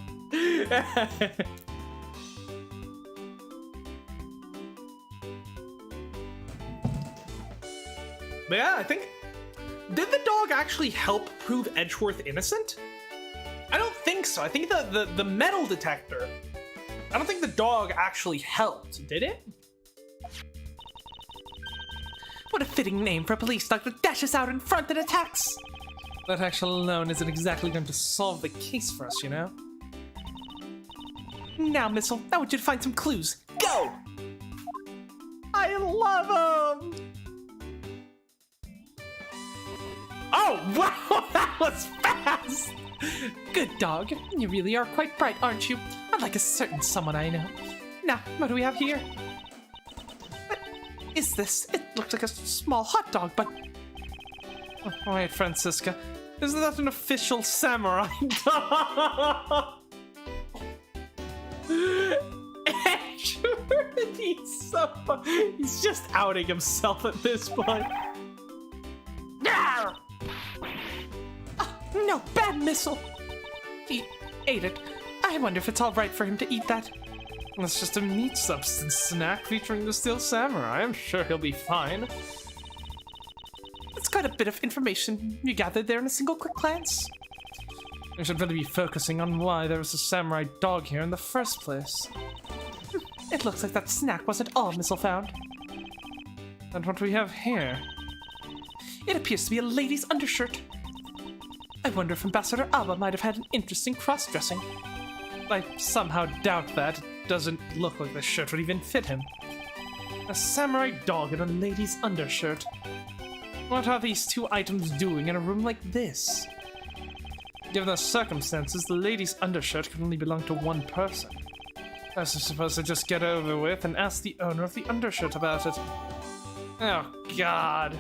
But yeah, I think, did the dog actually help prove Edgeworth innocent? I don't think so. I think the metal detector, I don't think the dog actually helped, did it? What a fitting name for a police dog that dashes out in front and attacks! That action alone isn't exactly going to solve the case for us, you know? Now, Missile, I want you to find some clues. Go! I love him! Oh, wow, that was fast! Good dog. You really are quite bright, aren't you? Unlike a certain someone I know. Now, what do we have here? What is this? It looks like a small hot dog, but... Oh, wait, Francisca. Isn't that an official samurai dog? Edgeworth, he's just outing himself at this point. No, bad Missile! He ate it. I wonder if it's alright for him to eat that. It's just a meat substance snack featuring the Steel Samurai. I'm sure he'll be fine. It's quite a bit of information you gathered there in a single quick glance. We should really be focusing on why there was a samurai dog here in the first place. It looks like that snack wasn't all Missile found. And what do we have here? It appears to be a lady's undershirt. I wonder if Ambassador Alba might have had an interesting cross-dressing. I somehow doubt that. It doesn't look like the shirt would even fit him. A samurai dog in a lady's undershirt. What are these two items doing in a room like this? Given the circumstances, the lady's undershirt can only belong to one person. I suppose I just get over with and ask the owner of the undershirt about it. Oh, God.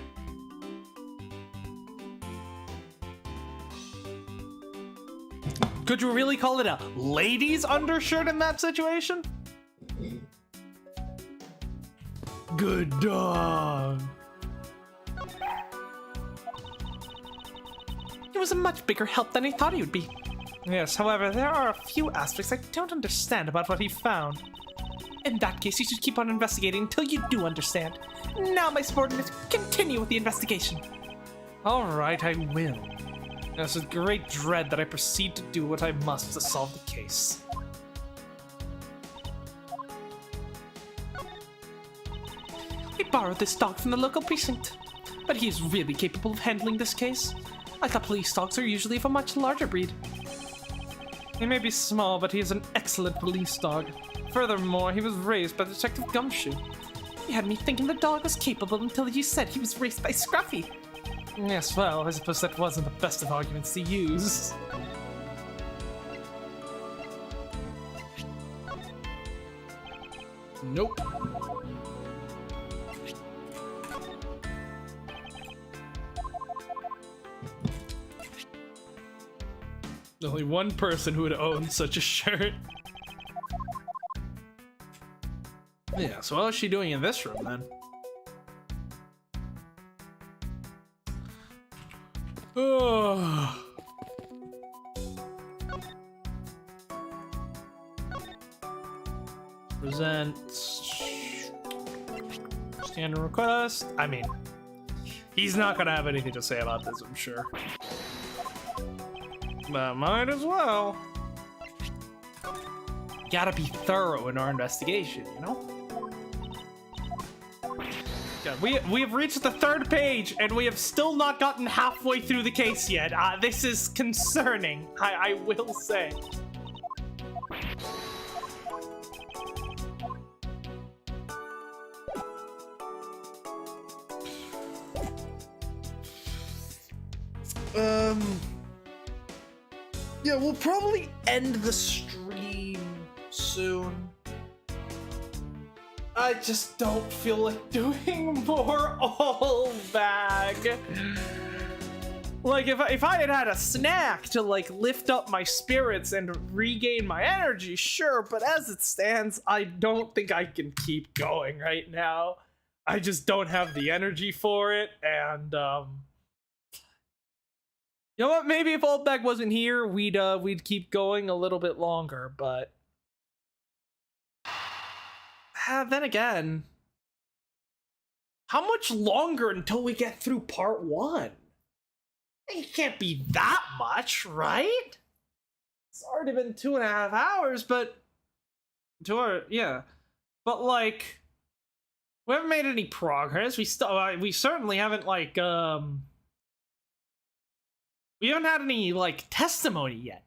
Could you really call it a lady's undershirt in that situation? Good dog. It was a much bigger help than I thought he would be. Yes, however, there are a few aspects I don't understand about what he found. In that case, you should keep on investigating until you do understand. Now, my subordinate, continue with the investigation. All right, I will. It's with great dread that I proceed to do what I must to solve the case. I borrowed this dog from the local precinct, but he is really capable of handling this case. I thought police dogs are usually of a much larger breed. He may be small, but he is an excellent police dog. Furthermore, he was raised by Detective Gumshoe. You had me thinking the dog was capable until you said he was raised by Scruffy. Yes, well, I suppose that wasn't the best of arguments to use. Nope. Only one person who would own such a shirt. Yeah, so what is she doing in this room then? Oh. Present standard request. I mean, he's not gonna have anything to say about this, I'm sure. But might as well. Gotta be thorough in our investigation, you know? God, we have reached the 3rd page and we have still not gotten halfway through the case yet. This is concerning, I will say. Yeah, we'll probably end the stream soon. I just don't feel like doing more old bag. Like, if I had a snack to, like, lift up my spirits and regain my energy, sure, but as it stands, I don't think I can keep going right now. I just don't have the energy for it, and, you know what? Maybe if Oldbag wasn't here, we'd keep going a little bit longer, but then again, how much longer until we get through part 1? It can't be that much, right? It's already been 2.5 hours, but yeah, but like we haven't made any progress. We certainly haven't like we haven't had any, like, testimony yet.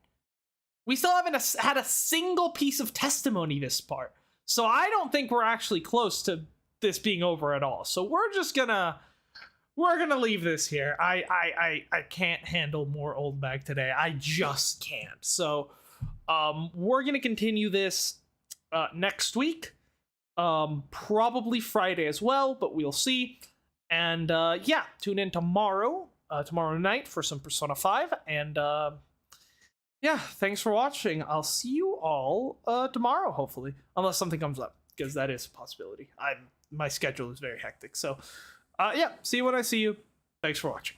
We still haven't had a single piece of testimony this part. So I don't think we're actually close to this being over at all. So we're gonna leave this here. I can't handle more old bag today. I just can't. So we're gonna continue this next week. Probably Friday as well, but we'll see. And yeah, tune in tomorrow night for some Persona 5, and yeah, thanks for watching. I'll see you all tomorrow, hopefully, unless something comes up, because that is a possibility. My schedule is very hectic, so yeah, see you when I see you. Thanks for watching.